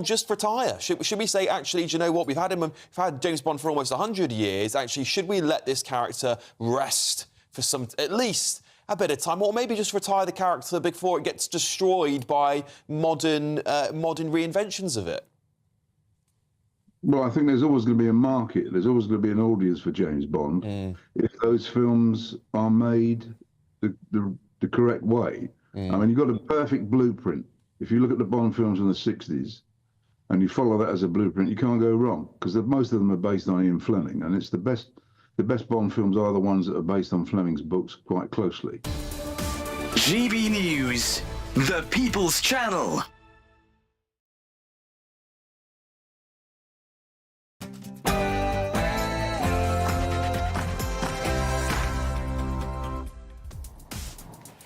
just retire? Should we say, actually, do you know what? We've had James Bond for almost 100 years. Actually, should we let this character rest for at least a bit of time, or maybe just retire the character before it gets destroyed by modern reinventions of it? Well, I think there's always going to be a market. There's always going to be an audience for James Bond if those films are made the correct way. I mean, you've got a perfect blueprint. If you look at the Bond films in the 60s and you follow that as a blueprint, you can't go wrong, because most of them are based on Ian Fleming, and it's the best Bond films are the ones that are based on Fleming's books quite closely. GB News, the People's Channel.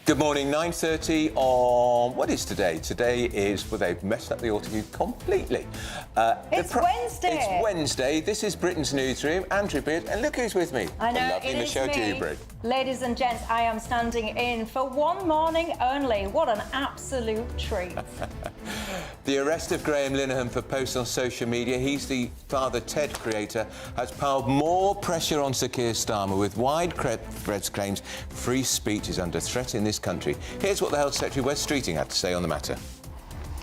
Good morning, 9:30 on... What is today? Today is... Well, they've messed up the autocue completely. It's Wednesday. It's Wednesday. This is Britain's Newsroom. Andrew Beard, and look who's with me. I know, the lovely it is Michelle me. Dewberry. Ladies and gents, I am standing in for one morning only. What an absolute treat. The arrest of Graham Linehan for posts on social media, he's the Father Ted creator, has piled more pressure on Sir Keir Starmer with widespread claims free speech is under threat in this country. Here's what the Health Secretary Wes Streeting had to say on the matter.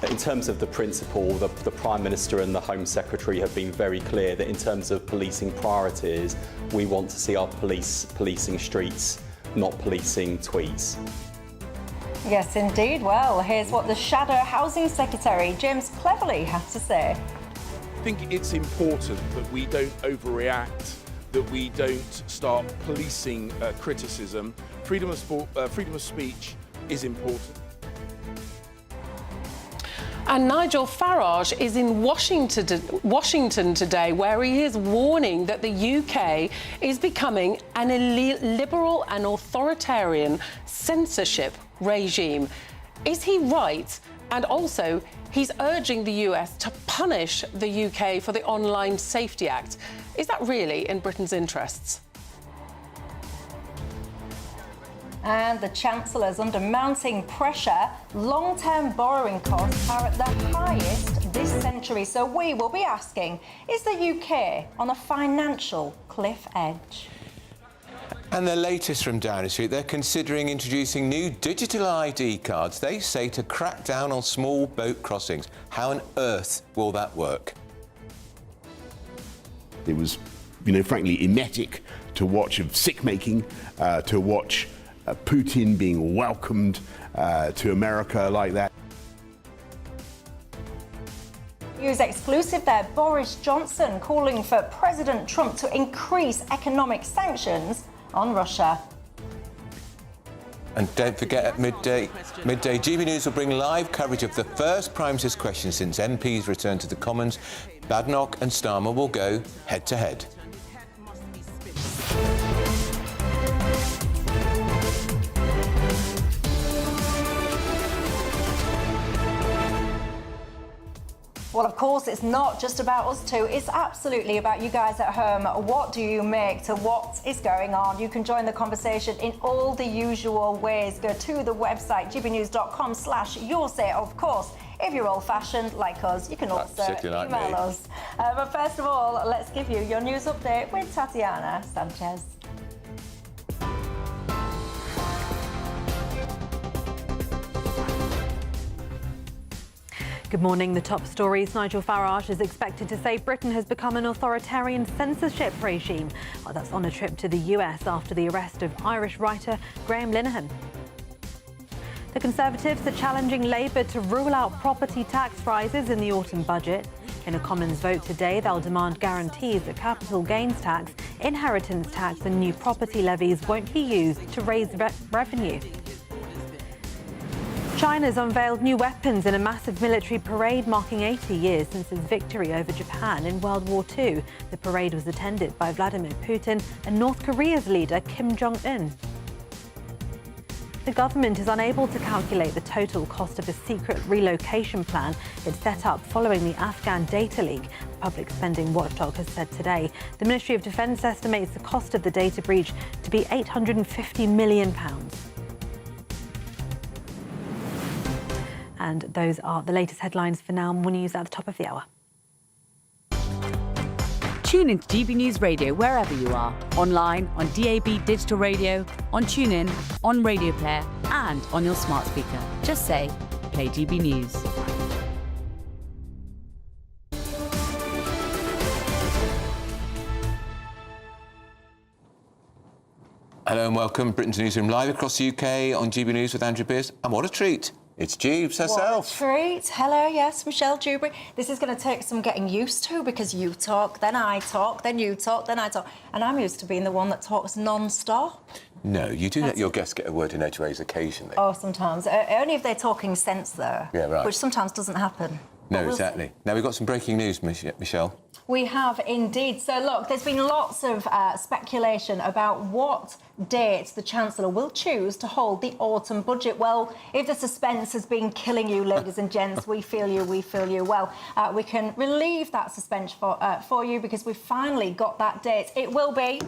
In terms of the principle, the Prime Minister and the Home Secretary have been very clear that in terms of policing priorities, we want to see our police policing streets, not policing tweets. Yes, indeed. Well, here's what the Shadow Housing Secretary, James Cleverly, has to say. I think it's important that we don't overreact, that we don't start policing criticism. Freedom of speech is important. And Nigel Farage is in Washington today, where he is warning that the UK is becoming an illiberal and authoritarian censorship regime. Is he right? And also, he's urging the US to punish the UK for the Online Safety Act. Is that really in Britain's interests? And the Chancellor's under mounting pressure. Long-term borrowing costs are at the highest this century. So we will be asking, is the UK on a financial cliff edge? And the latest from Downing Street, they're considering introducing new digital ID cards, they say, to crack down on small boat crossings. How on earth will that work? It was, frankly, emetic to watch of sick-making, to watch Putin being welcomed to America like that. News exclusive there. Boris Johnson calling for President Trump to increase economic sanctions on Russia. And don't forget, at midday, GB News will bring live coverage of the first Prime Minister's question since MPs returned to the Commons. Badenoch and Starmer will go head-to-head. Well, of course, it's not just about us two. It's absolutely about you guys at home. What do you make to what is going on? You can join the conversation in all the usual ways. Go to the website, gbnews.com/yoursay. Of course, if you're old-fashioned like us, you can also email us. But first of all, let's give you your news update with Tatiana Sanchez. Good morning. The top stories. Nigel Farage is expected to say Britain has become an authoritarian censorship regime. Well, that's on a trip to the US after the arrest of Irish writer Graham Linehan. The Conservatives are challenging Labour to rule out property tax rises in the autumn budget. In a Commons vote today, they'll demand guarantees that capital gains tax, inheritance tax and new property levies won't be used to raise revenue. China's unveiled new weapons in a massive military parade marking 80 years since its victory over Japan in World War II. The parade was attended by Vladimir Putin and North Korea's leader Kim Jong-un. The government is unable to calculate the total cost of a secret relocation plan it set up following the Afghan data leak, the public spending watchdog has said today. The Ministry of Defence estimates the cost of the data breach to be £850 million. And those are the latest headlines for now. More news at the top of the hour. Tune into GB News Radio wherever you are. Online, on DAB digital radio, on TuneIn, on Radio Player and on your smart speaker. Just say, play GB News. Hello and welcome. Britain's Newsroom live across the UK on GB News with Andrew Pearce. And what a treat. It's Jeeves herself. What a treat. Hello, yes, Michelle Dewberry. This is going to take some getting used to because you talk, then I talk, then you talk, then I talk. And I'm used to being the one that talks non-stop. No, you do let your guests get a word in edgeways occasionally. Oh, sometimes. Only if they're talking sense, though. Yeah, right. Which sometimes doesn't happen. No, exactly. Now, we've got some breaking news, Michelle. We have indeed. So, look, there's been lots of speculation about what date the Chancellor will choose to hold the autumn budget. Well, if the suspense has been killing you, ladies and gents, we feel you, we feel you. Well, we can relieve that suspense for you because we've finally got that date. It will be,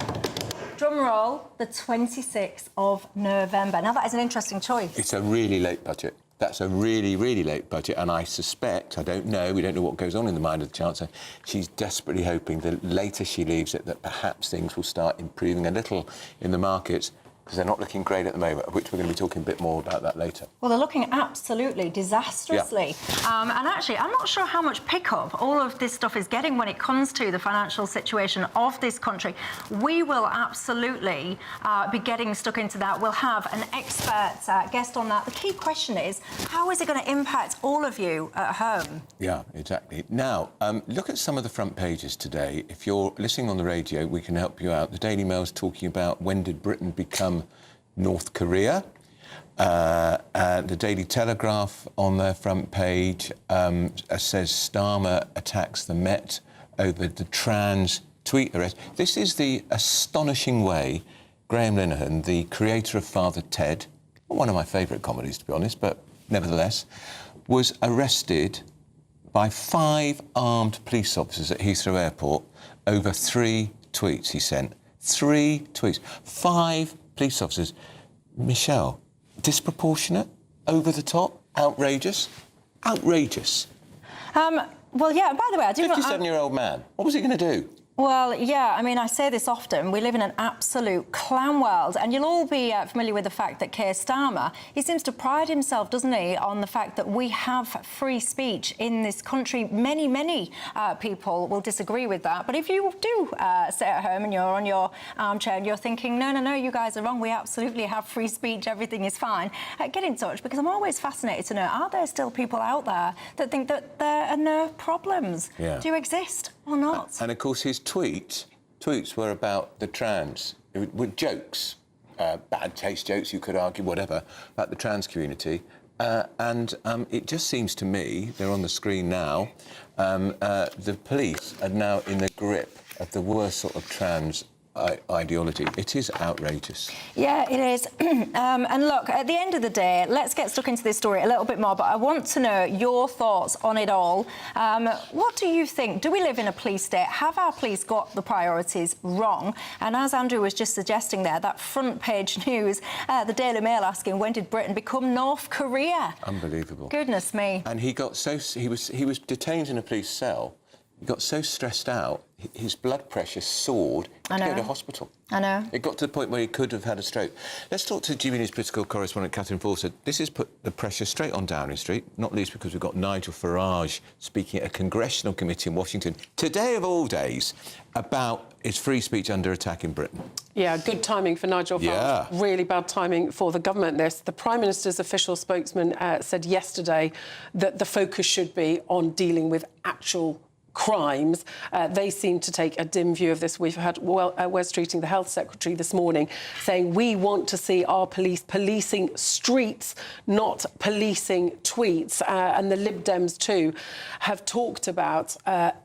drum roll, the 26th of November. Now, that is an interesting choice. It's a really late budget. That's a really, really late budget, and I suspect, I don't know, we don't know what goes on in the mind of the Chancellor, she's desperately hoping that later she leaves it, that perhaps things will start improving a little in the markets, because they're not looking great at the moment, of which we're going to be talking a bit more about that later. Well, they're looking absolutely disastrously. Yeah. And actually, I'm not sure how much pickup all of this stuff is getting when it comes to the financial situation of this country. We will absolutely be getting stuck into that. We'll have an expert guest on that. The key question is, how is it going to impact all of you at home? Yeah, exactly. Now, look at some of the front pages today. If you're listening on the radio, we can help you out. The Daily Mail's talking about when did Britain become North Korea. The Daily Telegraph on their front page says Starmer attacks the Met over the trans tweet arrest. This is the astonishing way Graham Linehan, the creator of Father Ted, one of my favourite comedies to be honest, but nevertheless, was arrested by 5 armed police officers at Heathrow Airport over 3 tweets he sent. 3 tweets. 5 police officers. Michelle, disproportionate, over the top, outrageous? Outrageous. Well, yeah, by the way, I do... 57-year-old man. What was he going to do? Well, yeah, I mean, I say this often. We live in an absolute clown world, and you'll all be familiar with the fact that Keir Starmer, he seems to pride himself, doesn't he, on the fact that we have free speech in this country. Many people will disagree with that. But if you do sit at home and you're on your armchair and you're thinking, no, you guys are wrong, we absolutely have free speech, everything is fine, get in touch, because I'm always fascinated to know, are there still people out there that think that there are no problems? Yeah. Do exist or not? And, of course, his tweets were about the trans, with jokes, bad taste jokes, you could argue, whatever, about the trans community. And it just seems to me, they're on the screen now, the police are now in the grip of the worst sort of trans ideology. It is outrageous. Yeah, it is. And look, at the end of the day, let's get stuck into this story a little bit more, but I want to know your thoughts on it all. What do you think? Do we live in a police state? Have our police got the priorities wrong? And as Andrew was just suggesting there, that front page news, the Daily Mail asking, when did Britain become North Korea? Unbelievable. Goodness me. And he got so... He was detained in a police cell. He got so stressed out, his blood pressure soared. He had to go to hospital. I know. It got to the point where he could have had a stroke. Let's talk to GBNews political correspondent Catherine Fawcett. This has put the pressure straight on Downing Street, not least because we've got Nigel Farage speaking at a congressional committee in Washington, today of all days, about is free speech under attack in Britain. Yeah, good timing for Nigel Farage. Yeah. Really bad timing for the government, this. The Prime Minister's official spokesman said yesterday that the focus should be on dealing with actual crimes. They seem to take a dim view of this. We've had Wes Streeting, the Health Secretary, this morning saying we want to see our police policing streets, not policing tweets. And the Lib Dems too have talked about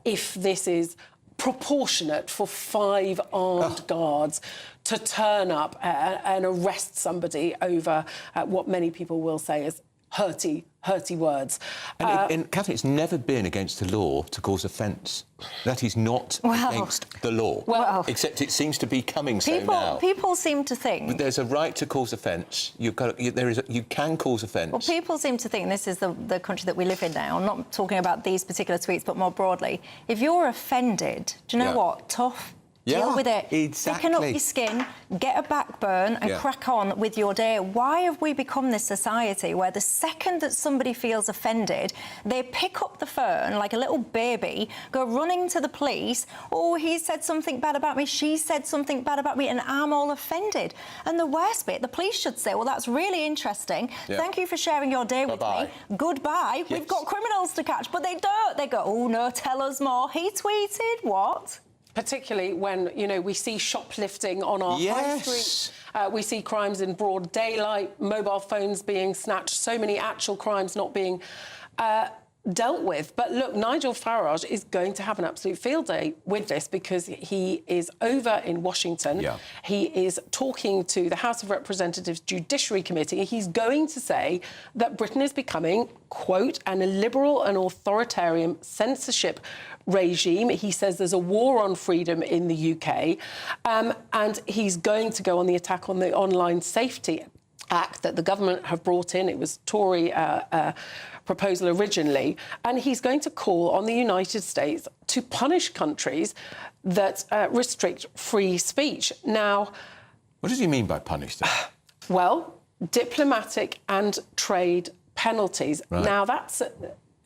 if this is proportionate for 5 armed guards to turn up and arrest somebody over what many people will say is hurty words. And Catherine, it's never been against the law to cause offence. That is not against the law. Well, except it seems to be coming so now. People seem to think... But there's a right to cause offence. You can cause offence. Well, people seem to think, and this is the country that we live in now, I'm not talking about these particular tweets, but more broadly, if you're offended, do you know what? Tough. Deal with it. Exactly. Thicken up your skin, get a backburn and crack on with your day. Why have we become this society where the second that somebody feels offended, they pick up the phone like a little baby, go running to the police, oh, he said something bad about me, she said something bad about me, and I'm all offended. And the worst bit, the police should say, well, that's really interesting. Thank you for sharing your day with me. Goodbye. We've got criminals to catch. But they don't. They go, oh, no, tell us more. He tweeted what? Particularly when, you know, we see shoplifting on our high streets, we see crimes in broad daylight, mobile phones being snatched, so many actual crimes not being dealt with. But look, Nigel Farage is going to have an absolute field day with this because he is over in Washington. He is talking to the House of Representatives Judiciary Committee. He's going to say that Britain is becoming, quote, an illiberal and authoritarian censorship regime. He says there's a war on freedom in the UK, and he's going to go on the attack on the Online Safety Act that the government have brought in. It was Tory proposal originally, and he's going to call on the United States to punish countries that restrict free speech. Now, what does he mean by punish them? Well, diplomatic and trade penalties. Now, that's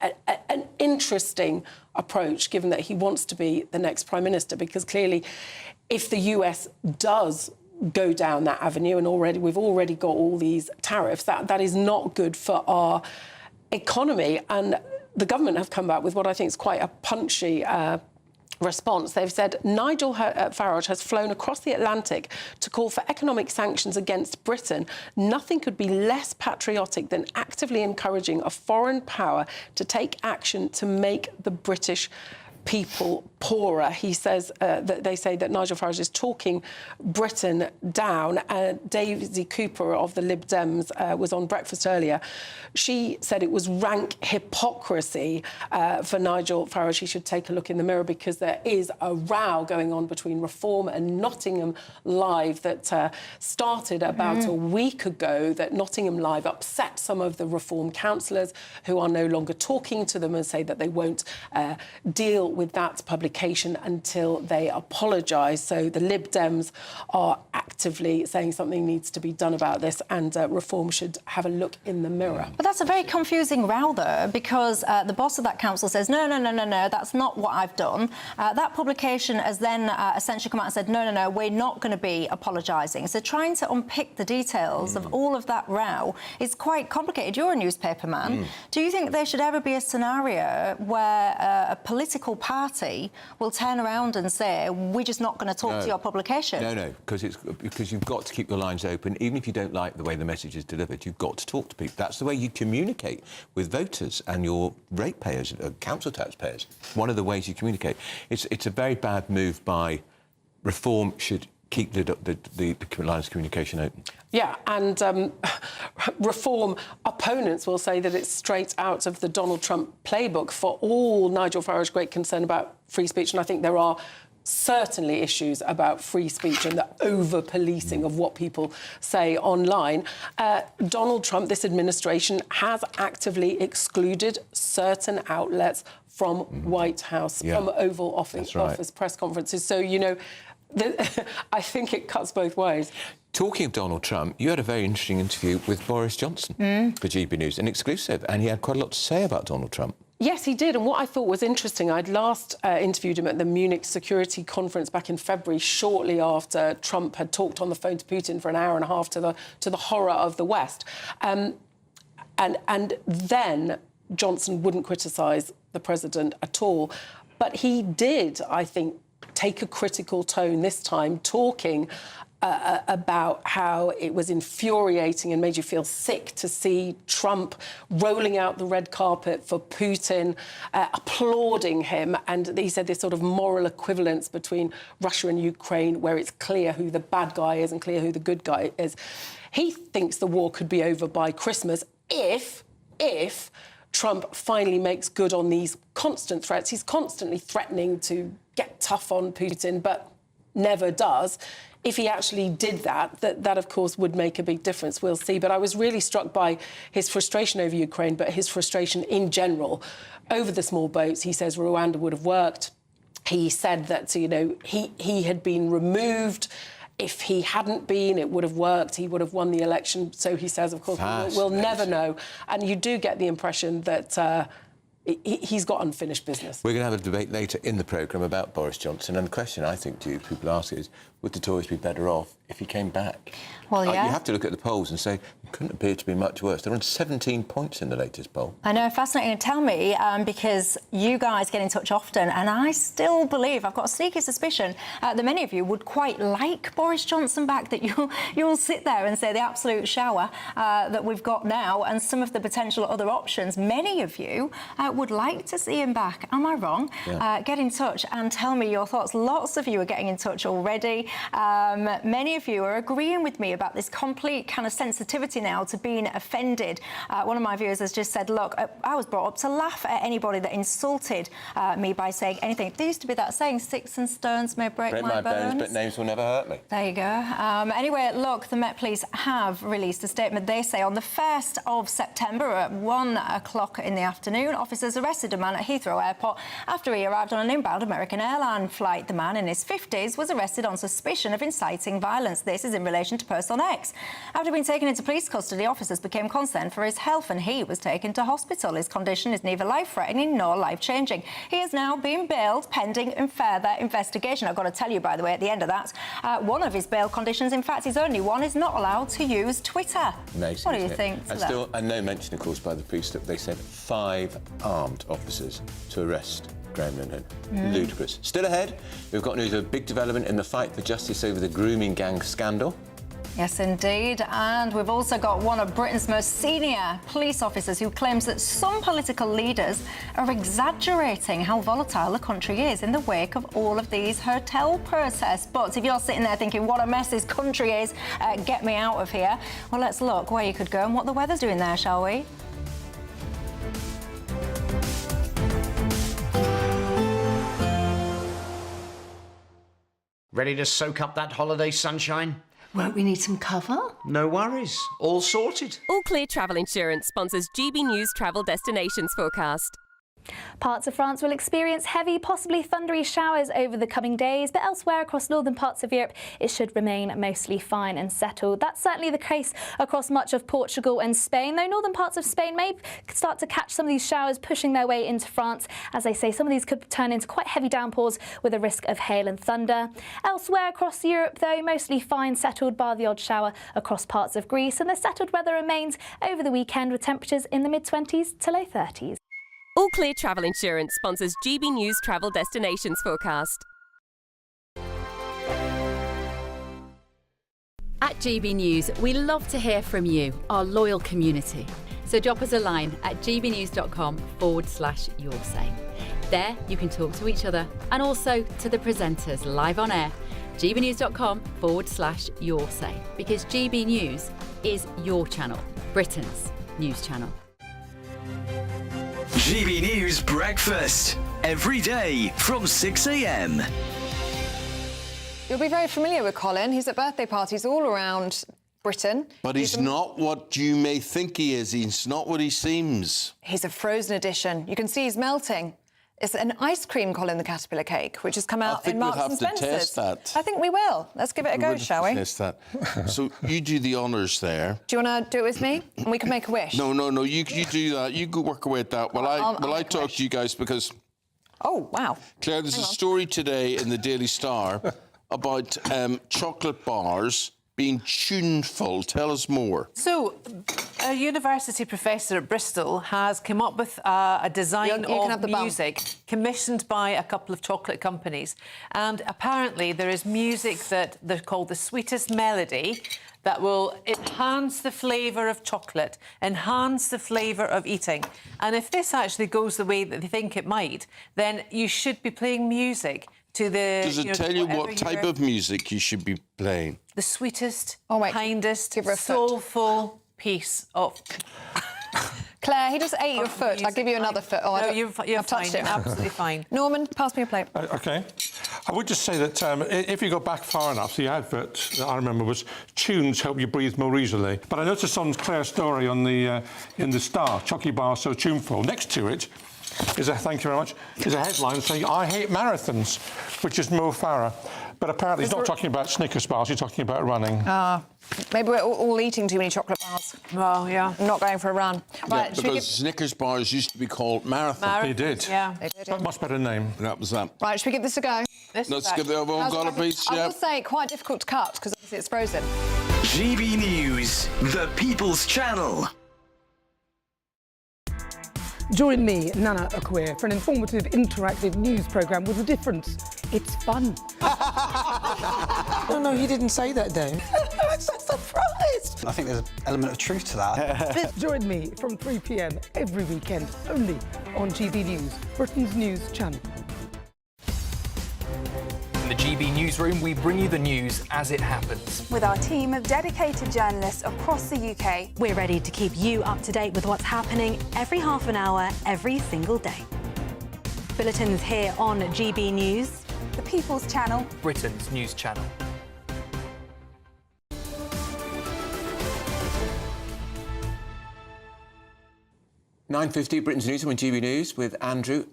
an interesting approach, given that he wants to be the next Prime Minister, because clearly if the US does go down that avenue, and we've already got all these tariffs, that is not good for our economy. And the government have come back with what I think is quite a punchy response. They've said Nigel Farage has flown across the Atlantic to call for economic sanctions against Britain. Nothing could be less patriotic than actively encouraging a foreign power to take action to make the British people poorer. He says that they say that Nigel Farage is talking Britain down. Daisy Cooper of the Lib Dems was on Breakfast earlier. She said it was rank hypocrisy for Nigel Farage. He should take a look in the mirror because there is a row going on between Reform and Nottingham Live that started about a week ago, that Nottingham Live upset some of the Reform councillors who are no longer talking to them and say that they won't deal with that publication until they apologise. So the Lib Dems are actively saying something needs to be done about this, and Reform should have a look in the mirror. But that's a very confusing row, though, because the boss of that council says, no, that's not what I've done. That publication has then essentially come out and said, no, we're not going to be apologising. So trying to unpick the details of all of that row is quite complicated. You're a newspaper man. Do you think there should ever be a scenario where a political party will turn around and say, we're just not going to talk to your publication? No, because you've got to keep your lines open. Even if you don't like the way the message is delivered, you've got to talk to people. That's the way you communicate with voters and your ratepayers, council taxpayers. One of the ways you communicate. It's a very bad move by Reform. Should keep the lines of communication open. Yeah, and Reform opponents will say that it's straight out of the Donald Trump playbook for all Nigel Farage's great concern about free speech. And I think there are certainly issues about free speech and the over-policing of what people say online. Donald Trump, this administration, has actively excluded certain outlets from White House, from Oval Office press conferences. So, you know, I think it cuts both ways. Talking of Donald Trump, you had a very interesting interview with Boris Johnson for GBNews, an exclusive, and he had quite a lot to say about Donald Trump. Yes, he did. And what I thought was interesting, I'd last interviewed him at the Munich Security Conference back in February, shortly after Trump had talked on the phone to Putin for an hour and a half to the horror of the West. And then Johnson wouldn't criticise the president at all. But he did, I think, take a critical tone this time, talking about how it was infuriating and made you feel sick to see Trump rolling out the red carpet for Putin, applauding him. And he said this sort of moral equivalence between Russia and Ukraine, where it's clear who the bad guy is and clear who the good guy is. He thinks the war could be over by Christmas if if Trump finally makes good on these constant threats. He's constantly threatening to get tough on Putin, but never does. If he actually did that of course would make a big difference. We'll see. But I was really struck by his frustration over Ukraine, but his frustration in general over the small boats. He says Rwanda would have worked. He said that, you know, he had been removed. If he hadn't been, it would have worked. He would have won the election. So he says, of course, we'll never know. And you do get the impression that he's got unfinished business. We're going to have a debate later in the programme about Boris Johnson, and the question I think people ask is, would the Tories be better off if he came back? Well, yeah. You have to look at the polls and say, it couldn't appear to be much worse. They're on 17 points in the latest poll. I know, fascinating. Tell me, because you guys get in touch often, and I still believe, I've got a sneaky suspicion, that many of you would quite like Boris Johnson back, that you'll sit there and say the absolute shower that we've got now and some of the potential other options. Many of you would like to see him back. Am I wrong? Yeah. Get in touch and tell me your thoughts. Lots of you are getting in touch already. Many of you are agreeing with me about this complete kind of sensitivity now to being offended. One of my viewers has just said, look, I was brought up to laugh at anybody that insulted me by saying anything. There used to be that saying, sticks and stones may break my bones, but names will never hurt me. There you go. Anyway, look, the Met Police have released a statement. They say on the 1st of September at 1 o'clock in the afternoon, officers arrested a man at Heathrow Airport after he arrived on an inbound American airline flight. The man in his 50s was arrested on suspicion of inciting violence. This is in relation to Person X. After being taken into police custody, officers became concerned for his health and he was taken to hospital. His condition is neither life-threatening nor life-changing. He is now being bailed pending further investigation. I've got to tell you, by the way, at the end of that, one of his bail conditions, in fact, his only one, is not allowed to use Twitter. Amazing, what do you think? And no mention, of course, by the police that they sent 5 armed officers to arrest Graham Linehan. Ludicrous. Still ahead, we've got news of a big development in the fight for justice over the grooming gang scandal. Yes, indeed. And we've also got one of Britain's most senior police officers who claims that some political leaders are exaggerating how volatile the country is in the wake of all of these hotel protests. But if you're sitting there thinking, what a mess this country is, get me out of here, well, let's look where you could go and what the weather's doing there, shall we? Ready to soak up that holiday sunshine? Won't we need some cover? No worries. All sorted. All Clear Travel Insurance sponsors GB News Travel Destinations Forecast. Parts of France will experience heavy, possibly thundery showers over the coming days, but elsewhere across northern parts of Europe, it should remain mostly fine and settled. That's certainly the case across much of Portugal and Spain, though northern parts of Spain may start to catch some of these showers pushing their way into France. As I say, some of these could turn into quite heavy downpours with a risk of hail and thunder. Elsewhere across Europe, though, mostly fine, settled, bar the odd shower across parts of Greece, and the settled weather remains over the weekend with temperatures in the mid-20s to low 30s. All Clear Travel Insurance sponsors GB News Travel Destinations Forecast. At GB News, we love to hear from you, our loyal community. So drop us a line at gbnews.com/yoursay. There you can talk to each other and also to the presenters live on air. gbnews.com/yoursay, because GB News is your channel, Britain's news channel. GB News Breakfast, every day from 6 a.m. You'll be very familiar with Colin. He's at birthday parties all around Britain. But he's not what you may think he is. He's not what he seems. He's a frozen edition. You can see he's melting. It's an ice cream Colin the Caterpillar cake, which has come out in Marks and Spencer's. I think we'll have to test that. I think we will. Let's give it a go, shall we? Test that. So you do the honours there. Do you want to do it with me? And we can make a wish. No. You do that. You go work away at that. While I talk to you guys, because... Oh, wow. Claire, there's a story today in the Daily Star about chocolate bars being tuneful. Tell us more. So, a university professor at Bristol has come up with a design of music commissioned by a couple of chocolate companies. And apparently there is music that they're called the sweetest melody that will enhance the flavour of chocolate, enhance the flavour of eating. And if this actually goes the way that they think it might, then you should be playing music to the... Does it tell you what type of music you should be playing? The sweetest, kindest, soulful piece of... Claire, he just ate your foot. I'll give you another foot. Oh, no, you're I've touched fine. it. Absolutely fine. Norman, pass me a plate. OK. I would just say that if you go back far enough, the advert that I remember was tunes help you breathe more easily. But I noticed on Claire's story on the in the Star, Chucky Bar so tuneful, next to it is thank you very much, is a headline saying, I hate marathons, which is Mo Farah. But apparently he's not talking about Snickers bars, he's talking about running. Maybe we're all eating too many chocolate bars. Well, yeah. I'm not going for a run. Right, because Snickers bars used to be called Marathon. They did. Yeah. They did, But much better name. That was that. Right, should we give this a go? Let's give the other one got a piece, I yeah. will say, quite difficult to cut, because obviously it's frozen. GB News, the People's Channel. Join me, Nana Okoye, for an informative, interactive news programme with a difference. It's fun. No, he didn't say that, Dave. I'm so surprised. I think there's an element of truth to that. Join me from 3 p.m. every weekend, only on GB News, Britain's news channel. In the GB Newsroom, we bring you the news as it happens. With our team of dedicated journalists across the UK. We're ready to keep you up to date with what's happening every half an hour, every single day. Bulletins here on GB News. The People's Channel. Britain's news channel. (9:50) Britain's News on GB News with Andrew.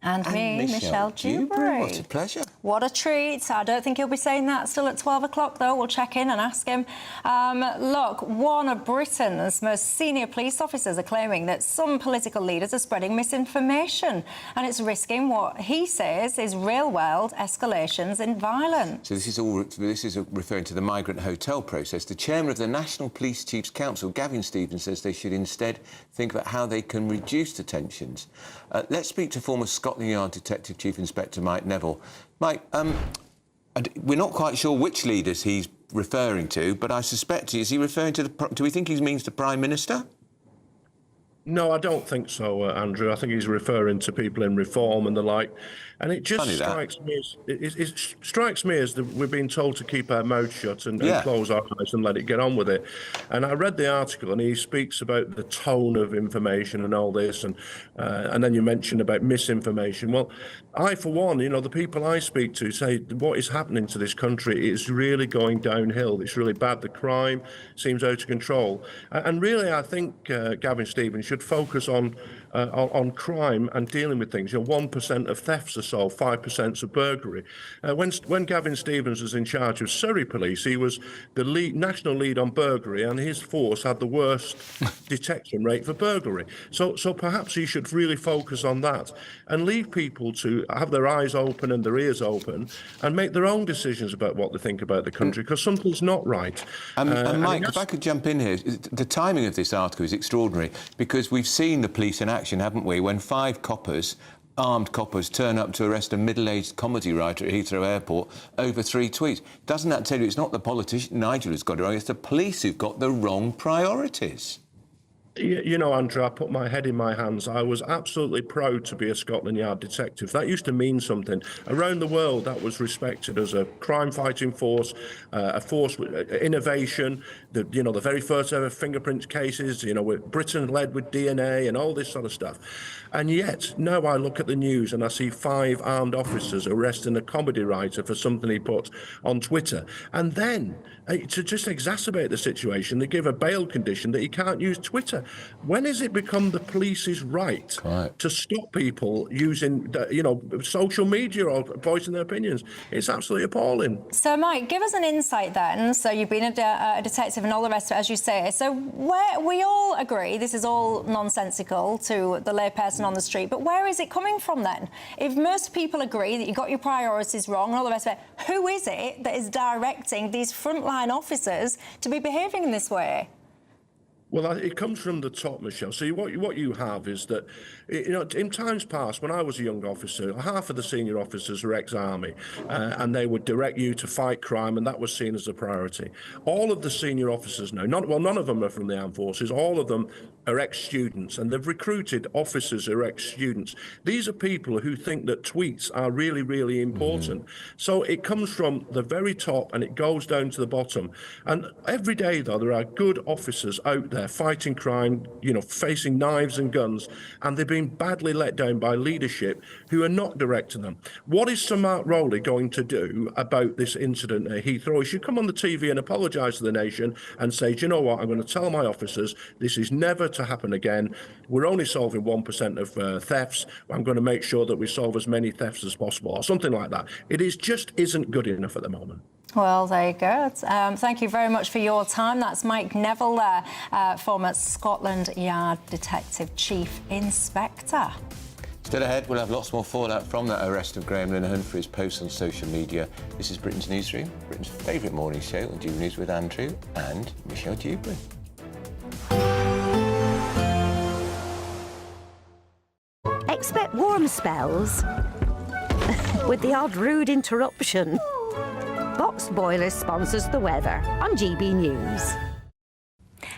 And me, Michelle Dewberry. What a pleasure. What a treat. I don't think he'll be saying that still at 12 o'clock, though. We'll check in and ask him. Look, one of Britain's most senior police officers are claiming that some political leaders are spreading misinformation, and it's risking what he says is real-world escalations in violence. So this is referring to the Migrant hotel process. The chairman of the National Police Chiefs Council, Gavin Stevens, says they should instead think about how they can reduce the tensions. Let's speak to former Scotland Yard Detective Chief Inspector Mike Neville. Mike, we're not quite sure which leaders he's referring to, but I suspect is he referring to do we think he means the Prime Minister? No, I don't think so, Andrew. I think he's referring to people in reform and the like. And it just strikes me as it strikes me as that we're being told to keep our mouth shut and close our eyes and let it get on with it. And I read the article, and he speaks about the tone of information and all this, and then you mentioned about misinformation. Well, I, for one, the people I speak to say what is happening to this country is really going downhill. It's really bad. The crime seems out of control, and really, I think Gavin Stevens should focus on crime and dealing with things. 1% of thefts are solved, 5% of burglary. When Gavin Stevens was in charge of Surrey Police, he was the national lead on burglary, and his force had the worst detection rate for burglary. So perhaps he should really focus on that and leave people to have their eyes open and their ears open and make their own decisions about what they think about the country, because something's not right. And Mike, if I could jump in here, the timing of this article is extraordinary, because we've seen the police in action, haven't we, when 5 armed coppers turn up to arrest a middle-aged comedy writer at Heathrow Airport over 3 tweets. Doesn't that tell you it's not the politician, Nigel, who's got it wrong, it's the police who've got the wrong priorities? Andrew, I put my head in my hands. I was absolutely proud to be a Scotland Yard detective. That used to mean something. Around the world, that was respected as a crime-fighting force, a force with innovation, the very first ever fingerprint cases, with Britain led with DNA and all this sort of stuff. And yet, now I look at the news and I see 5 armed officers arresting a comedy writer for something he put on Twitter. And then, to just exacerbate the situation, they give a bail condition that he can't use Twitter. When has it become the police's right to stop people using, social media or voicing their opinions? It's absolutely appalling. So, Mike, give us an insight then. So you've been a detective and all the rest of it, as you say. So we all agree this is all nonsensical to the layperson on the street, but where is it coming from then? If most people agree that you got your priorities wrong and all the rest of it, who is it that is directing these frontline officers to be behaving in this way? Well, it comes from the top, Michelle. So what you have is that, in times past, when I was a young officer, half of the senior officers were ex-army, and they would direct you to fight crime, and that was seen as a priority. All of the senior officers now, none of them are from the armed forces, all of them are ex-students, and they've recruited officers who are ex-students. These are people who think that tweets are really, really important. So it comes from the very top and it goes down to the bottom. And every day, though, there are good officers out there fighting crime, facing knives and guns, and they've been badly let down by leadership who are not directing them. What is Sir Mark Rowley going to do about this incident at Heathrow? He should come on the TV and apologise to the nation and say, do you know what, I'm going to tell my officers this is never to happen again. We're only solving 1% of thefts. I'm going to make sure that we solve as many thefts as possible, or something like that. It just isn't good enough at the moment. Well, there you go. Thank you very much for your time. That's Mike Neville there, former Scotland Yard Detective Chief Inspector. Still ahead, we'll have lots more fallout from that arrest of Graham Linehan for his posts on social media. This is Britain's Newsroom, Britain's favourite morning show on GBNews with Andrew and Michelle Dewberry. Expect warm spells with the odd rude interruption. Box Boilers sponsors the weather on GB News.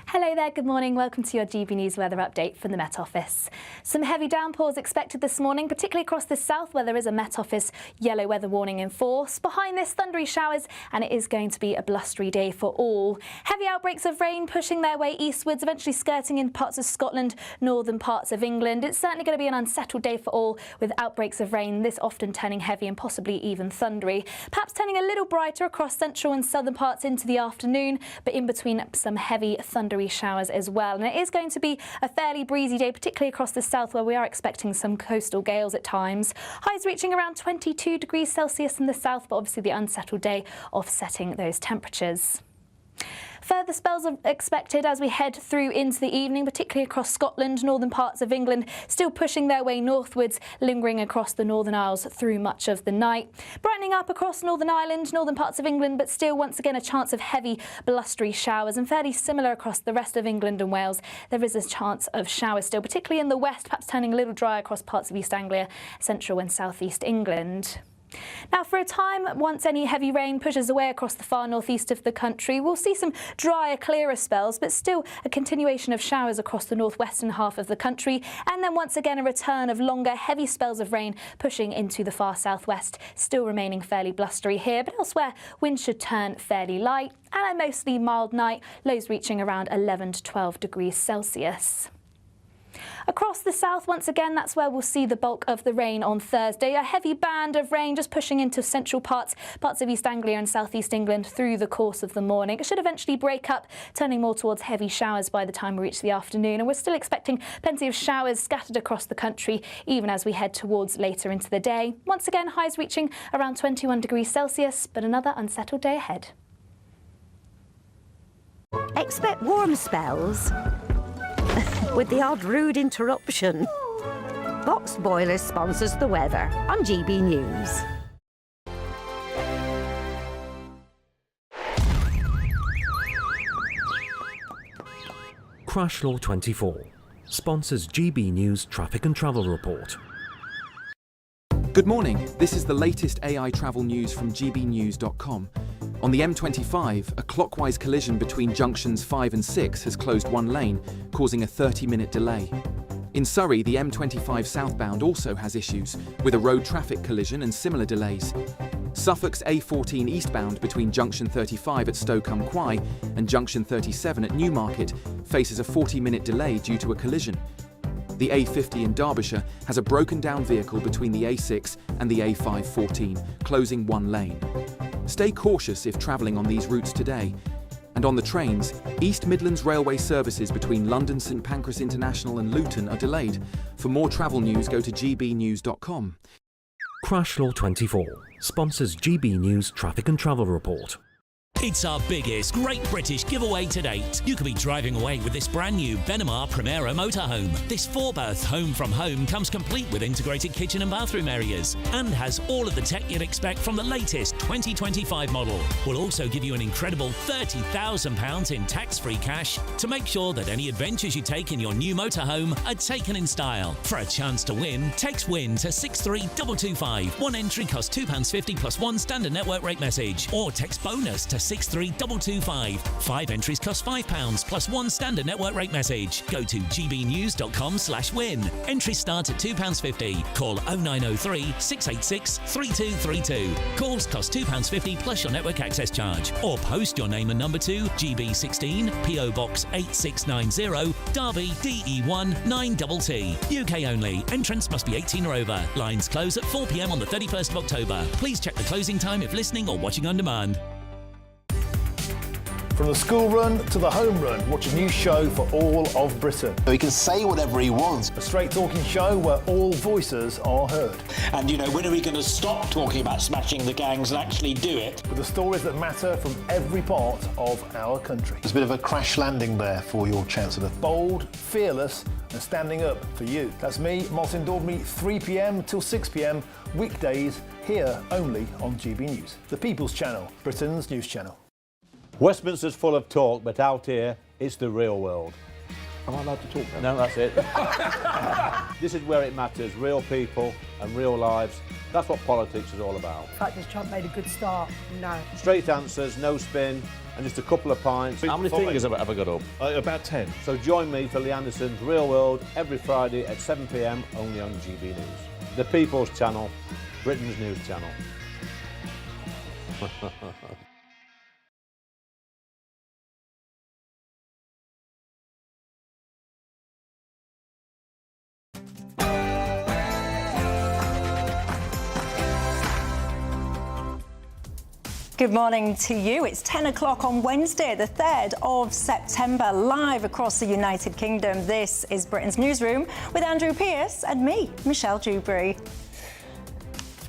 Hello there, good morning. Welcome to your GB News weather update from the Met Office. Some heavy downpours expected this morning, particularly across the south where there is a Met Office yellow weather warning in force. Behind this, thundery showers, and it is going to be a blustery day for all. Heavy outbreaks of rain pushing their way eastwards, eventually skirting in parts of Scotland, northern parts of England. It's certainly going to be an unsettled day for all, with outbreaks of rain, this often turning heavy and possibly even thundery. Perhaps turning a little brighter across central and southern parts into the afternoon, but in between some heavy thundery showers as well. And it is going to be a fairly breezy day, particularly across the south where we are expecting some coastal gales at times. Highs reaching around 22 degrees Celsius in the south, but obviously the unsettled day offsetting those temperatures. Further spells are expected as we head through into the evening, particularly across Scotland, northern parts of England, still pushing their way northwards, lingering across the Northern Isles through much of the night. Brightening up across Northern Ireland, northern parts of England, but still once again a chance of heavy blustery showers, and fairly similar across the rest of England and Wales. There is a chance of showers still, particularly in the west, perhaps turning a little dry across parts of East Anglia, central and southeast England. Now, for a time, once any heavy rain pushes away across the far northeast of the country, we'll see some drier, clearer spells, but still a continuation of showers across the northwestern half of the country, and then once again a return of longer, heavy spells of rain pushing into the far southwest, still remaining fairly blustery here, but elsewhere winds should turn fairly light, and a mostly mild night, lows reaching around 11 to 12 degrees Celsius. Across the south, once again, that's where we'll see the bulk of the rain on Thursday. A heavy band of rain just pushing into central parts of East Anglia and southeast England through the course of the morning. It should eventually break up, turning more towards heavy showers by the time we reach the afternoon. And we're still expecting plenty of showers scattered across the country, even as we head towards later into the day. Once again, highs reaching around 21 degrees Celsius, but another unsettled day ahead. Expect warm spells with the odd rude interruption. Box Boilers sponsors the weather on GB News. Crash Law 24 sponsors GB News Traffic and Travel Report. Good morning. This is the latest AI travel news from gbnews.com. On the M25, a clockwise collision between junctions 5 and 6 has closed one lane, causing a 30-minute delay. In Surrey, the M25 southbound also has issues, with a road traffic collision and similar delays. Suffolk's A14 eastbound between junction 35 at Stoke-on-Quay and junction 37 at Newmarket faces a 40-minute delay due to a collision. The A50 in Derbyshire has a broken down vehicle between the A6 and the A514, closing one lane. Stay cautious if travelling on these routes today. And on the trains, East Midlands Railway services between London St Pancras International and Luton are delayed. For more travel news, go to gbnews.com. Crash Law 24 sponsors GB News Traffic and Travel Report. It's our biggest Great British giveaway to date. You could be driving away with this brand new Benamar Primera motorhome. This 4-berth home from home comes complete with integrated kitchen and bathroom areas and has all of the tech you'd expect from the latest 2025 model. We'll also give you an incredible £30,000 in tax-free cash to make sure that any adventures you take in your new motorhome are taken in style. For a chance to win, text WIN to 63225. One entry costs £2.50 plus one standard network rate message, or text BONUS to 63225. 5 entries cost £5 plus 1 standard network rate message. Go to gbnews.com/win. Entries start at £2.50. Call 0903 686 3232. Calls cost £2.50 plus your network access charge. Or post your name and number to GB16 PO Box 8690 Derby DE1 9TT. UK only. Entrance must be 18 or over. Lines close at 4 p.m. on the 31st of October. Please check the closing time if listening or watching on demand. From the school run to the home run, watch a new show for all of Britain. He can say whatever he wants. A straight talking show where all voices are heard. And, you know, when are we going to stop talking about smashing the gangs and actually do it? With the stories that matter from every part of our country. There's a bit of a crash landing there for your Chancellor. Bold, fearless and standing up for you. That's me, Martin Daubney, 3 p.m. till 6 p.m. weekdays, here only on GB News. The People's Channel, Britain's news channel. Westminster's full of talk, but out here, it's the real world. Am I allowed to talk No, now? that's it. This is where it matters, real people and real lives. That's what politics is all about. In fact, has Trump made a good start? No. Straight answers, no spin, and just a couple of pints. How many fingers have I got up? About 10. So join me for Lee Anderson's Real World every Friday at 7 p.m. only on GB News. The People's Channel, Britain's news channel. Good morning to you. It's 10 o'clock on Wednesday, the 3rd of September, live across the United Kingdom. This is Britain's Newsroom with Andrew Pearce and me, Michelle Dewberry.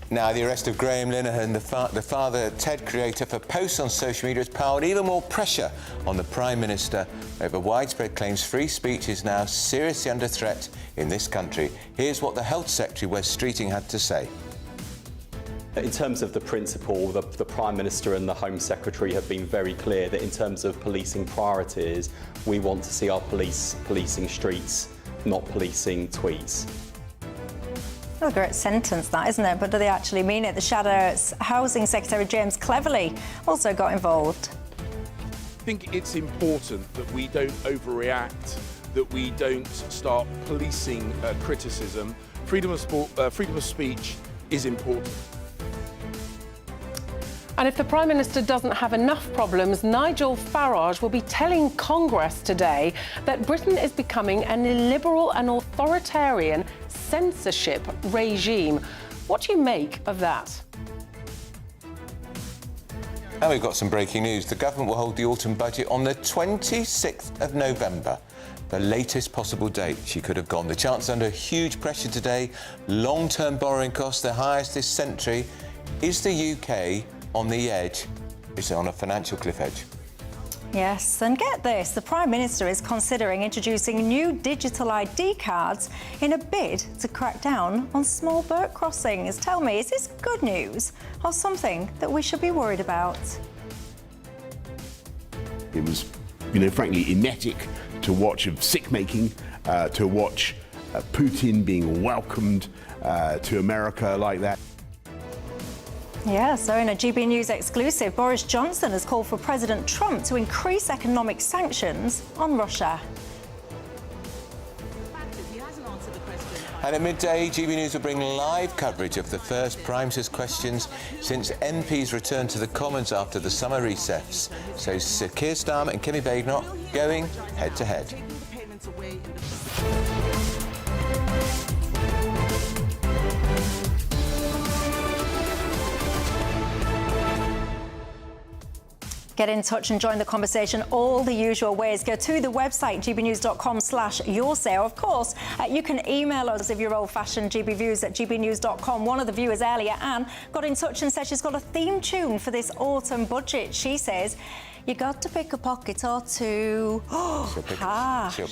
Now, the arrest of Graham Linehan, the father Ted creator, for posts on social media has piled even more pressure on the Prime Minister over widespread claims free speech is now seriously under threat in this country. Here's what the Health Secretary, Wes Streeting, had to say. In terms of the principle, the Prime Minister and the Home Secretary have been very clear that in terms of policing priorities, we want to see our police policing streets, not policing tweets. Well, a great sentence, that, isn't it? But do they actually mean it? The Shadow Housing Secretary James Cleverly also got involved. I think it's important that we don't overreact, that we don't start policing criticism. Freedom of speech is important. And if the Prime Minister doesn't have enough problems, Nigel Farage will be telling Congress today that Britain is becoming an illiberal and authoritarian censorship regime. What do you make of that? And we've got some breaking news. The government will hold the autumn budget on the 26th of November. The latest possible date she could have gone. The Chancellor under huge pressure today. Long-term borrowing costs, the highest this century. Is the UK on the edge? Is it on a financial cliff edge? Yes, and get this, the Prime Minister is considering introducing new digital ID cards in a bid to crack down on small boat crossings. Tell me, is this good news or something that we should be worried about? It was, frankly, emetic to watch of sick-making, to watch Putin being welcomed to America like that. Yeah, so in a GB News exclusive, Boris Johnson has called for President Trump to increase economic sanctions on Russia. And at midday, GB News will bring live coverage of the first Prime Minister's questions since MPs returned to the Commons after the summer recess. So Sir Keir Starmer and Kemi Badenoch going head-to-head. Get in touch and join the conversation all the usual ways. Go to the website, gbnews.com/yoursale. Of course, you can email us if you're old-fashioned, gbviews at gbnews.com. One of the viewers earlier, Anne, got in touch and said she's got a theme tune for this autumn budget. She says, you got to pick a pocket or two. She'll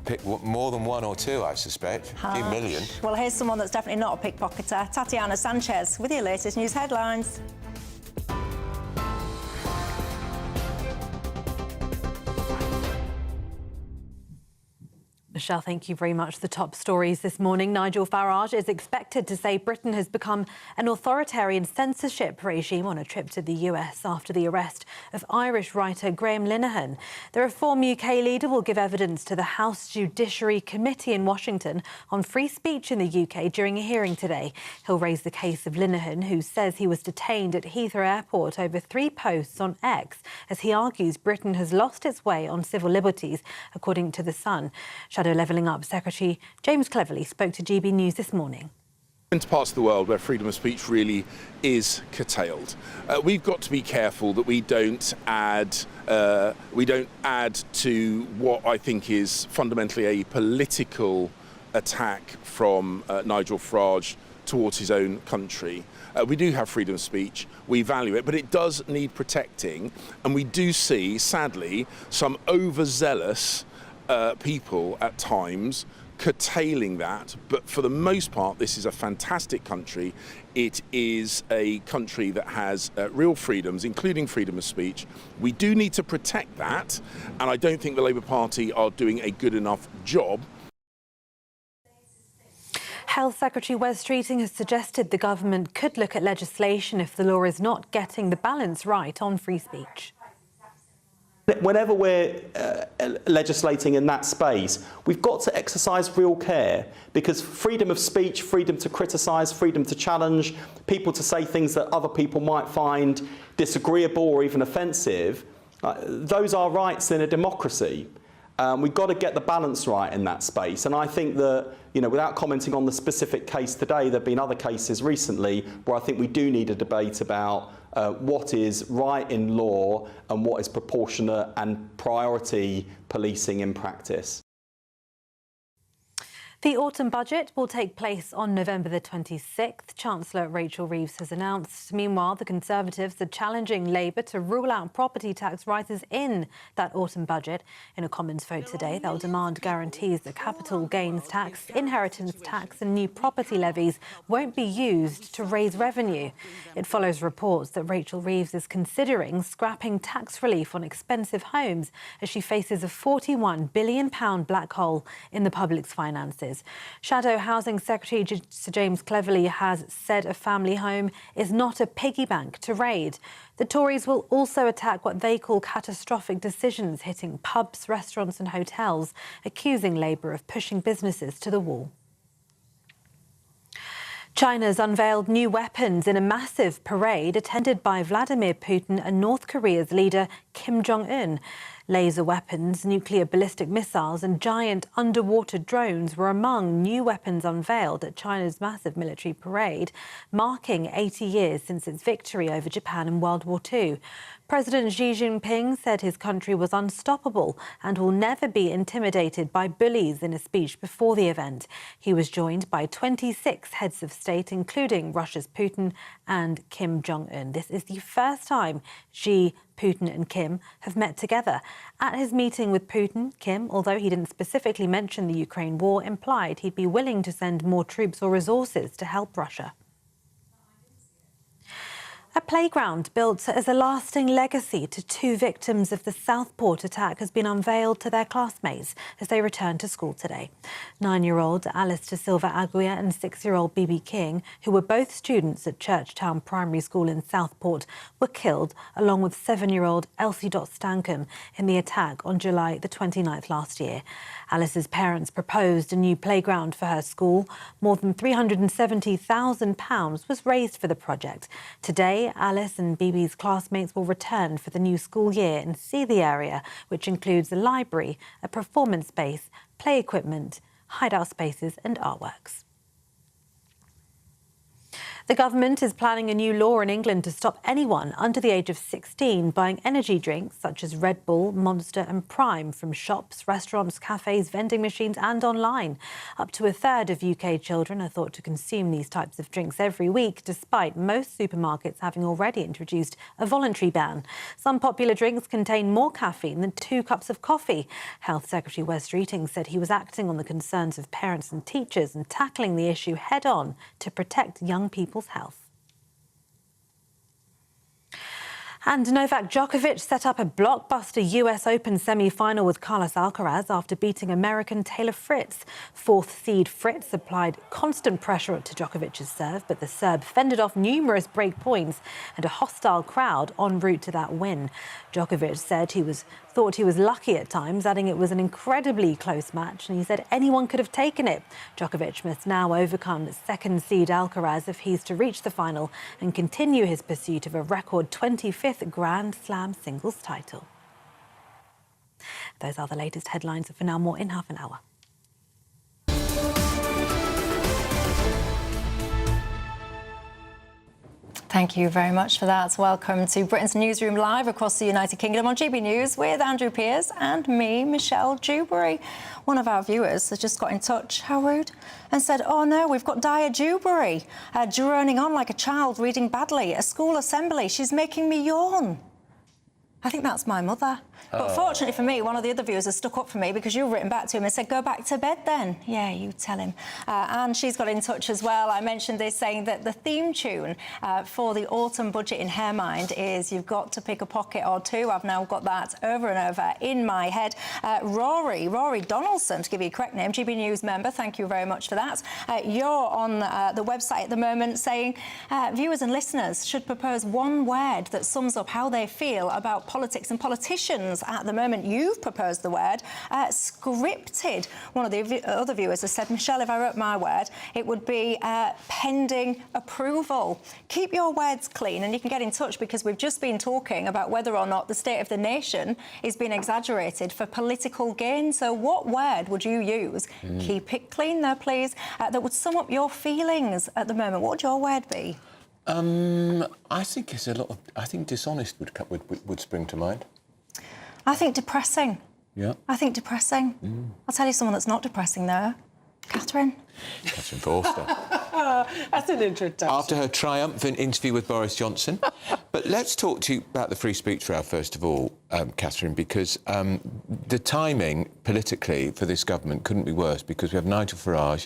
pick more than one or two, I suspect. A few million. Well, here's someone that's definitely not a pickpocketer. Tatiana Sanchez with your latest news headlines. The Michelle, thank you very much. The top stories this morning. Nigel Farage is expected to say Britain has become an authoritarian censorship regime on a trip to the US after the arrest of Irish writer Graham Linehan. The Reform UK leader will give evidence to the House Judiciary Committee in Washington on free speech in the UK during a hearing today. He'll raise the case of Linehan, who says he was detained at Heathrow Airport over 3 posts on X as he argues Britain has lost its way on civil liberties, according to The Sun. Shadow Levelling Up Secretary James Cleverly spoke to GB News this morning. Into parts of the world where freedom of speech really is curtailed, we've got to be careful that we don't add to what I think is fundamentally a political attack from Nigel Farage towards his own country. We do have freedom of speech, we value it, but it does need protecting, and we do see, sadly, some overzealous people at times curtailing that. But for the most part, this is a fantastic country. It is a country that has real freedoms, including freedom of speech. We do need to protect that, and I don't think the Labour Party are doing a good enough job. Health Secretary Wes Streeting has suggested the government could look at legislation if the law is not getting the balance right on free speech. Whenever we're legislating in that space, we've got to exercise real care, because freedom of speech, freedom to criticise, freedom to challenge, people to say things that other people might find disagreeable or even offensive, those are rights in a democracy. We've got to get the balance right in that space. And I think that, without commenting on the specific case today, there have been other cases recently where I think we do need a debate about what is right in law and what is proportionate and priority policing in practice. The autumn budget will take place on November the 26th, Chancellor Rachel Reeves has announced. Meanwhile, the Conservatives are challenging Labour to rule out property tax rises in that autumn budget. In a Commons vote today, they'll demand guarantees that capital gains tax, inheritance tax and new property levies won't be used to raise revenue. It follows reports that Rachel Reeves is considering scrapping tax relief on expensive homes as she faces a £41 billion black hole in the public's finances. Shadow Housing Secretary Sir James Cleverly has said a family home is not a piggy bank to raid. The Tories will also attack what they call catastrophic decisions hitting pubs, restaurants and hotels, accusing Labour of pushing businesses to the wall. China's unveiled new weapons in a massive parade attended by Vladimir Putin and North Korea's leader Kim Jong-un. Laser weapons, nuclear ballistic missiles and giant underwater drones were among new weapons unveiled at China's massive military parade, marking 80 years since its victory over Japan in World War II. President Xi Jinping said his country was unstoppable and will never be intimidated by bullies in a speech before the event. He was joined by 26 heads of state, including Russia's Putin and Kim Jong-un. This is the first time Xi, Putin and Kim have met together. At his meeting with Putin, Kim, although he didn't specifically mention the Ukraine war, implied he'd be willing to send more troops or resources to help Russia. A playground built as a lasting legacy to 2 victims of the Southport attack has been unveiled to their classmates as they return to school today. 9-year-old Alice Da Silva Aguirre and 6-year-old Bibi King, who were both students at Churchtown Primary School in Southport, were killed, along with 7-year-old Elsie Stankham, in the attack on July the 29th last year. Alice's parents proposed a new playground for her school. More than £370,000 was raised for the project. Today, Alice and Bibi's classmates will return for the new school year and see the area, which includes a library, a performance space, play equipment, hideout spaces and artworks. The government is planning a new law in England to stop anyone under the age of 16 buying energy drinks such as Red Bull, Monster and Prime from shops, restaurants, cafes, vending machines and online. Up to a third of UK children are thought to consume these types of drinks every week, despite most supermarkets having already introduced a voluntary ban. Some popular drinks contain more caffeine than 2 cups of coffee. Health Secretary Wes Streeting said he was acting on the concerns of parents and teachers and tackling the issue head-on to protect young people's health. And Novak Djokovic set up a blockbuster US Open semi-final with Carlos Alcaraz after beating American Taylor Fritz. Fourth seed Fritz applied constant pressure to Djokovic's serve, but the Serb fended off numerous break points and a hostile crowd en route to that win. Djokovic said thought he was lucky at times, adding it was an incredibly close match, and he said anyone could have taken it. Djokovic must now overcome second seed Alcaraz if he's to reach the final and continue his pursuit of a record 25th Grand Slam singles title. Those are the latest headlines. For now, more in half an hour. Thank you very much for that. Welcome to Britain's Newsroom live across the United Kingdom on GB News with Andrew Pearce and me, Michelle Dewberry. One of our viewers has just got in touch, how rude, and said, oh no, we've got Daya Dewberry droning on like a child reading badly at a school assembly. She's making me yawn. I think that's my mother. But fortunately for me, one of the other viewers has stuck up for me because you've written back to him and said, go back to bed then. Yeah, you tell him. And she's got in touch as well. I mentioned this, saying that the theme tune for the autumn budget in her mind is You've Got to Pick a Pocket or Two. I've now got that over and over in my head. Rory Donaldson, to give you a correct name, GB News member, thank you very much for that. You're on the website at the moment saying viewers and listeners should propose one word that sums up how they feel about politics and politicians at the moment. You've proposed the word scripted. One of the other viewers has said, Michelle, if I wrote my word, it would be pending approval. Keep your words clean, and you can get in touch because we've just been talking about whether or not the state of the nation is being exaggerated for political gain. So what word would you use? Keep it clean there, please. That would sum up your feelings at the moment. What would your word be? I think it's a lot of. I think dishonest would spring to mind. I think depressing. Yeah. I think depressing. I'll tell you someone that's not depressing though. Catherine Forster. That's an introduction. After her triumphant interview with Boris Johnson. But let's talk to you about the free speech row first of all, Catherine, because the timing politically for this government couldn't be worse, because we have Nigel Farage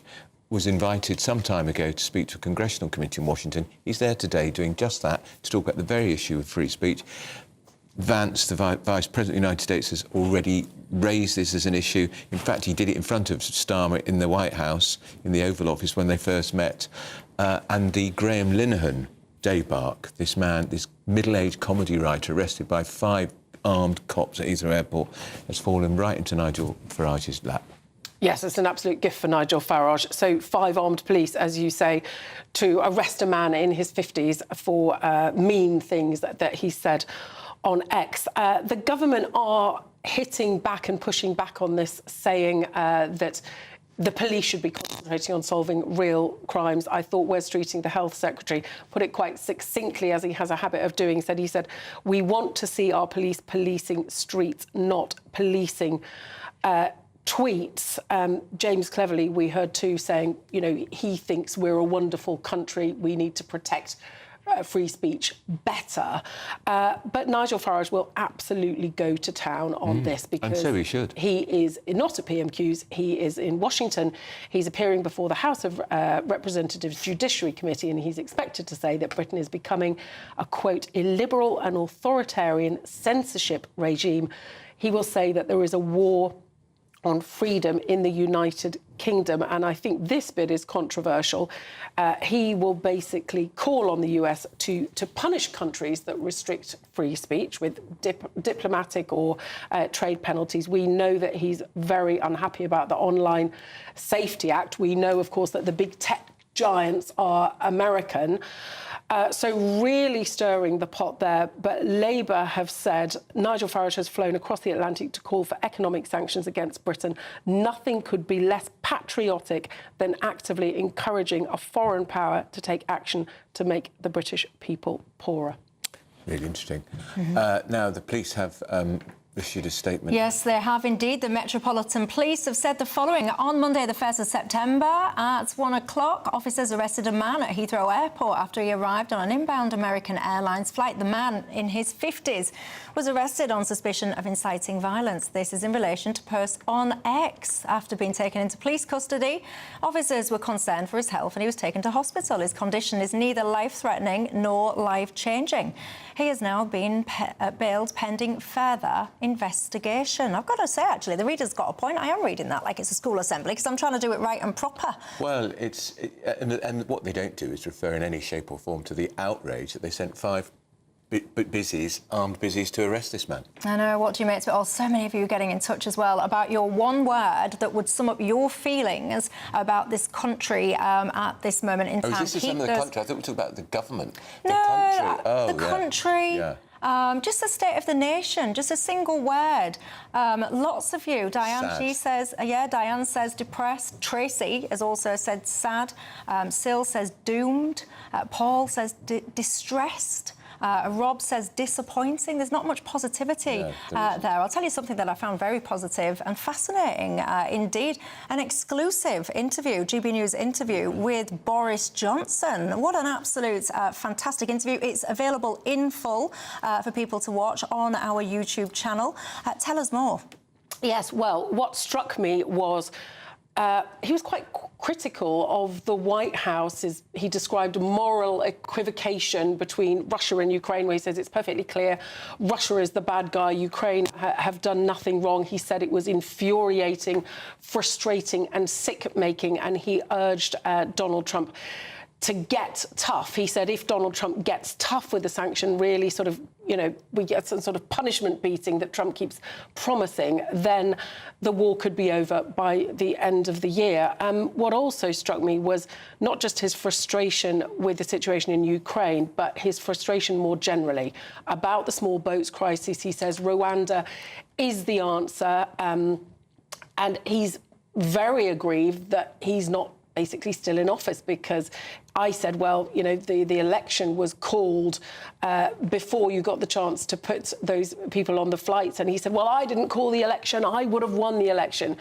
was invited some time ago to speak to a congressional committee in Washington. He's there today doing just that, to talk about the very issue of free speech. Vance, the Vice President of the United States, has already raised this as an issue. In fact, he did it in front of Starmer in the White House, in the Oval Office, when they first met. And the Graham Linehan debacle, this man, this middle-aged comedy writer, arrested by 5 armed cops at Heathrow Airport, has fallen right into Nigel Farage's lap. Yes, it's an absolute gift for Nigel Farage. So 5 armed police, as you say, to arrest a man in his 50s for mean things that he said on X. The government are hitting back and pushing back on this, saying that the police should be concentrating on solving real crimes. I thought Wes Streeting, the Health Secretary, put it quite succinctly, as he has a habit of doing. He said, we want to see our police policing streets, not policing tweets. James Cleverly, we heard too, saying, you know, he thinks we're a wonderful country. We need to protect free speech better. But Nigel Farage will absolutely go to town on this, because and so he should. He is not at PMQs. He is in Washington. He's appearing before the House of Representatives Judiciary Committee, and he's expected to say that Britain is becoming a, quote, illiberal and authoritarian censorship regime. He will say that there is a war on freedom in the United Kingdom, and I think this bit is controversial. He will basically call on the US to punish countries that restrict free speech with diplomatic or trade penalties. We know that he's very unhappy about the Online Safety Act. We know, of course, that the big tech giants are American. So really stirring the pot there. But Labour have said Nigel Farage has flown across the Atlantic to call for economic sanctions against Britain. Nothing could be less patriotic than actively encouraging a foreign power to take action to make the British people poorer. Really interesting. Now, the police have issued a statement. Yes, they have indeed. The Metropolitan Police have said the following. On Monday, the 1st of September, at 1 o'clock, officers arrested a man at Heathrow Airport after he arrived on an inbound American Airlines flight. The man, in his 50s, was arrested on suspicion of inciting violence. This is in relation to posts on X. After being taken into police custody, officers were concerned for his health and he was taken to hospital. His condition is neither life-threatening nor life-changing. He has now been bailed pending further investigation. I've got to say, actually, the reader's got a point. I am reading that like it's a school assembly because I'm trying to do it right and proper. Well, and what they don't do is refer in any shape or form to the outrage that they sent 5 armed busies to arrest this man. I know, what do you make of it all? So many of you getting in touch as well about your one word that would sum up your feelings about this country at this moment in time. Oh, is this some of the country? I thought we were talking about the government. No, country. Oh, the country. Yeah. Just the state of the nation, just a single word. Lots of you. Diane, sad. She says, Diane says depressed. Tracy has also said sad. Sil says doomed. Paul says distressed. Rob says disappointing. There's not much positivity there. I'll tell you something that I found very positive and fascinating indeed. An exclusive interview, GB News interview with Boris Johnson. What an absolute fantastic interview. It's available in full for people to watch on our YouTube channel. Tell us more. Yes, well, what struck me was he was quite critical of the White House. He described moral equivocation between Russia and Ukraine, where he says it's perfectly clear Russia is the bad guy, Ukraine have done nothing wrong. He said it was infuriating, frustrating and sick-making, and he urged Donald Trump to get tough. He said if Donald Trump gets tough with the sanction, really sort of, we get some sort of punishment beating that Trump keeps promising, then the war could be over by the end of the year. What also struck me was not just his frustration with the situation in Ukraine, but his frustration more generally about the small boats crisis. He says Rwanda is the answer, and he's very aggrieved that he's not basically still in office, because I said, well, the election was called before you got the chance to put those people on the flights. And he said, well, I didn't call the election. I would have won the election.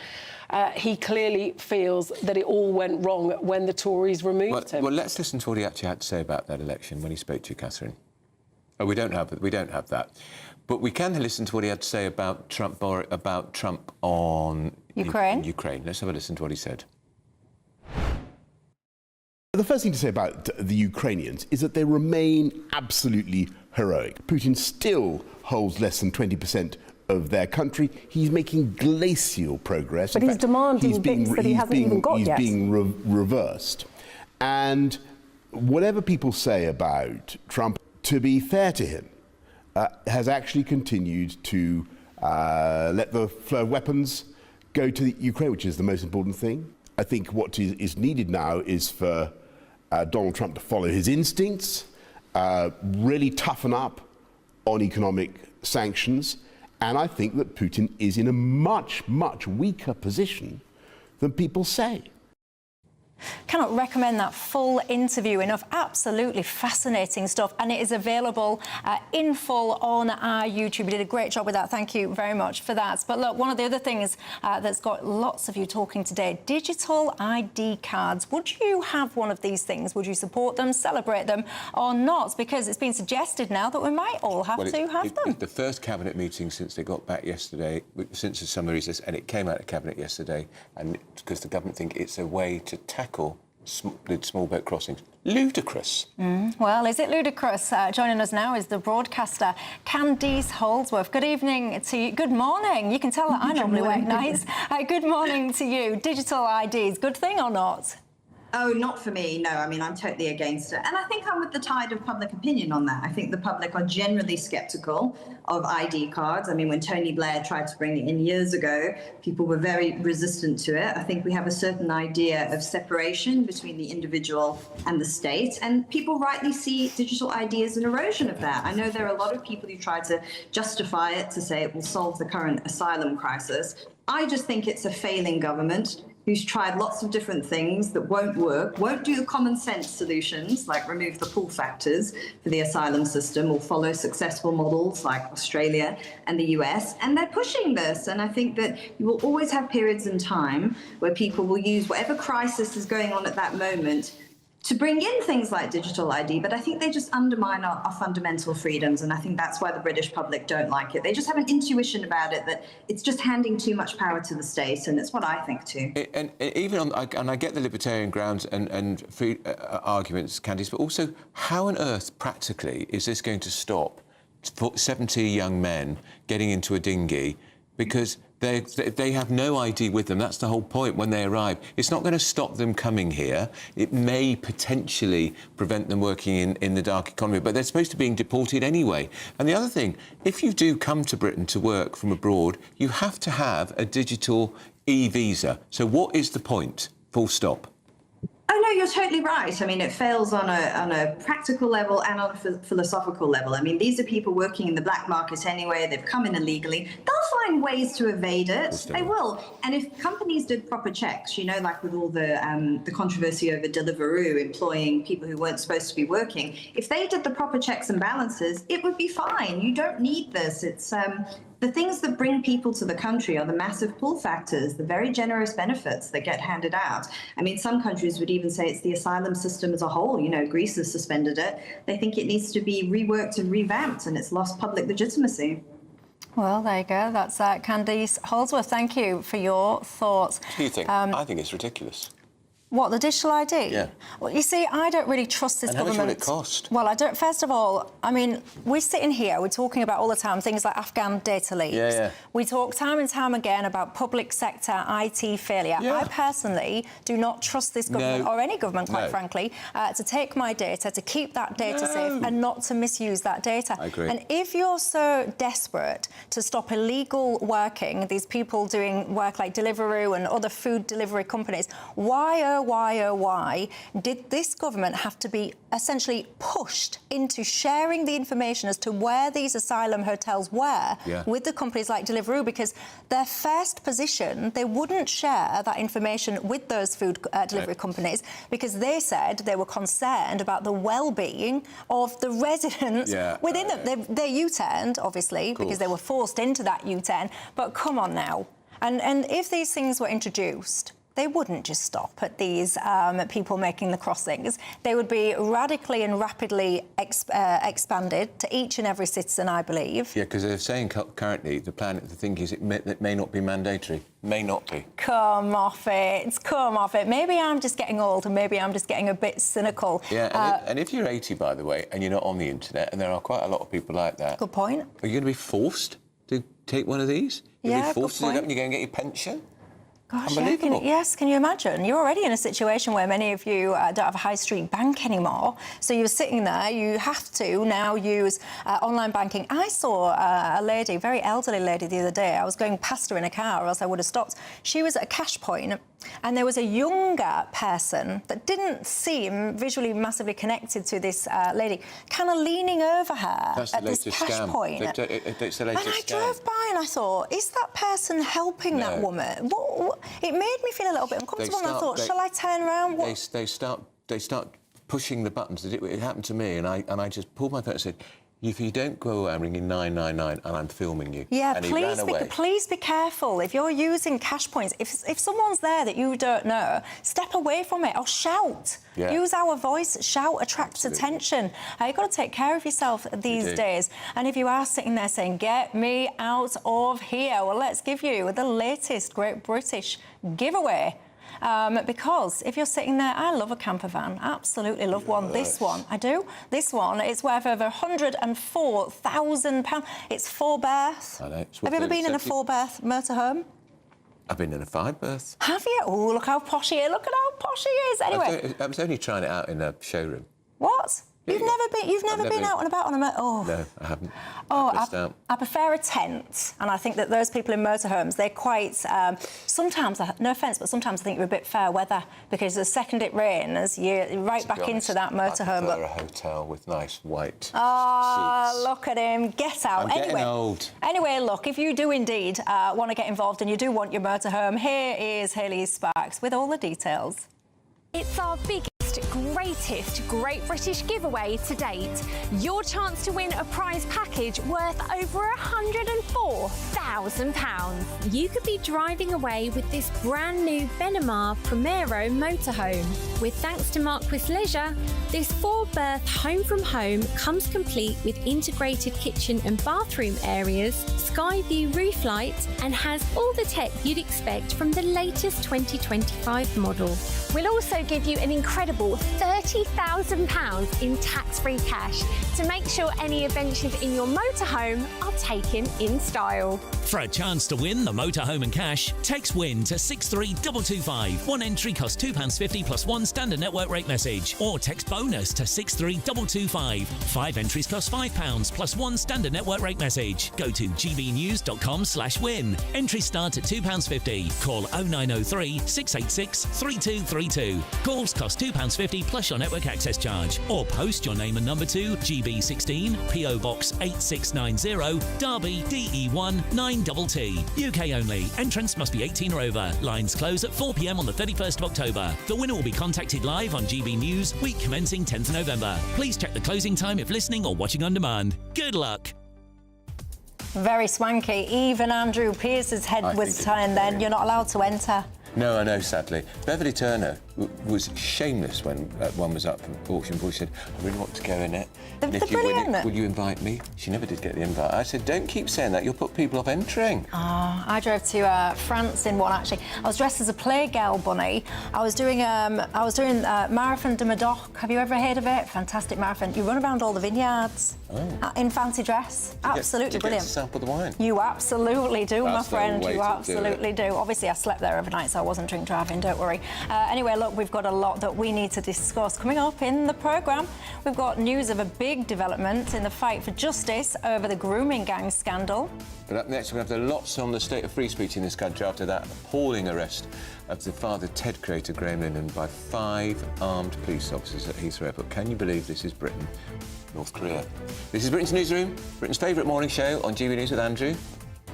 He clearly feels that it all went wrong when the Tories removed him. Well, let's listen to what he actually had to say about that election when he spoke to you, Catherine. Oh, we don't have that. But we can listen to what he had to say about Trump on Ukraine. Let's have a listen to what he said. The first thing to say about the Ukrainians is that they remain absolutely heroic. Putin still holds less than 20% of their country. He's making glacial progress. But he's demanding bits that he hasn't even got yet. He's being reversed. And whatever people say about Trump, to be fair to him, has actually continued to let the flow of weapons go to Ukraine, which is the most important thing. I think what is needed now is for Donald Trump to follow his instincts, really toughen up on economic sanctions, and I think that Putin is in a much, much weaker position than people say. Cannot recommend that full interview enough. Absolutely fascinating stuff, and it is available in full on our YouTube. You did a great job with that. Thank you very much for that. But look, one of the other things that's got lots of you talking today, digital ID cards. Would you have one of these things? Would you support them, celebrate them, or not? Because it's been suggested now that we might all have to have them. The first cabinet meeting since they got back yesterday, since the summer recess, and it came out of cabinet yesterday, and because the government think it's a way to tackle small boat crossings. Ludicrous. Well, is it ludicrous? Joining us now is the broadcaster Candice Holdsworth. Good evening to you. Good morning. You can tell that I normally work nights. Good morning to you. Digital IDs, good thing or not? Oh, not for me, no. I mean, I'm totally against it. And I think I'm with the tide of public opinion on that. I think the public are generally sceptical of ID cards. I mean, when Tony Blair tried to bring it in years ago, people were very resistant to it. I think we have a certain idea of separation between the individual and the state, and people rightly see digital ID as an erosion of that. I know there are a lot of people who try to justify it, to say it will solve the current asylum crisis. I just think it's a failing government who's tried lots of different things that won't work, won't do the common sense solutions, like remove the pull factors for the asylum system or follow successful models like Australia and the US. And they're pushing this. And I think that you will always have periods in time where people will use whatever crisis is going on at that moment to bring in things like digital ID, but I think they just undermine our fundamental freedoms, and I think that's why the British public don't like it. They just have an intuition about it that it's just handing too much power to the state, and it's what I think too. And even on, and I get the libertarian grounds and free, arguments, Candice, but also how on earth, practically, is this going to stop 70 young men getting into a dinghy because they have no ID with them? That's the whole point when they arrive. It's not going to stop them coming here. It may potentially prevent them working in the dark economy, but they're supposed to be being deported anyway. And the other thing, if you do come to Britain to work from abroad, you have to have a digital e-visa. So what is the point? Full stop. Oh, no, you're totally right. I mean, it fails on a practical level and on a philosophical level. I mean, these are people working in the black market anyway. They've come in illegally. They'll find ways to evade it. They will. And if companies did proper checks, you know, like with all the controversy over Deliveroo employing people who weren't supposed to be working, if they did the proper checks and balances, it would be fine. You don't need this. It's the things that bring people to the country are the massive pull factors, the very generous benefits that get handed out. I mean, some countries would even say it's the asylum system as a whole. You know, Greece has suspended it. They think it needs to be reworked and revamped, and it's lost public legitimacy. Well, there you go. That's Candice Holdsworth. Thank you for your thoughts. What do you think? I think it's ridiculous. What, the digital ID? Yeah. Well, you see, I don't really trust this government. And how much will it cost? Well, I don't. First of all, I mean, we're sitting here, we're talking about all the time things like Afghan data leaks. Yeah. We talk time and time again about public sector IT failure. Yeah. I personally do not trust this government, or any government, quite frankly, to take my data, to keep that data safe and not to misuse that data. I agree. And if you're so desperate to stop illegal working, these people doing work like Deliveroo and other food delivery companies, why did this government have to be essentially pushed into sharing the information as to where these asylum hotels were with the companies like Deliveroo? Because their first position, they wouldn't share that information with those food delivery companies because they said they were concerned about the well-being of the residents within them. They U-turned, obviously, because they were forced into that U-turn. But come on now. And if these things were introduced, they wouldn't just stop at these people making the crossings. They would be radically and rapidly expanded to each and every citizen, I believe. Yeah, because they're saying currently the thing is it may not be mandatory. May not be. Come off it. Come off it. Maybe I'm just getting old and maybe I'm just getting a bit cynical. Yeah, and if you're 80, by the way, and you're not on the internet, and there are quite a lot of people like that. Good point. Are you going to be forced to take one of these? You'll be forced to do that when you go and get your pension? Gosh, can you imagine? You're already in a situation where many of you don't have a high street bank anymore. So you're sitting there, you have to now use online banking. I saw a lady, a very elderly lady the other day. I was going past her in a car or else I would have stopped. She was at a cash point and there was a younger person that didn't seem visually massively connected to this lady, kind of leaning over her at this cash point. It's the latest and I drove by and I thought, is that person helping that woman? What? It made me feel a little bit uncomfortable, and I thought, shall I turn around? They start pushing the buttons. It happened to me, and I just pulled my phone and said, if you don't go away, I'm ringing 999 and I'm filming you. Yeah, and please be careful. If you're using cash points, if someone's there that you don't know, step away from it or shout. Yeah. Use our voice, shout, attracts attention. You've got to take care of yourself these days. And if you are sitting there saying, get me out of here, well, let's give you the latest Great British giveaway. Because if you're sitting there, I love a camper van, absolutely love one. This one, I do. This one, it's worth over £104,000. It's 4-berth. I know. Have you ever been in a 4-berth motorhome? I've been in a 5-berth. Have you? Oh, look how posh he is. Look at how posh he is. Anyway. I was only trying it out in a showroom. What? You've never been out and about on a motorhome? No, I haven't. I prefer a tent, and I think that those people in motorhomes, they're quite, sometimes, no offence, but sometimes I think you're a bit fair weather, because the second it rains, you're right back into that motorhome. I prefer a hotel with nice white seats. Look at him, get out. I'm getting old. Anyway, look, if you do indeed want to get involved and you do want your motorhome, here is Hayley Sparks with all the details. It's our biggest, greatest Great British giveaway to date. Your chance to win a prize package worth over £104,000. You could be driving away with this brand new Benamar Primero motorhome. With thanks to Marquis Leisure, this 4-berth home from home comes complete with integrated kitchen and bathroom areas, sky view roof lights, and has all the tech you'd expect from the latest 2025 model. We'll also give you an incredible £30,000 in tax-free cash to make sure any adventures in your motorhome are taken in style. For a chance to win the motorhome and cash, text WIN to 63225. One entry costs £2.50 plus one standard network rate message. Or text BONUS to 63225. 5 entries cost £5 plus one standard network rate message. Go to gbnews.com/win. Entries start at £2.50. Call 0903 686 3232. Calls cost £2.50 plus your network access charge. Or post your name and number to GB16 PO Box 8690 Derby DE1 9TT. UK only. Entrance must be 18 or over. Lines close at 4 p.m. on the 31st of October. The winner will be contacted live on GB News, week commencing 10th November. Please check the closing time if listening or watching on demand. Good luck. Very swanky. Even Andrew Pierce's head was turned then. You're not allowed to enter. No, I know, sadly. Beverly Turner was shameless when one was up for auction before she said, I really want to go in it. And if you win it, will you invite me? She never did get the invite. I said, don't keep saying that. You'll put people off entering. I drove to France in one, actually. I was dressed as a Playgirl bunny. I was doing Marathon de Medoc. Have you ever heard of it? Fantastic marathon. You run around all the vineyards in fancy dress. Absolutely brilliant. To sample the wine. You absolutely do, my friend. You absolutely do. Obviously, I slept there overnight, so I wasn't drink driving, don't worry. Anyway, look, we've got a lot that we need to discuss. Coming up in the programme, we've got news of a big development in the fight for justice over the grooming gang scandal. But up next, we're going to have lots on the state of free speech in this country after that appalling arrest of the father TED creator Graham Linehan by 5 armed police officers at Heathrow Airport. Can you believe this is Britain? North Korea. This is Britain's Newsroom, Britain's favourite morning show on GB News with Andrew.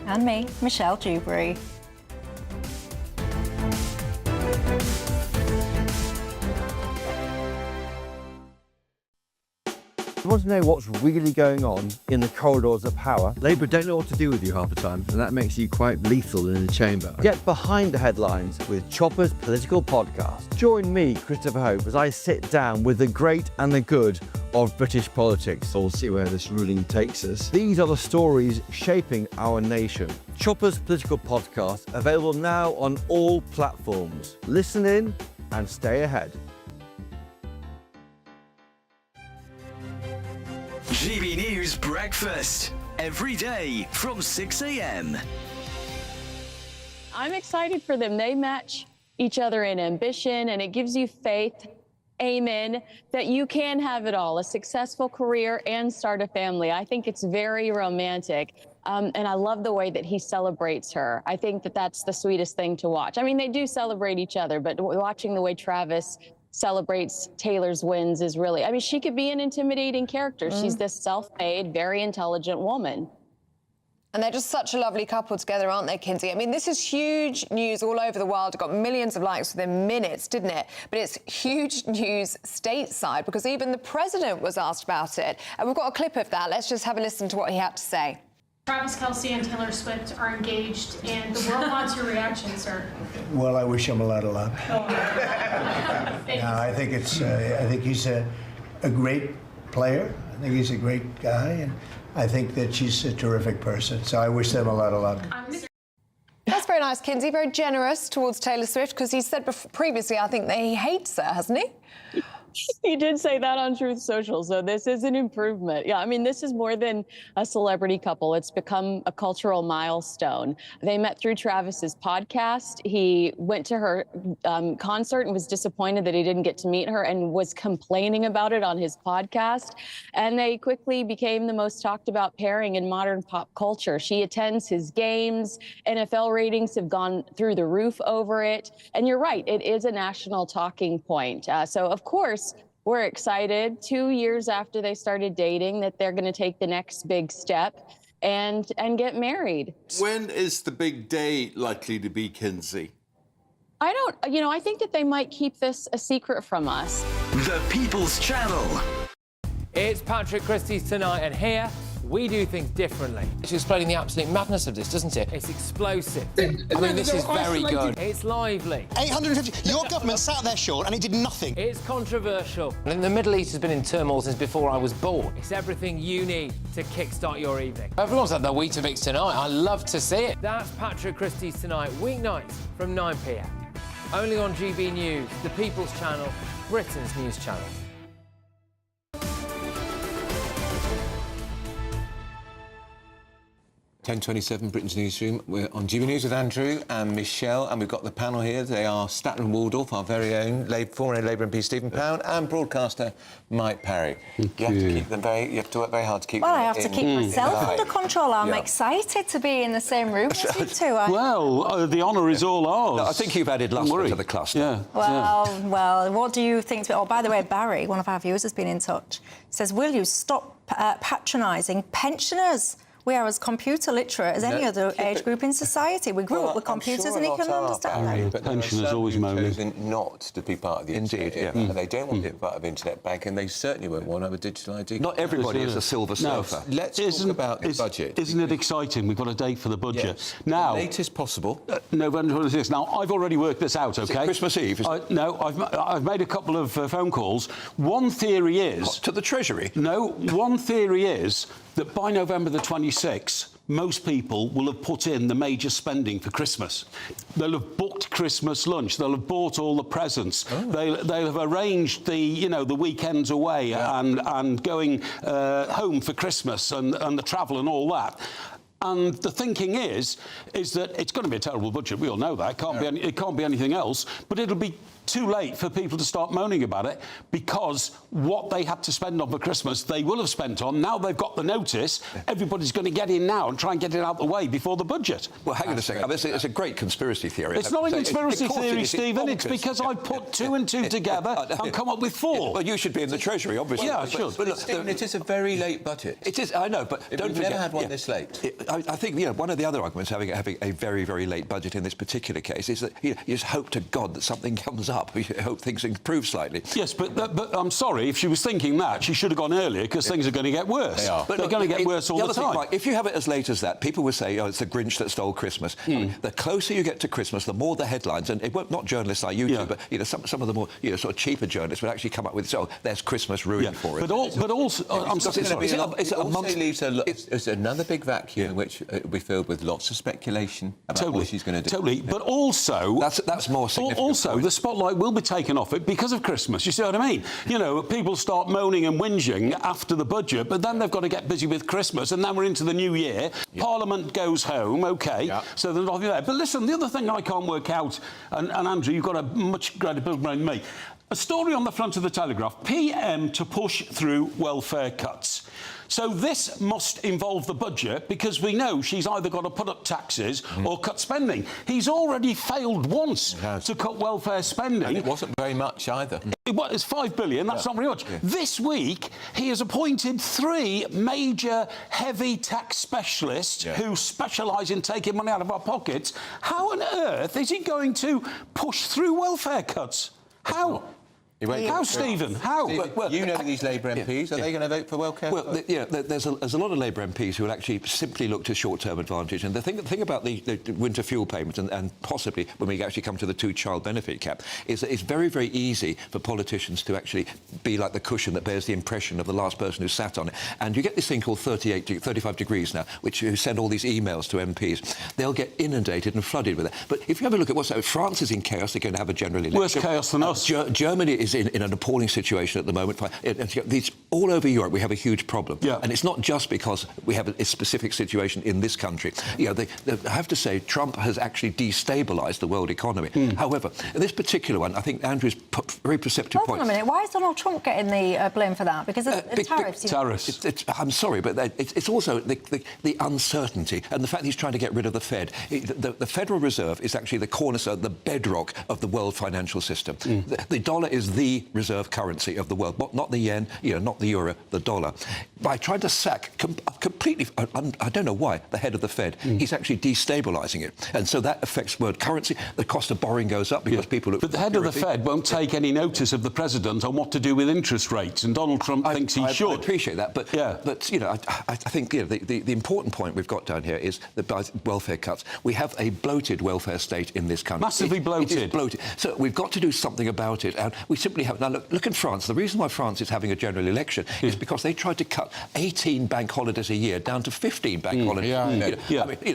And me, Michelle Dewberry. You want to know what's really going on in the corridors of power? Labour don't know what to do with you half the time, and that makes you quite lethal in the chamber. Get behind the headlines with Chopper's Political Podcast. Join me, Christopher Hope, as I sit down with the great and the good of British politics. We'll see where this ruling takes us. These are the stories shaping our nation. Chopper's Political Podcast, available now on all platforms. Listen in and stay ahead. GB News Breakfast, every day from 6 a.m. I'm excited for them. They match each other in ambition, and it gives you faith, amen, that you can have it all, a successful career and start a family. I think it's very romantic. And I love the way that he celebrates her. I think that that's the sweetest thing to watch. I mean, they do celebrate each other, but watching the way Travis celebrates Taylor's wins is really, I mean, she could be an intimidating character. She's this self-made, very intelligent woman. And they're just such a lovely couple together, aren't they, Kinsey? I mean, this is huge news all over the world. It got millions of likes within minutes, didn't it? But it's huge news stateside because even the president was asked about it. And we've got a clip of that. Let's just have a listen to what he had to say. Travis Kelce and Taylor Swift are engaged, and the world wants your reaction, sir. Well, I wish him a lot of luck. I think it's. I think he's a great player. I think he's a great guy, and I think that she's a terrific person. So I wish them a lot of luck. That's very nice, Kinsey. Very generous towards Taylor Swift because he said previously, I think, that he hates her, hasn't he? He did say that on Truth Social, so this is an improvement. Yeah, I mean, this is more than a celebrity couple. It's become a cultural milestone. They met through Travis's podcast. He went to her concert and was disappointed that he didn't get to meet her and was complaining about it on his podcast. And they quickly became the most talked about pairing in modern pop culture. She attends his games. NFL ratings have gone through the roof over it. And you're right, it is a national talking point. So, of course, we're excited 2 years after they started dating that they're going to take the next big step and get married. When is the big day likely to be, Kinsey? I think that they might keep this a secret from us. The People's Channel. It's Patrick Christie's Tonight, and here we do things differently. It's explaining the absolute madness of this, doesn't it? It's explosive. I mean, this is very good. It's lively. 850. Your government sat there, Sean, and it did nothing. It's controversial. And the Middle East has been in turmoil since before I was born. It's everything you need to kickstart your evening. Everyone's had their Weetabix tonight. I love to see it. That's Patrick Christie's Tonight, weeknights from 9 p.m. Only on GB News, the People's Channel, Britain's news channel. 10:27, Britain's Newsroom. We're on GB News with Andrew and Michelle, and we've got the panel here. They are Statton and Waldorf, our very own former Labour MP Stephen Pound, and broadcaster Mike Parry. You have to keep them you have to work very hard to keep them. Well, I have to keep myself under control. I'm excited to be in the same room as you two. Well, the honour is all ours. No, I think you've added luster to the cluster. Yeah. Well, what do you think? Oh, by the way, Barry, one of our viewers, has been in touch. Says, will you stop patronising pensioners? We are as computer literate as any other age group in society. We grew up with computers and he can understand them. But pensioners always moaning. Chosen not to be part of the Indeed, internet. Yeah. They don't want to be part of internet banking, and they certainly won't want to have a digital ID. Not everybody is a silver surfer. Let's talk about the budget. Isn't it exciting? We've got a date for the budget. Yes. Now, the latest possible. November 26th. Now, I've already worked this out, OK? Is it Christmas Eve? No, I've made a couple of phone calls. One theory is... to the Treasury? No, one theory is that by November the 26th, most people will have put in the major spending for Christmas. They'll have booked Christmas lunch. They'll have bought all the presents. Oh. They'll have arranged the weekends away and going home for Christmas and the travel and all that. And the thinking is that it's going to be a terrible budget. We all know that. It can't be anything else. But it'll be too late for people to start moaning about it, because what they had to spend on for Christmas, they will have spent on. Now they've got the notice, everybody's going to get in now and try and get it out the way before the budget. Well, hang on a second. It's a great conspiracy theory. It's not a conspiracy theory, Stephen. It's because I put two and two together and come up with four. Well, you should be in the Treasury, obviously. Yeah, I should. But look, Stephen, it is a very late budget. It is, I know, but don't forget... We've never had one this late. I think, one of the other arguments having a very, very late budget in this particular case is that you just hope to God that something comes up. You hope things improve slightly. Yes, but I'm sorry, if she was thinking that, she should have gone earlier, because things are going to get worse. They are. But they're going to get worse all the time. Right, if you have it as late as that, people will say, it's the Grinch that stole Christmas. The closer you get to Christmas, the more the headlines, and it won't, not journalists like you two, but some of the more sort of cheaper journalists would actually come up with, there's Christmas ruined for it. But also, I'm sorry, it's another big vacuum in which it will be filled with lots of speculation about what she's going to do. Totally, but also... That's more significant. Also, the spotlight will be taken off it because of Christmas. You see what I mean? People start moaning and whinging after the budget, but then they've got to get busy with Christmas, and then we're into the new year. Parliament goes home, OK, so they're not there. But listen, the other thing I can't work out, and Andrew, you've got a much greater brain than me, a story on the front of the Telegraph, PM to push through welfare cuts. So this must involve the budget, because we know she's either got to put up taxes or cut spending. He's already failed once to cut welfare spending. And it wasn't very much either. It's 5 billion, that's not very much. Yeah. This week, he has appointed 3 major heavy tax specialists who specialise in taking money out of our pockets. How on earth is he going to push through welfare cuts? How? How, Stephen? How? Well, you know these Labour MPs. Are they going to vote for welfare? Well, there's a lot of Labour MPs who will actually simply look to short-term advantage. And the thing about the winter fuel payment and possibly when we actually come to the 2-child benefit cap is that it's very, very easy for politicians to actually be like the cushion that bears the impression of the last person who sat on it. And you get this thing called 35 degrees now, who send all these emails to MPs. They'll get inundated and flooded with it. But if you have a look at France is in chaos. They're going to have a general election. Worse chaos than us. Germany is is in an appalling situation at the moment. All over Europe, we have a huge problem. Yeah. And it's not just because we have a specific situation in this country. You know, I have to say, Trump has actually destabilised the world economy. However, in this particular one, I think Andrew's put very perceptive Hold point. on a minute. Why is Donald Trump getting the blame for that? Because of tariffs. Tariffs. I'm sorry, but it's also the uncertainty and the fact that he's trying to get rid of the Fed. The Federal Reserve is actually the cornerstone, the bedrock of the world financial system. The dollar is the reserve currency of the world, not the yen, not the euro, the dollar. By trying to sack completely, I don't know why, the head of the Fed, he's actually destabilising it. And so that affects world currency. The cost of borrowing goes up because people look... But the head of the Fed won't take any notice of the president on what to do with interest rates, and Donald Trump thinks he should. I appreciate that, but I think the important point we've got down here is that by welfare cuts, we have a bloated welfare state in this country. Massively bloated. It is bloated. So we've got to do something about it, and we simply have... Now, look at France. The reason why France is having a general election is because they tried to cut 18 bank holidays a year down to 15 bank holidays.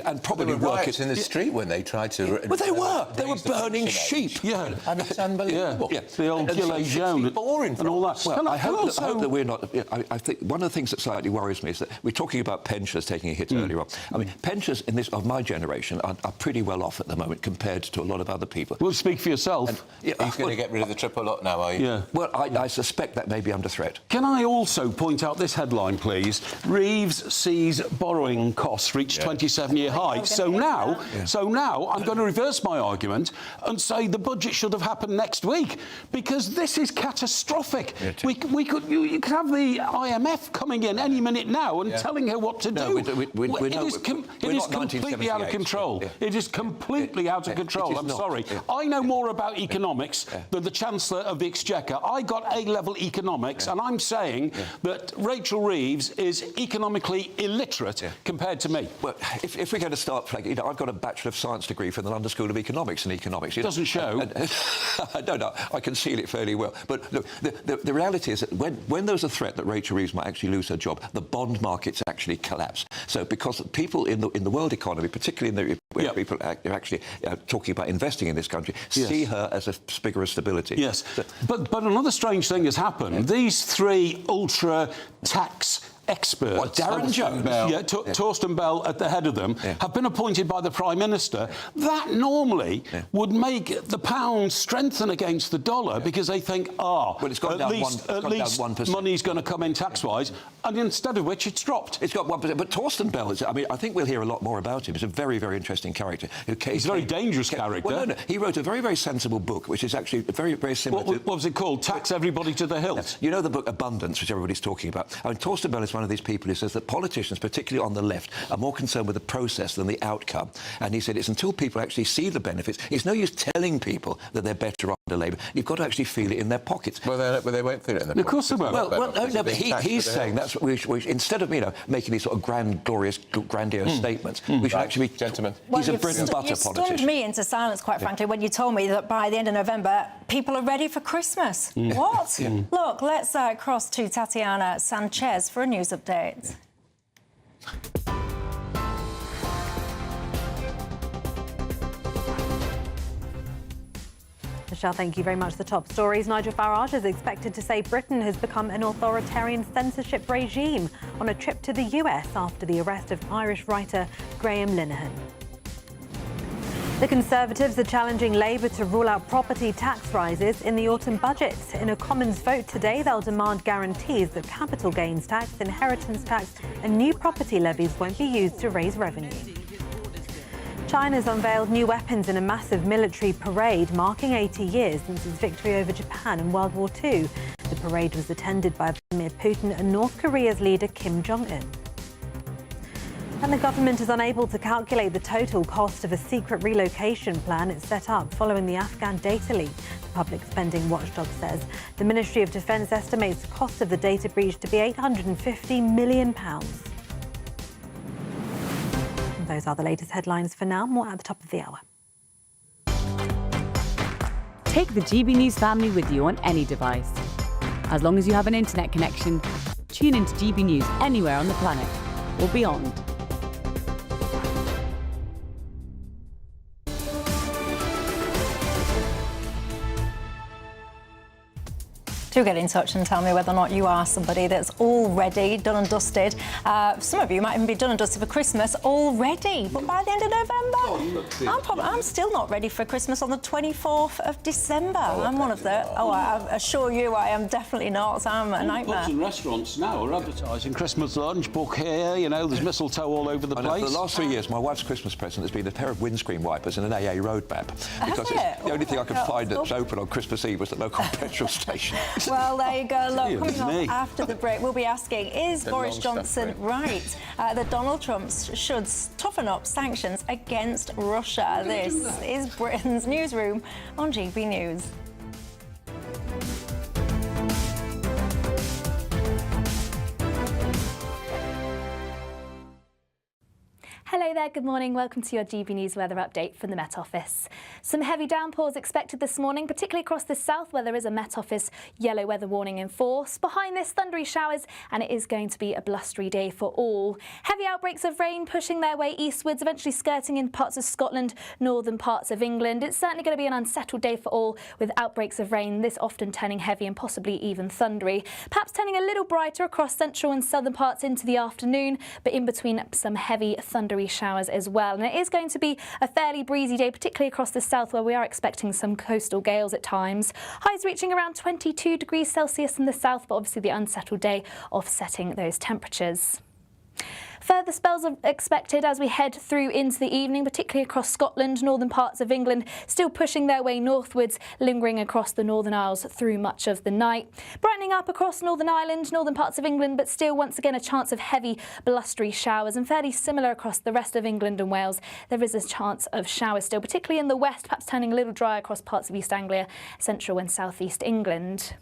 And probably there were work riots in the street when they tried to... Well, they were burning sheep. Yeah. And it's unbelievable. Yeah. The old Gilets jaunes and all that. Well, I hope that we're not... I think one of the things that slightly worries me is that we're talking about pensioners taking a hit earlier on. I mean, pensioners of my generation are pretty well off at the moment compared to a lot of other people. Well, speak for yourself. He's going to get rid of the triple lot now, are you? Yeah. Well, I suspect that may be under threat. Can I also point out this headline, please? Reeves sees borrowing costs reach 27-year high. So now I'm going to reverse my argument and say the budget should have happened next week, because this is catastrophic. You could have the IMF coming in any minute now and telling her what to do. It is completely out of control. It is completely out of control. I'm sorry. I know more about economics than the Chancellor of the Exchequer. I got A-level economics, and I'm saying that Rachel Reeves is economically illiterate compared to me. Well, if we're going to start, I've got a Bachelor of Science degree from the London School of Economics and Economics. It doesn't show. I don't know. I conceal it fairly well. But look, the reality is that when there's a threat that Rachel Reeves might actually lose her job, the bond markets actually collapse. So because people in the world economy, particularly where people are actually talking about investing in this country, see her as a figure of stability. Yes. But another strange thing has happened. These three ultra-tax experts, what, Darren Jones? Torsten Bell at the head of them, have been appointed by the Prime Minister. That normally would make the pound strengthen against the dollar because they think, at least money's going to come in tax-wise, and instead of which it's dropped. It's got 1%. But Torsten Bell, I think we'll hear a lot more about him. He's a very, very interesting character. He's a very dangerous character. Well, no. He wrote a very, very sensible book, which is actually very, very similar What was it called? Tax Everybody to the Hilt. You know the book Abundance, which everybody's talking about? I mean, Torsten Bell is one of these people who says that politicians, particularly on the left, are more concerned with the process than the outcome. And he said it's until people actually see the benefits, it's no use telling people that they're better under Labour. You've got to actually feel it in their pockets. Well, they won't feel it in their pockets. Of course they won't. Well, no, but he's saying that's what we instead of making these sort of grand, glorious, grandiose statements, we should actually be... Gentlemen. He's a bread and butter politician. You stunned me into silence, quite frankly, when you told me that by the end of November, people are ready for Christmas. What? Look, let's cross to Tatiana Sanchez for a news update. Michelle, thank you very much. The top stories. Nigel Farage is expected to say Britain has become an authoritarian censorship regime on a trip to the US after the arrest of Irish writer Graham Linehan. The Conservatives are challenging Labour to rule out property tax rises in the autumn budget. In a Commons vote today, they'll demand guarantees that capital gains tax, inheritance tax and new property levies won't be used to raise revenue. China's unveiled new weapons in a massive military parade marking 80 years since its victory over Japan in World War II. The parade was attended by Vladimir Putin and North Korea's leader Kim Jong-un. And the government is unable to calculate the total cost of a secret relocation plan it set up following the Afghan data leak. The public spending watchdog says the Ministry of Defence estimates the cost of the data breach to be £850 million. And those are the latest headlines for now. More at the top of the hour. Take the GB News family with you on any device. As long as you have an internet connection, tune into GB News anywhere on the planet or beyond. Do get in touch and tell me whether or not you are somebody that's already done and dusted. Some of you might even be done and dusted for Christmas already, but by the end of November, I'm still not ready for Christmas on the 24th of December. I'm one of the... I assure you I am definitely not. I'm a nightmare. Pubs and restaurants now are advertising Christmas lunch, book here, you know, there's mistletoe all over the place. For the last 3 years, my wife's Christmas present has been a pair of windscreen wipers and an AA road map. Because it's the only thing I could find that's open on Christmas Eve was the local petrol station. Well, there you go. Look, coming up after the break, we'll be asking, is Boris Johnson right that Donald Trump should toughen up sanctions against Russia? This is Britain's Newsroom on GB News. Hello there, good morning. Welcome to your GB News weather update from the Met Office. Some heavy downpours expected this morning, particularly across the south where there is a Met Office yellow weather warning in force. Behind this, thundery showers, and it is going to be a blustery day for all. Heavy outbreaks of rain pushing their way eastwards, eventually skirting in parts of Scotland, northern parts of England. It's certainly going to be an unsettled day for all, with outbreaks of rain this often turning heavy and possibly even thundery. Perhaps turning a little brighter across central and southern parts into the afternoon, but in between some heavy thundery showers as well. And it is going to be a fairly breezy day, particularly across the south where we are expecting some coastal gales at times. Highs reaching around 22 degrees Celsius in the south, but obviously the unsettled day offsetting those temperatures. Further spells are expected as we head through into the evening, particularly across Scotland, northern parts of England, still pushing their way northwards, lingering across the Northern Isles through much of the night. Brightening up across Northern Ireland, northern parts of England, but still once again a chance of heavy blustery showers, and fairly similar across the rest of England and Wales. There is a chance of showers still, particularly in the west, perhaps turning a little dry across parts of East Anglia, central and southeast England.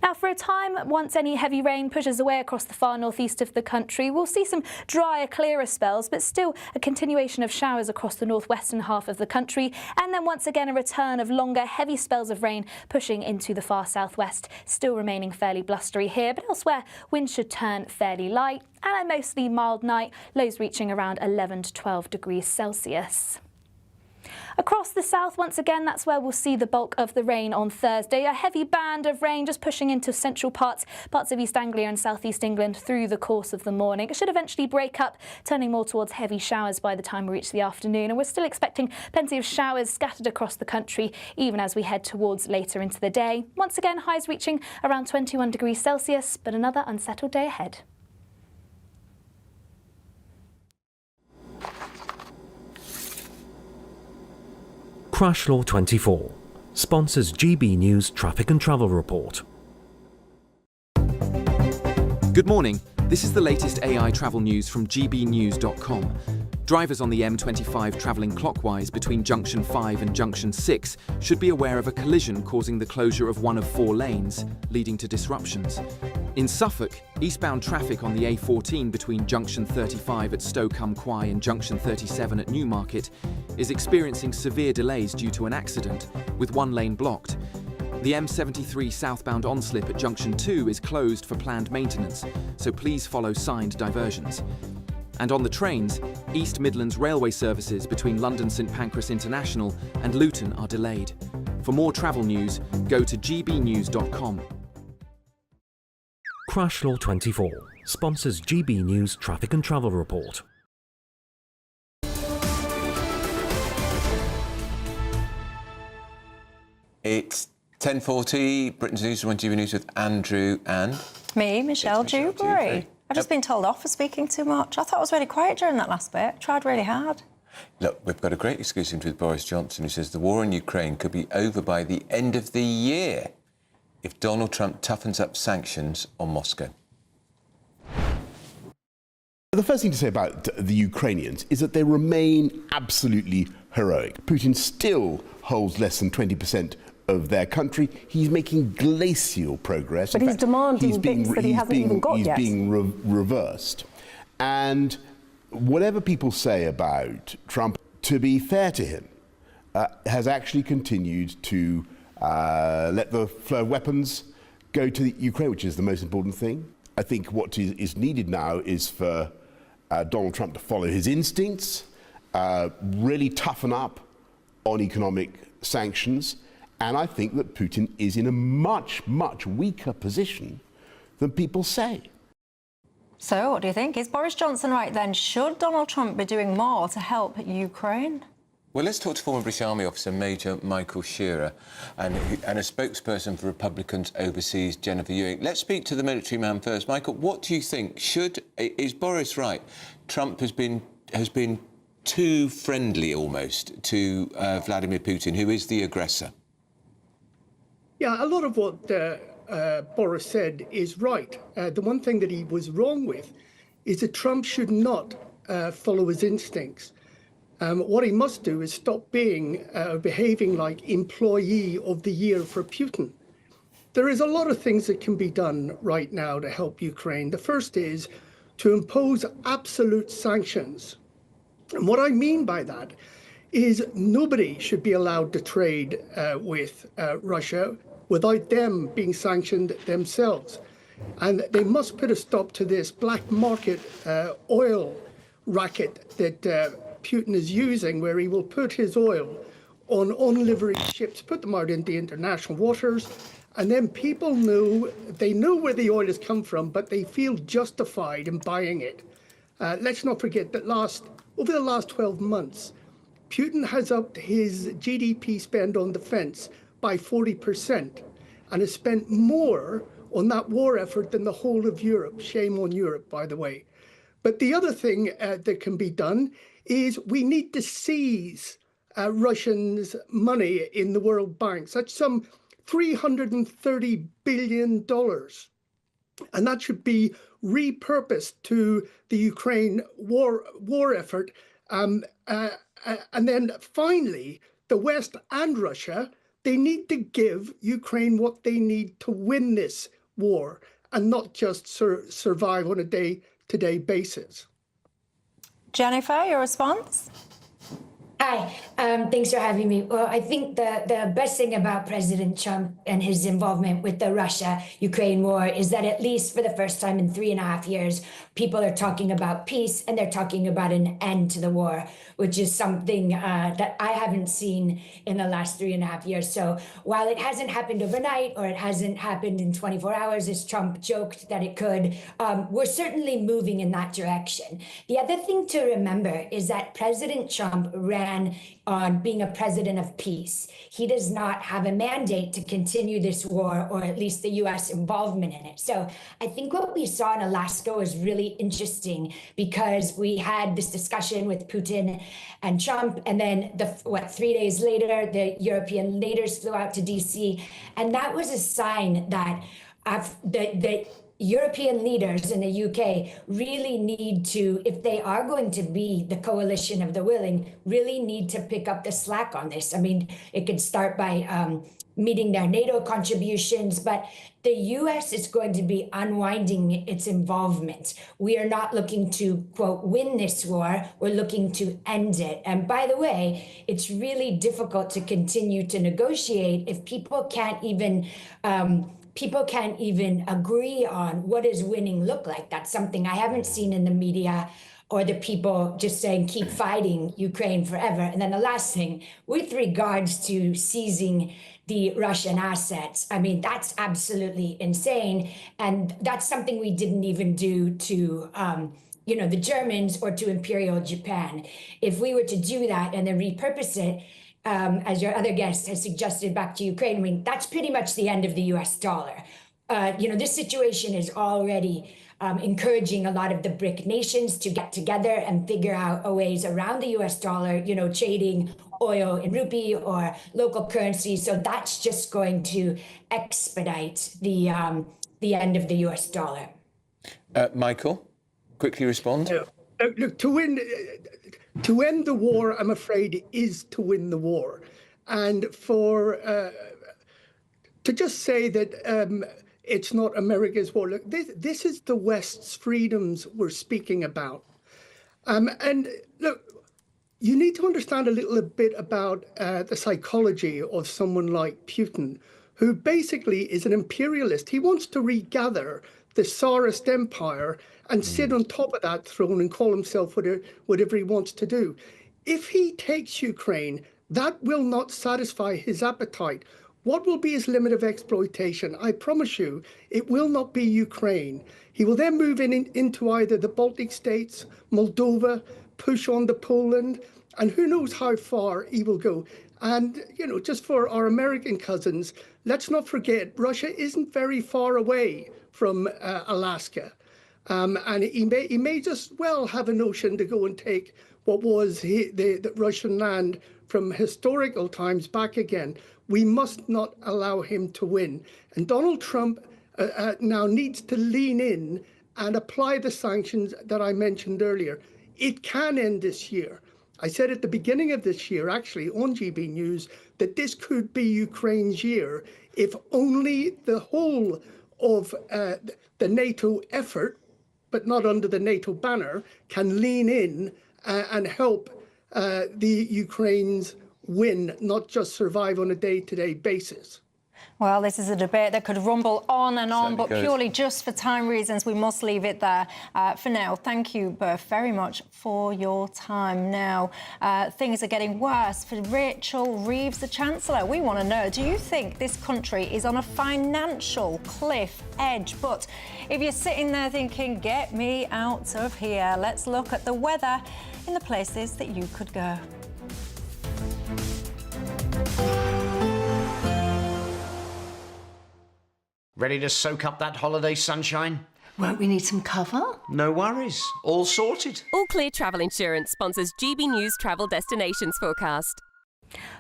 Now, for a time, once any heavy rain pushes away across the far northeast of the country, we'll see some drier, clearer spells, but still a continuation of showers across the northwestern half of the country, and then once again a return of longer, heavy spells of rain pushing into the far southwest, still remaining fairly blustery here, but elsewhere winds should turn fairly light, and a mostly mild night, lows reaching around 11 to 12 degrees Celsius. Across the south, once again, that's where we'll see the bulk of the rain on Thursday. A heavy band of rain just pushing into central parts of East Anglia and southeast England through the course of the morning. It should eventually break up, turning more towards heavy showers by the time we reach the afternoon. And we're still expecting plenty of showers scattered across the country, even as we head towards later into the day. Once again, highs reaching around 21 degrees Celsius, but another unsettled day ahead. Crash Law 24 sponsors GB News Traffic and Travel Report. Good morning. This is the latest AI travel news from GBNews.com. Drivers on the M25 travelling clockwise between Junction 5 and Junction 6 should be aware of a collision causing the closure of one of 4 lanes, leading to disruptions. In Suffolk, eastbound traffic on the A14 between Junction 35 at Stoke-cum-Quoy and Junction 37 at Newmarket is experiencing severe delays due to an accident, with one lane blocked. The M73 southbound onslip at Junction 2 is closed for planned maintenance, so please follow signed diversions. And on the trains, East Midlands railway services between London St Pancras International and Luton are delayed. For more travel news, go to gbnews.com. Crash Law 24 sponsors GB News Traffic and Travel Report. It's 10:40, Britain's Newsroom on GB News with Andrew and... Me, Michelle Dewberry. I've just been told off for speaking too much. I thought I was really quiet during that last bit. Tried really hard. Look, we've got a great exclusive with Boris Johnson, who says the war in Ukraine could be over by the end of the year if Donald Trump toughens up sanctions on Moscow. The first thing to say about the Ukrainians is that they remain absolutely heroic. Putin still holds less than 20% of their country. He's making glacial progress. But he's demanding bits that he hasn't even got yet. He's being reversed. And whatever people say about Trump, to be fair to him, has actually continued to let the flow of weapons go to the Ukraine, which is the most important thing. I think what is needed now is for Donald Trump to follow his instincts, really toughen up on economic sanctions, And I think that Putin is in a much, much weaker position than people say. So, what do you think? Is Boris Johnson right then? Should Donald Trump be doing more to help Ukraine? Well, let's talk to former British Army officer Major Michael Shearer and a spokesperson for Republicans overseas, Jennifer Ewing. Let's speak to the military man first. Michael, what do you think? Is Boris right? Trump has been too friendly almost to Vladimir Putin, who is the aggressor. Yeah, a lot of what Boris said is right. The one thing that he was wrong with is that Trump should not follow his instincts. What he must do is stop behaving like employee of the year for Putin. There is a lot of things that can be done right now to help Ukraine. The first is to impose absolute sanctions. And what I mean by that is nobody should be allowed to trade with Russia without them being sanctioned themselves. And they must put a stop to this black market oil racket that Putin is using, where he will put his oil on unliveried ships, put them out into international waters, and then people know where the oil has come from, but they feel justified in buying it. Let's not forget that over the last 12 months, Putin has upped his GDP spend on defense by 40% and has spent more on that war effort than the whole of Europe. Shame on Europe, by the way. But the other thing that can be done is we need to seize Russians' money in the World Bank. That's some $330 billion. And that should be repurposed to the Ukraine war effort. And then finally, the West and Russia, they need to give Ukraine what they need to win this war and not just survive on a day-to-day basis. Jennifer, your response? Hi, thanks for having me. Well, I think the best thing about President Trump and his involvement with the Russia-Ukraine war is that at least for the first time in 3.5 years, people are talking about peace and they're talking about an end to the war, which is something that I haven't seen in the last 3.5 years. So while it hasn't happened overnight or it hasn't happened in 24 hours, as Trump joked that it could, we're certainly moving in that direction. The other thing to remember is that President Trump ran on being a president of peace. He does not have a mandate to continue this war, or at least the U.S. involvement in it. So I think what we saw in Alaska was really interesting, because we had this discussion with Putin and Trump, and then 3 days later, the European leaders flew out to D.C., and that was a sign that the European leaders in the UK really need to, if they are going to be the coalition of the willing, really need to pick up the slack on this. I mean, it could start by meeting their NATO contributions, but the US is going to be unwinding its involvement. We are not looking to, quote, win this war, we're looking to end it. And by the way, it's really difficult to continue to negotiate if people can't even agree on what does winning look like. That's something I haven't seen in the media, or the people just saying, keep fighting Ukraine forever. And then the last thing, with regards to seizing the Russian assets, I mean, that's absolutely insane. And that's something we didn't even do to the Germans or to Imperial Japan. If we were to do that and then repurpose it, as your other guest has suggested, back to Ukraine, I mean, that's pretty much the end of the US dollar. This situation is already encouraging a lot of the BRIC nations to get together and figure out ways around the US dollar, trading oil in rupee or local currency. So that's just going to expedite the end of the US dollar. Michael, quickly respond. Look, to end the war, I'm afraid, is to win the war. And to just say that it's not America's war, look, this is the West's freedoms we're speaking about. And look, you need to understand a little bit about the psychology of someone like Putin, who basically is an imperialist. He wants to regather the Tsarist Empire and sit on top of that throne and call himself whatever he wants to do. If he takes Ukraine, that will not satisfy his appetite. What will be his limit of exploitation? I promise you, it will not be Ukraine. He will then move into either the Baltic states, Moldova, push on to Poland, and who knows how far he will go. And, you know, just for our American cousins, let's not forget, Russia isn't very far away from Alaska. And he may just well have a notion to go and take what was the Russian land from historical times back again. We must not allow him to win. And Donald Trump now needs to lean in and apply the sanctions that I mentioned earlier. It can end this year. I said at the beginning of this year, actually, on GB News, that this could be Ukraine's year if only the whole of the NATO effort, but not under the NATO banner, can lean in and help the Ukrainians win, not just survive on a day-to-day basis. Well, this is a debate that could rumble on and on, but purely just for time reasons, we must leave it there for now. Thank you both very much for your time. Now, things are getting worse for Rachel Reeves, the Chancellor. We want to know, do you think this country is on a financial cliff edge? But if you're sitting there thinking, get me out of here, let's look at the weather in the places that you could go. Ready to soak up that holiday sunshine? Won't we need some cover? No worries. All sorted. All Clear Travel Insurance sponsors GB News Travel Destinations Forecast.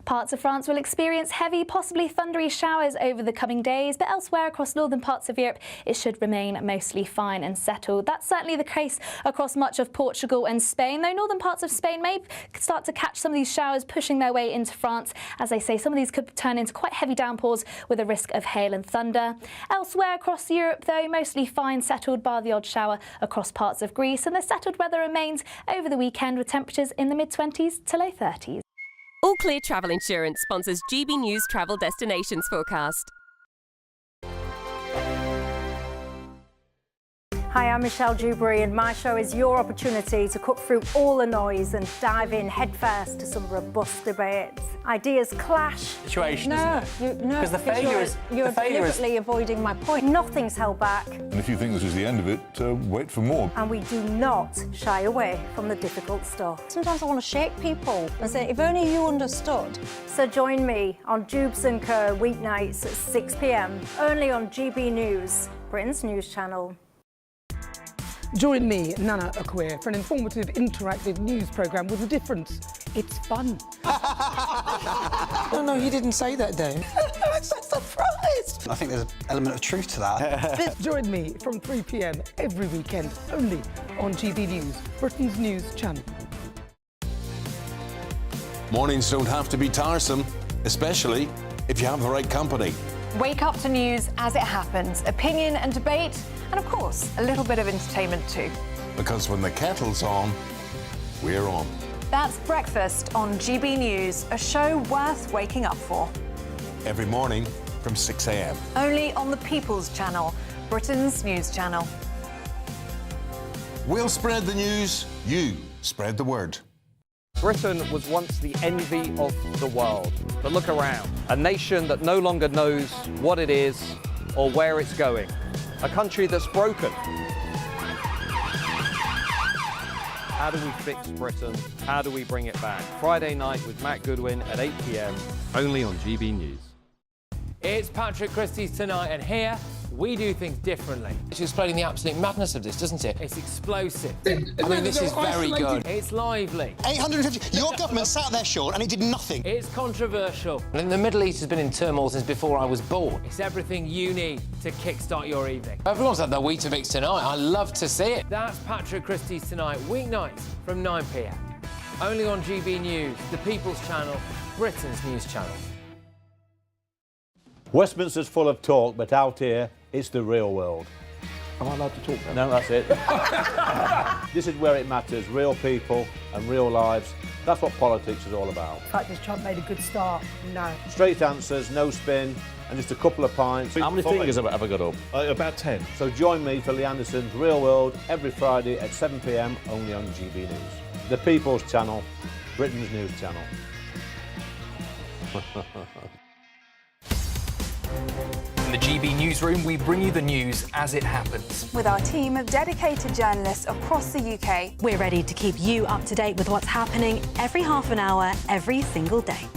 Parts of France will experience heavy, possibly thundery showers over the coming days, but elsewhere across northern parts of Europe, it should remain mostly fine and settled. That's certainly the case across much of Portugal and Spain, though northern parts of Spain may start to catch some of these showers pushing their way into France. As I say, some of these could turn into quite heavy downpours with a risk of hail and thunder. Elsewhere across Europe, though, mostly fine, settled, bar the odd shower across parts of Greece, and the settled weather remains over the weekend with temperatures in the mid-20s to low 30s. All Clear Travel Insurance sponsors GB News Travel Destinations Forecast. Hi, I'm Michelle Dewberry, and my show is your opportunity to cut through all the noise and dive in headfirst to some robust debates. Ideas clash. Situation, isn't it? No, because the failure is you're deliberately avoiding my point. Nothing's held back. And if you think this is the end of it, wait for more. And we do not shy away from the difficult stuff. Sometimes I want to shake people and say, if only you understood. So join me on Jubes & Co. weeknights at 6 p.m. only on GB News, Britain's news channel. Join me, Nana Akwe, for an informative, interactive news programme with a difference. It's fun. No, he didn't say that, Dave. I'm so surprised. I think there's an element of truth to that. Join me from 3 p.m. every weekend, only on GB News, Britain's news channel. Mornings don't have to be tiresome, especially if you have the right company. Wake up to news as it happens, opinion and debate, and of course, a little bit of entertainment too. Because when the kettle's on, we're on. That's Breakfast on GB News, a show worth waking up for. Every morning from 6 a.m. Only on the People's Channel, Britain's news channel. We'll spread the news, you spread the word. Britain was once the envy of the world. But look around. A nation that no longer knows what it is or where it's going. A country that's broken. How do we fix Britain? How do we bring it back? Friday night with Matt Goodwin at 8 p.m. only on GB News. It's Patrick Christie's Tonight, and here we do things differently. It's explaining the absolute madness of this, doesn't it? It's explosive. I mean, this is very good. It's lively. 850. Your government sat there short and it did nothing. It's controversial. And the Middle East has been in turmoil since before I was born. It's everything you need to kickstart your evening. Everyone's had their Weetabix tonight. I love to see it. That's Patrick Christie's Tonight, weeknights from 9 p.m. Only on GB News, the People's Channel, Britain's news channel. Westminster's full of talk, but out here, it's the real world. Am I allowed to talk now? No, that's it. This is where it matters, real people and real lives. That's what politics is all about. The fact is Trump made a good start, no. Straight answers, no spin, and just a couple of pints. How many fingers have I got up? About 10. So join me for Lee Anderson's Real World every Friday at 7 p.m. only on GB News. The People's Channel, Britain's news channel. In the GB Newsroom, we bring you the news as it happens. With our team of dedicated journalists across the UK. We're ready to keep you up to date with what's happening every half an hour, every single day.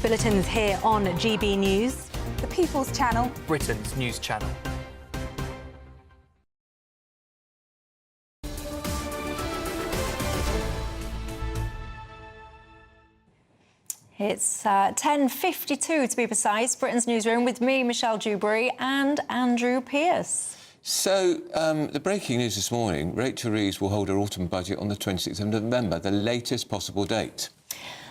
Bulletins here on GB News. The People's Channel. Britain's news channel. It's 10:52 to be precise. Britain's Newsroom with me, Michelle Dewberry, and Andrew Pearce. So, the breaking news this morning, Rachel Reeves will hold her autumn budget on the 26th of November, the latest possible date.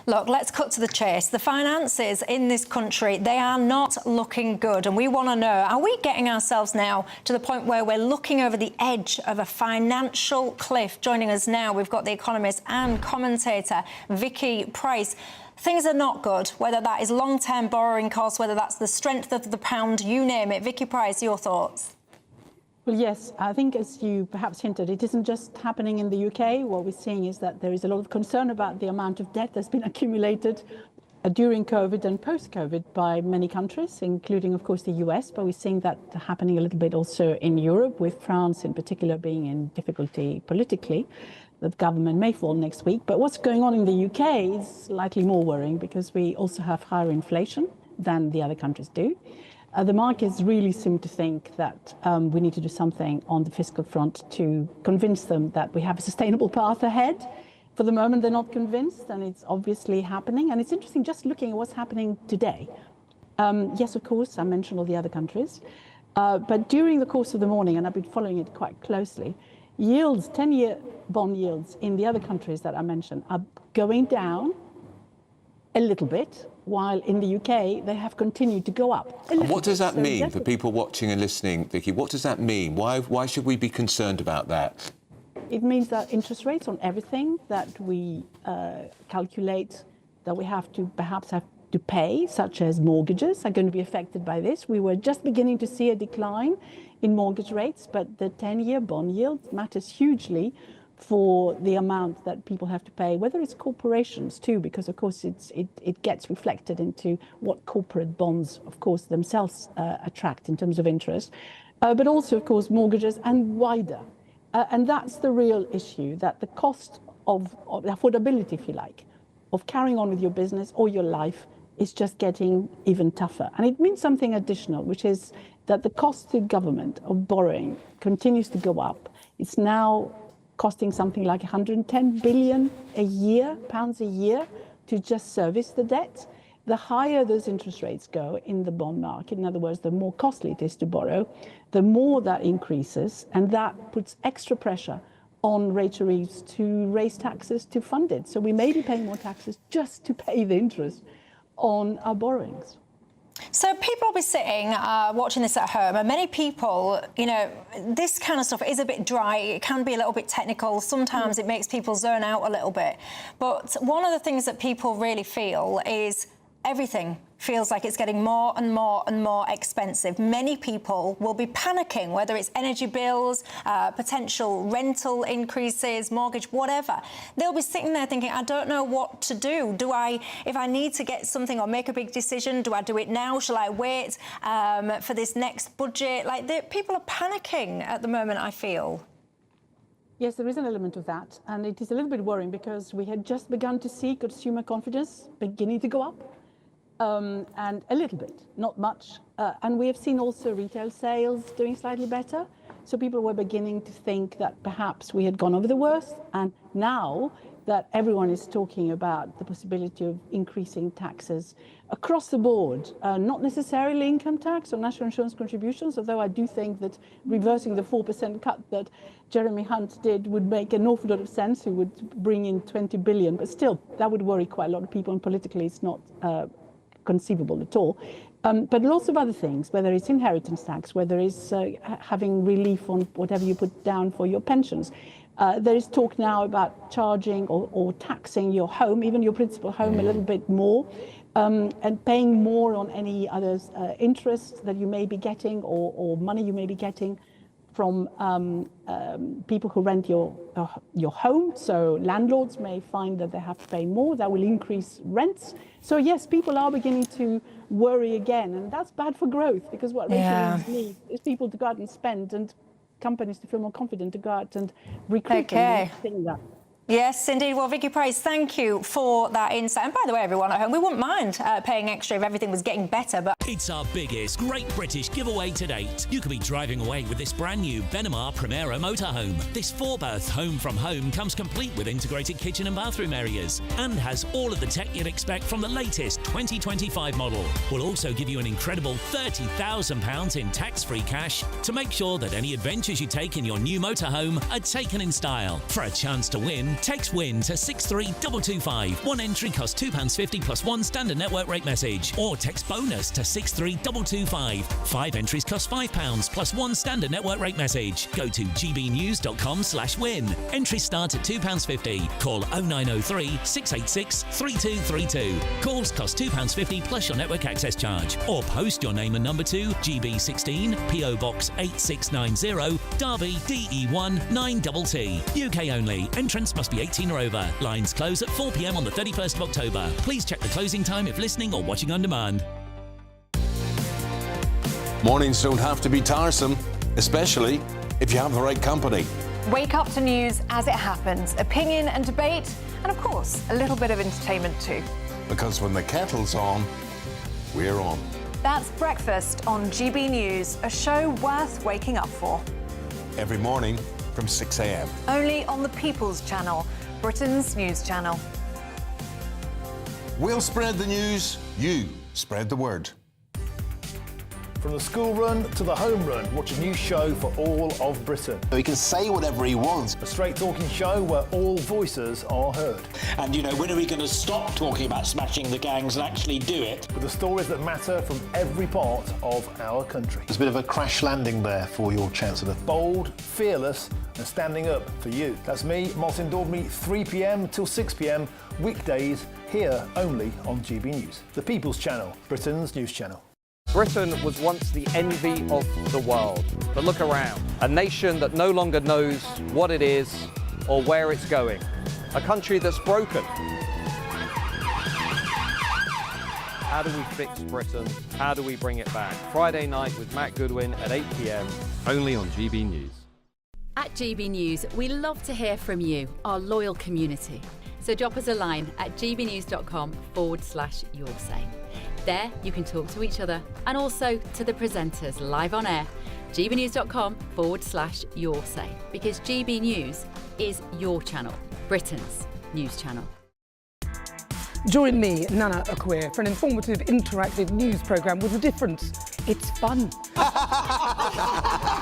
Look, let's cut to the chase. The finances in this country, they are not looking good. And we want to know, are we getting ourselves now to the point where we're looking over the edge of a financial cliff? Joining us now, we've got the economist and commentator, Vicky Price. Things are not good, whether that is long-term borrowing costs, whether that's the strength of the pound, you name it. Vicky Price, your thoughts? Well, yes, I think as you perhaps hinted, it isn't just happening in the UK. What we're seeing is that there is a lot of concern about the amount of debt that's been accumulated during COVID and post-COVID by many countries, including, of course, the US. But we're seeing that happening a little bit also in Europe, with France in particular being in difficulty politically. The government may fall next week. But what's going on in the UK is slightly more worrying because we also have higher inflation than the other countries do. The markets really seem to think that we need to do something on the fiscal front to convince them that we have a sustainable path ahead. For the moment, they're not convinced, and it's obviously happening. And it's interesting just looking at what's happening today. Yes, of course, I mentioned all the other countries. But during the course of the morning, and I've been following it quite closely, yields, 10-year bond yields in the other countries that I mentioned are going down a little bit, while in the UK they have continued to go up. And what does that mean for people watching and listening, Vicky? What does that mean? Why should we be concerned about that? It means that interest rates on everything that we calculate that we have to pay, such as mortgages, are going to be affected by this. We were just beginning to see a decline in mortgage rates, but the 10-year bond yield matters hugely for the amount that people have to pay, whether it's corporations too, because of course it gets reflected into what corporate bonds, of course, themselves attract in terms of interest, but also, of course, mortgages and wider. And that's the real issue, that the cost of affordability, if you like, of carrying on with your business or your life is just getting even tougher. And it means something additional, which is that the cost to government of borrowing continues to go up. It's now costing something like 110 billion pounds a year to just service the debt. The higher those interest rates go in the bond market, in other words, the more costly it is to borrow, the more that increases, and that puts extra pressure on Rachel Reeves to raise taxes to fund it. So we may be paying more taxes just to pay the interest on our borrowings. So people will be sitting, watching this at home, and many people, you know, this kind of stuff is a bit dry. It can be a little bit technical. Sometimes it makes people zone out a little bit. But one of the things that people really feel is everything feels like it's getting more and more and more expensive. Many people will be panicking, whether it's energy bills, potential rental increases, mortgage, whatever. They'll be sitting there thinking, I don't know what to do. If I need to get something or make a big decision, do I do it now? Shall I wait for this next budget? People are panicking at the moment, I feel. Yes, there is an element of that. And it is a little bit worrying because we had just begun to see consumer confidence beginning to go up. And a little bit, not much. And we have seen also retail sales doing slightly better. So people were beginning to think that perhaps we had gone over the worst. And now that everyone is talking about the possibility of increasing taxes across the board, not necessarily income tax or national insurance contributions, although I do think that reversing the 4% cut that Jeremy Hunt did would make an awful lot of sense. It would bring in 20 billion. But still, that would worry quite a lot of people. And politically, it's not conceivable at all. But lots of other things, whether it's inheritance tax, whether it's having relief on whatever you put down for your pensions. There is talk now about charging or taxing your home, even your principal home, a little bit more, and paying more on any other interest that you may be getting or money you may be getting from people who rent your home. So landlords may find that they have to pay more. That will increase rents. So yes, people are beginning to worry again, and that's bad for growth, because what retailers need is people to go out and spend, and companies to feel more confident to go out and recruit. Okay. That. Yes, indeed. Well, Vicky Price, thank you for that insight. And by the way, everyone at home, we wouldn't mind paying extra if everything was getting better, but... It's our biggest Great British giveaway to date. You could be driving away with this brand new Benamar Primera motorhome. This 4-berth home from home comes complete with integrated kitchen and bathroom areas and has all of the tech you'd expect from the latest 2025 model. We'll also give you an incredible £30,000 in tax-free cash to make sure that any adventures you take in your new motorhome are taken in style. For a chance to win, text WIN to 63225. One entry costs £2.50 plus one standard network rate message. Or text BONUS to 63225. 5 entries cost £5 plus one standard network rate message. Go to gbnews.com/win. Entries start at £2.50. Call 0903 686 3232. Calls cost £2.50 plus your network access charge. Or post your name and number to GB16 PO Box 8690 Derby DE1 9TT. UK only. Entrance must be 18 or over. Lines close at 4 p.m. on the 31st of October. Please check the closing time if listening or watching on demand. Mornings don't have to be tiresome, especially if you have the right company. Wake up to news as it happens, opinion and debate, and of course, a little bit of entertainment too. Because when the kettle's on, we're on. That's Breakfast on GB News, a show worth waking up for. Every morning from 6 a.m. Only on the People's Channel, Britain's news channel. We'll spread the news, you spread the word. From the school run to the home run, watch a new show for all of Britain. He can say whatever he wants. A straight-talking show where all voices are heard. And, you know, when are we going to stop talking about smashing the gangs and actually do it? With the stories that matter from every part of our country. There's a bit of a crash landing there for your Chancellor. Bold, fearless and standing up for you. That's me, Martin Daubney, 3 p.m. till 6 p.m, weekdays, here only on GB News. The People's Channel, Britain's news channel. Britain was once the envy of the world. But look around. A nation that no longer knows what it is or where it's going. A country that's broken. How do we fix Britain? How do we bring it back? Friday night with Matt Goodwin at 8 p.m, only on GB News. At GB News, we love to hear from you, our loyal community. So drop us a line at gbnews.com/yoursay. There, you can talk to each other and also to the presenters live on air. gbnews.com/yoursay, because GB News is your channel, Britain's news channel. Join me, Nana Akwe, for an informative, interactive news programme with a difference. It's fun.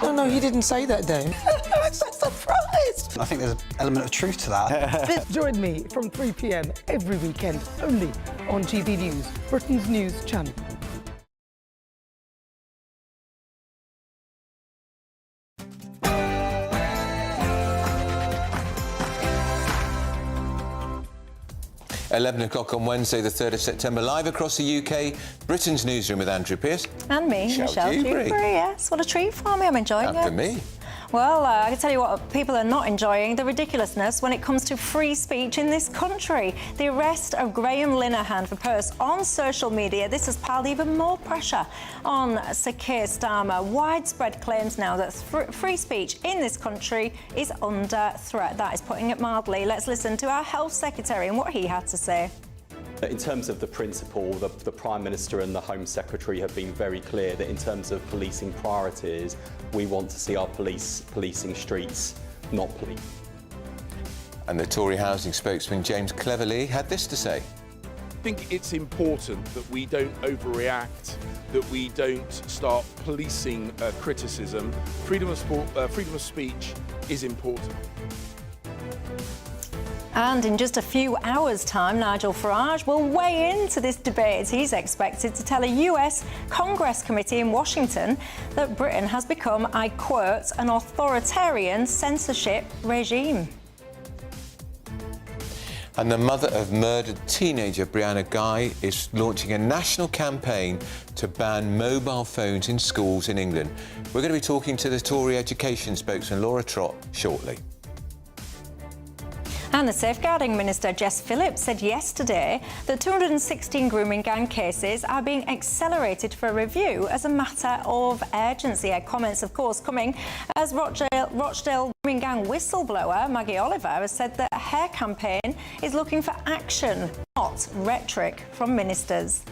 No, he didn't say that, Dave. I'm so surprised. I think there's an element of truth to that. Join me from 3 p.m. every weekend, only on GB News, Britain's news channel. $11 on Wednesday, the 3rd of September, live across the UK, Britain's Newsroom with Andrew Pearce. And me, Michelle Dewberry. Yes, what a treat for me. I'm enjoying it. After me. Well, I can tell you what people are not enjoying, the ridiculousness when it comes to free speech in this country. The arrest of Graham Linehan for posts on social media. This has piled even more pressure on Sir Keir Starmer. Widespread claims now that free speech in this country is under threat. That is putting it mildly. Let's listen to our Health Secretary and what he had to say. In terms of the principle, the Prime Minister and the Home Secretary have been very clear that in terms of policing priorities, we want to see our police policing streets, not police. And the Tory housing spokesman James Cleverly had this to say. I think it's important that we don't overreact, that we don't start policing criticism. Freedom of speech is important. And in just a few hours' time, Nigel Farage will weigh into this debate. He's expected to tell a US Congress committee in Washington that Britain has become, I quote, an authoritarian censorship regime. And the mother of murdered teenager Brianna Guy is launching a national campaign to to ban mobile phones in schools in England. We're going to be talking to the Tory education spokesman Laura Trott shortly. And the Safeguarding Minister, Jess Phillips, said yesterday that 216 grooming gang cases are being accelerated for review as a matter of urgency. Her comments, of course, coming as Rochdale grooming gang whistleblower Maggie Oliver has said that her campaign is looking for action, not rhetoric from ministers.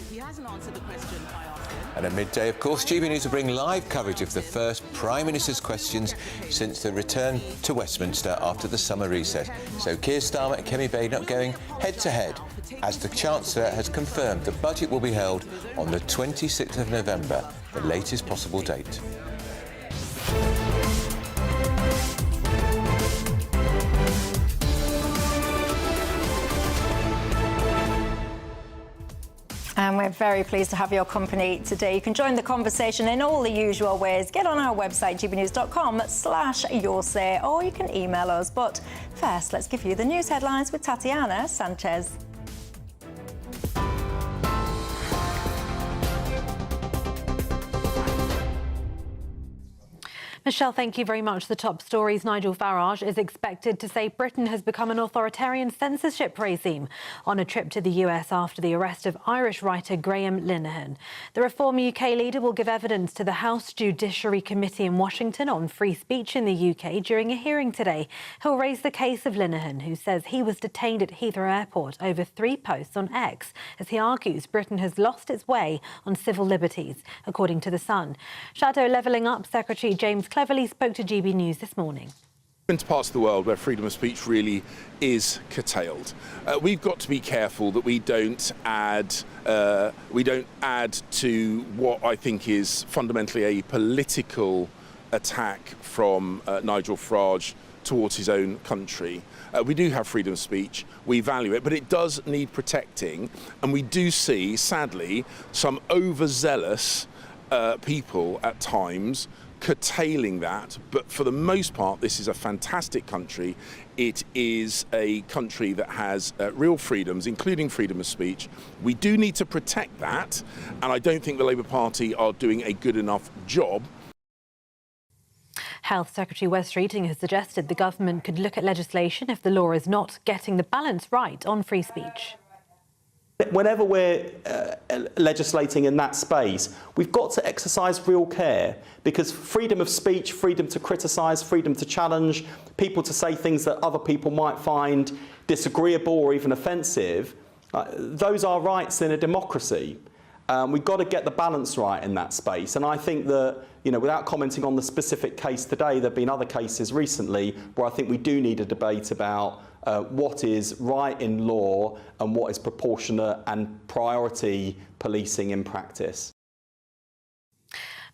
He hasn't answered the question I asked him. And at midday, of course, GBNews will bring live coverage of the first Prime Minister's questions since the return to Westminster after the summer recess. So Keir Starmer and Kemi Bay not going head-to-head, as the Chancellor has confirmed the budget will be held on the 26th of November, the latest possible date. And we're very pleased to have your company today. You can join the conversation in all the usual ways. Get on our website, gbnews.com/yoursay, or you can email us. But first, let's give you the news headlines with Tatiana Sanchez. Michelle, thank you very much. The top stories. Nigel Farage is expected to say Britain has become an authoritarian censorship regime on a trip to the US after the arrest of Irish writer Graham Linehan. The Reform UK leader will give evidence to the House Judiciary Committee in Washington on free speech in the UK during a hearing today. He'll raise the case of Linehan, who says he was detained at Heathrow Airport over 3 posts on X, as he argues Britain has lost its way on civil liberties, according to The Sun. Shadow Levelling Up Secretary James Cleverly spoke to GB News this morning. Into parts of the world where freedom of speech really is curtailed, we've got to be careful that we don't add to what I think is fundamentally a political attack from Nigel Farage towards his own country. We do have freedom of speech, we value it, but it does need protecting, and we do see, sadly, some overzealous people at times curtailing that. But for the most part, this is a fantastic country. It is a country that has real freedoms, including freedom of speech. We do need to protect that, and I don't think the Labour Party are doing a good enough job. Health Secretary Wes Streeting has suggested the government could look at legislation if the law is not getting the balance right on free speech. Whenever we're legislating in that space, we've got to exercise real care, because freedom of speech, freedom to criticise, freedom to challenge, people to say things that other people might find disagreeable or even offensive, those are rights in a democracy. We've got to get the balance right in that space. And I think that, without commenting on the specific case today, there have been other cases recently where I think we do need a debate about what is right in law and what is proportionate and priority policing in practice.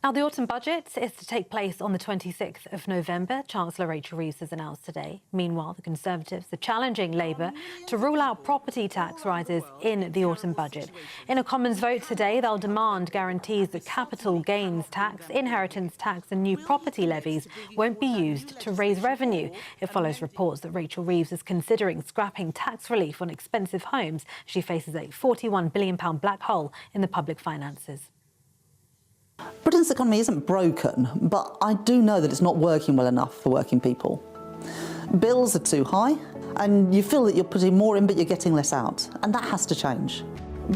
Now, the autumn budget is to take place on the 26th of November. Chancellor Rachel Reeves has announced today. Meanwhile, the Conservatives are challenging Labour to rule out property tax rises in the autumn budget. In a Commons vote today, they'll demand guarantees that capital gains tax, inheritance tax and new property levies won't be used to raise revenue. It follows reports that Rachel Reeves is considering scrapping tax relief on expensive homes. She faces a £41 billion black hole in the public finances. Britain's economy isn't broken, but I do know that it's not working well enough for working people. Bills are too high, and you feel that you're putting more in but you're getting less out, and that has to change.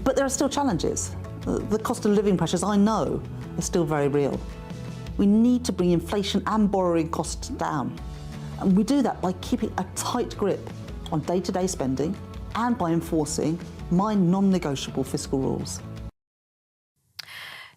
But there are still challenges. The cost of living pressures, I know, are still very real. We need to bring inflation and borrowing costs down, and we do that by keeping a tight grip on day-to-day spending and by enforcing my non-negotiable fiscal rules.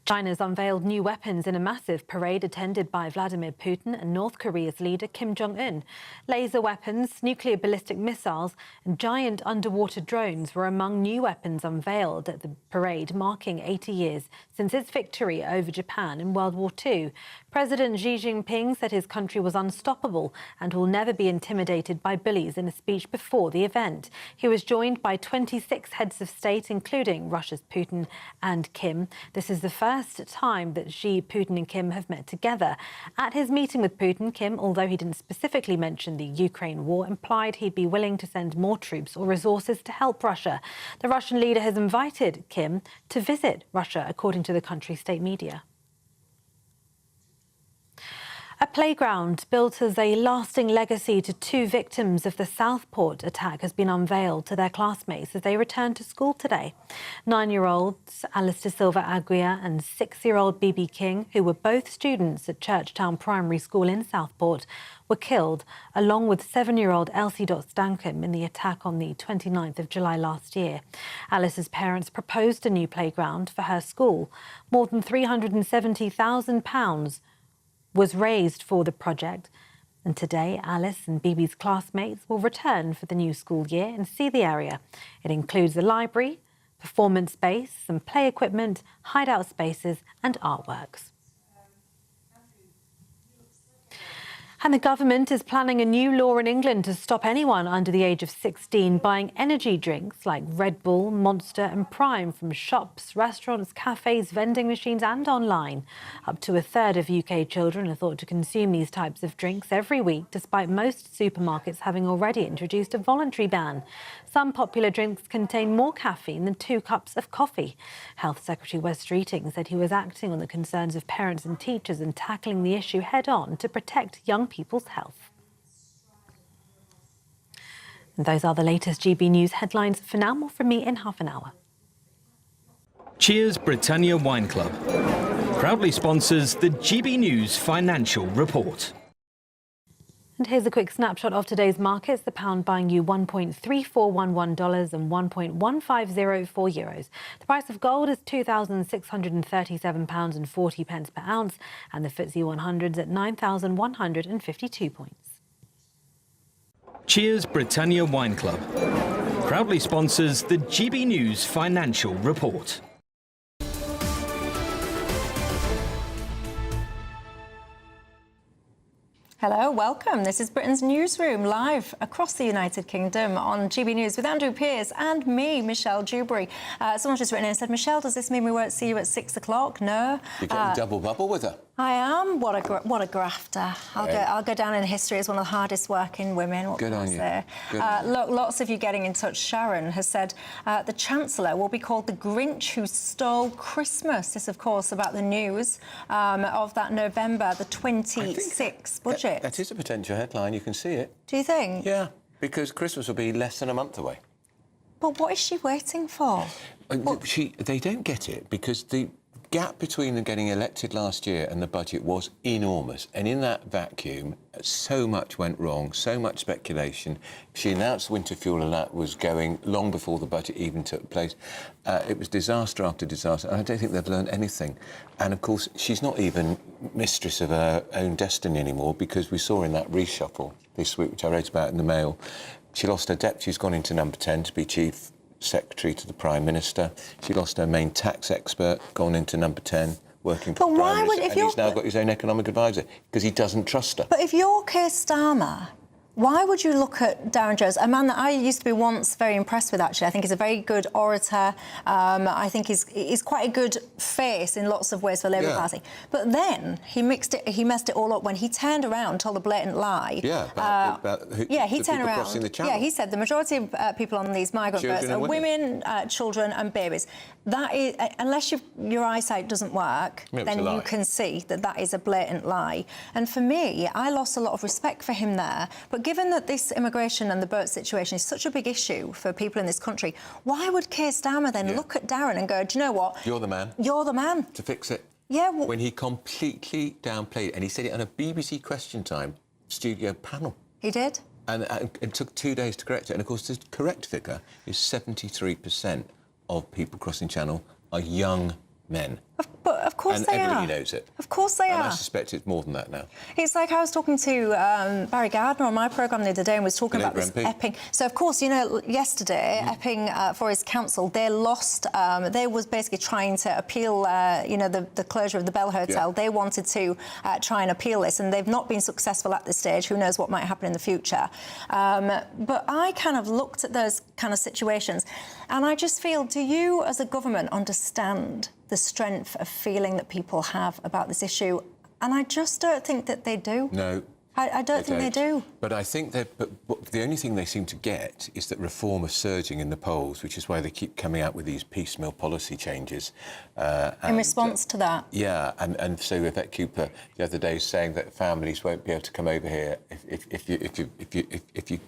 China's unveiled new weapons in a massive parade attended by Vladimir Putin and North Korea's leader Kim Jong-un. Laser weapons, nuclear ballistic missiles and giant underwater drones were among new weapons unveiled at the parade, marking 80 years since its victory over Japan in World War II. President Xi Jinping said his country was unstoppable and will never be intimidated by bullies in a speech before the event. He was joined by 26 heads of state, including Russia's Putin and Kim. This is the first first time that Xi, Putin and Kim have met together. At his meeting with Putin, Kim, although he didn't specifically mention the Ukraine war, implied he'd be willing to send more troops or resources to help Russia. The Russian leader has invited Kim to visit Russia, according to the country's state media. A playground built as a lasting legacy to two victims of the Southport attack has been unveiled to their classmates as they return to school today. 9-year-olds Alice De Silva Aguirre and 6-year-old Bibi King, who were both students at Churchtown Primary School in Southport, were killed, along with 7-year-old Elsie Stankham in the attack on the 29th of July last year. Alice's parents proposed a new playground for her school. More than £370,000 was raised for the project. And today, Alice and Bibi's classmates will return for the new school year and see the area. It includes a library, performance space, some play equipment, hideout spaces and artworks. And the government is planning a new law in England to stop anyone under the age of 16 buying energy drinks like Red Bull, Monster and Prime from shops, restaurants, cafes, vending machines and online. Up to a third of UK children are thought to consume these types of drinks every week, despite most supermarkets having already introduced a voluntary ban. Some popular drinks contain more caffeine than 2 cups of coffee. Health Secretary Wes Streeting said he was acting on the concerns of parents and teachers and tackling the issue head-on to protect young people's health. And those are the latest GB News headlines. For now, more from me in half an hour. Cheers Britannia Wine Club proudly sponsors the GB News Financial Report. And here's a quick snapshot of today's markets. The pound buying you $1.3411 and €1.1504. The price of gold is £2,637.40 per ounce, and the FTSE 100's at 9,152 points. Cheers Britannia Wine Club proudly sponsors the GB News Financial Report. Hello, welcome. This is Britain's Newsroom, live across the United Kingdom on GB News with Andrew Pearce and me, Michelle Dewberry. Someone just written in and said, Michelle, does this mean we won't see you at 6 o'clock? No. You're getting double bubble with her. I am. What a grafter. I'll go down in history as one of the hardest working women. What Good on you. Look, lots of you getting in touch. Sharon has said the Chancellor will be called the Grinch who stole Christmas. This, of course, about the news of that November the 26th budget. That is a potential headline. You can see it. Do you think? Yeah, because Christmas will be less than a month away. But what is she waiting for? They don't get it because the gap between them getting elected last year and the budget was enormous. And in that vacuum, so much went wrong, so much speculation. She announced winter fuel alert was going long before the budget even took place. It was disaster after disaster. And I don't think they've learned anything. And, of course, she's not even mistress of her own destiny anymore, because we saw in that reshuffle this week, which I wrote about in the Mail, she lost her deputy, who's gone into number 10 to be Chief Secretary to the Prime Minister. She lost her main tax expert, gone into number 10, working for the Prime Minister. And he's now got his own economic advisor, because he doesn't trust her. But if you're Keir Starmer, why would you look at Darren Jones, a man that I used to be once very impressed with, actually? I think he's a very good orator. I think he's quite a good face in lots of ways for the Labour Party. But then he messed it all up when he turned around and told a blatant lie. He turned around. Crossing the channel. Yeah, he said the majority of people on these migrant boats are women, children and babies. That is, unless your eyesight doesn't work, then you can see that is a blatant lie. And for me, I lost a lot of respect for him there. But given that this immigration and the boat situation is such a big issue for people in this country, why would Keir Starmer then look at Darren and go, do you know what? You're the man. You're the man. To fix it. Yeah. When he completely downplayed it, and he said it on a BBC Question Time studio panel. He did? And it took 2 days to correct it. And, of course, the correct figure is 73% of people crossing Channel are young men. But of course they are. And everybody knows it. Of course they are. And I suspect it's more than that now. It's like I was talking to Barry Gardner on my programme the other day and was talking about this Epping. So, of course, you know, yesterday, Epping Forest Council, they lost... they was basically trying to appeal, you know, the closure of the Bell Hotel. Yeah. They wanted to try and appeal this, and they've not been successful at this stage. Who knows what might happen in the future. But I kind of looked at those kind of situations, and I just feel, do you, as a government, understand the strength of feeling that people have about this issue, and I just don't think that they do. No. I don't think they do. But I think that the only thing they seem to get is that reform is surging in the polls, which is why they keep coming out with these piecemeal policy changes. In response to that? Yeah, and so Yvette Cooper the other day saying that families won't be able to come over here if you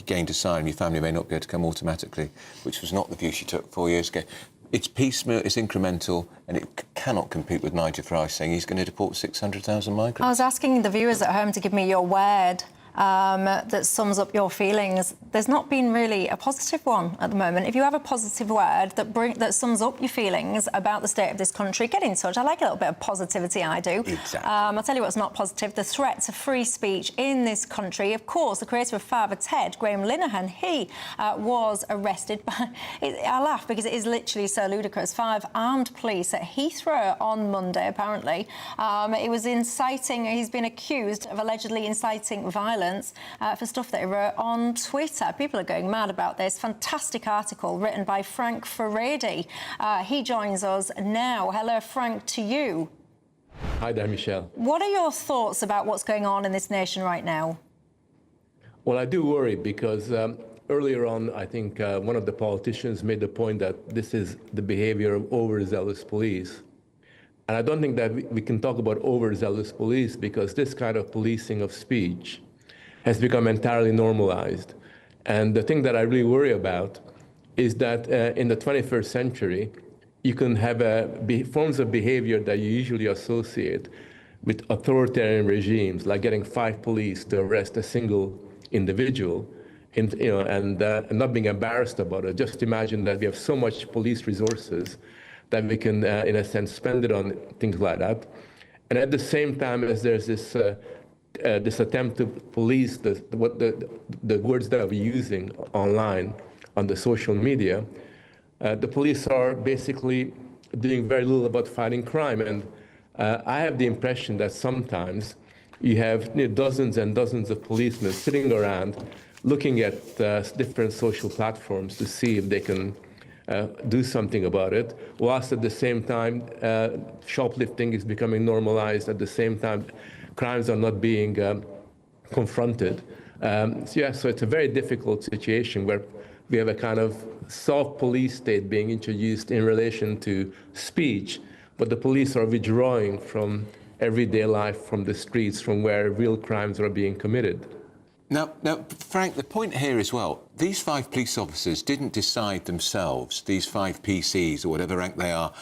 gained asylum, your family may not be able to come automatically, which was not the view she took 4 years ago. It's piecemeal, it's incremental, and it cannot compete with Nigel Farage saying he's going to deport 600,000 migrants. I was asking the viewers at home to give me your word that sums up your feelings. There's not been really a positive one at the moment. If you have a positive word that sums up your feelings about the state of this country, get in touch. I like a little bit of positivity, I do. Exactly. I'll tell you what's not positive, the threat to free speech in this country. Of course, the creator of Father Ted, Graham Linehan, he was arrested by... I laugh because it is literally so ludicrous. 5 armed police at Heathrow on Monday, apparently. It was inciting... He's been accused of allegedly inciting violence for stuff that he wrote on Twitter. People are going mad about this. Fantastic article written by Frank Farage. He joins us now. Hello, Frank, to you. Hi there, Michelle. What are your thoughts about what's going on in this nation right now? Well, I do worry because earlier on, I think one of the politicians made the point that this is the behavior of overzealous police. And I don't think that we can talk about overzealous police because this kind of policing of speech has become entirely normalized. And the thing that I really worry about is that in the 21st century, you can have forms of behavior that you usually associate with authoritarian regimes, like getting 5 police to arrest a single individual, and not being embarrassed about it. Just imagine that we have so much police resources that we can, in a sense, spend it on things like that. And at the same time as there's this attempt to police the words that we're using online on the social media, the police are basically doing very little about fighting crime. And I have the impression that sometimes you have dozens and dozens of policemen sitting around looking at different social platforms to see if they can do something about it, whilst at the same time shoplifting is becoming normalized, at the same time crimes are not being confronted. So it's a very difficult situation where we have a kind of soft police state being introduced in relation to speech, but the police are withdrawing from everyday life, from the streets, from where real crimes are being committed. Now, Frank, the point here as well, these 5 police officers didn't decide themselves, these 5 PCs or whatever rank they are,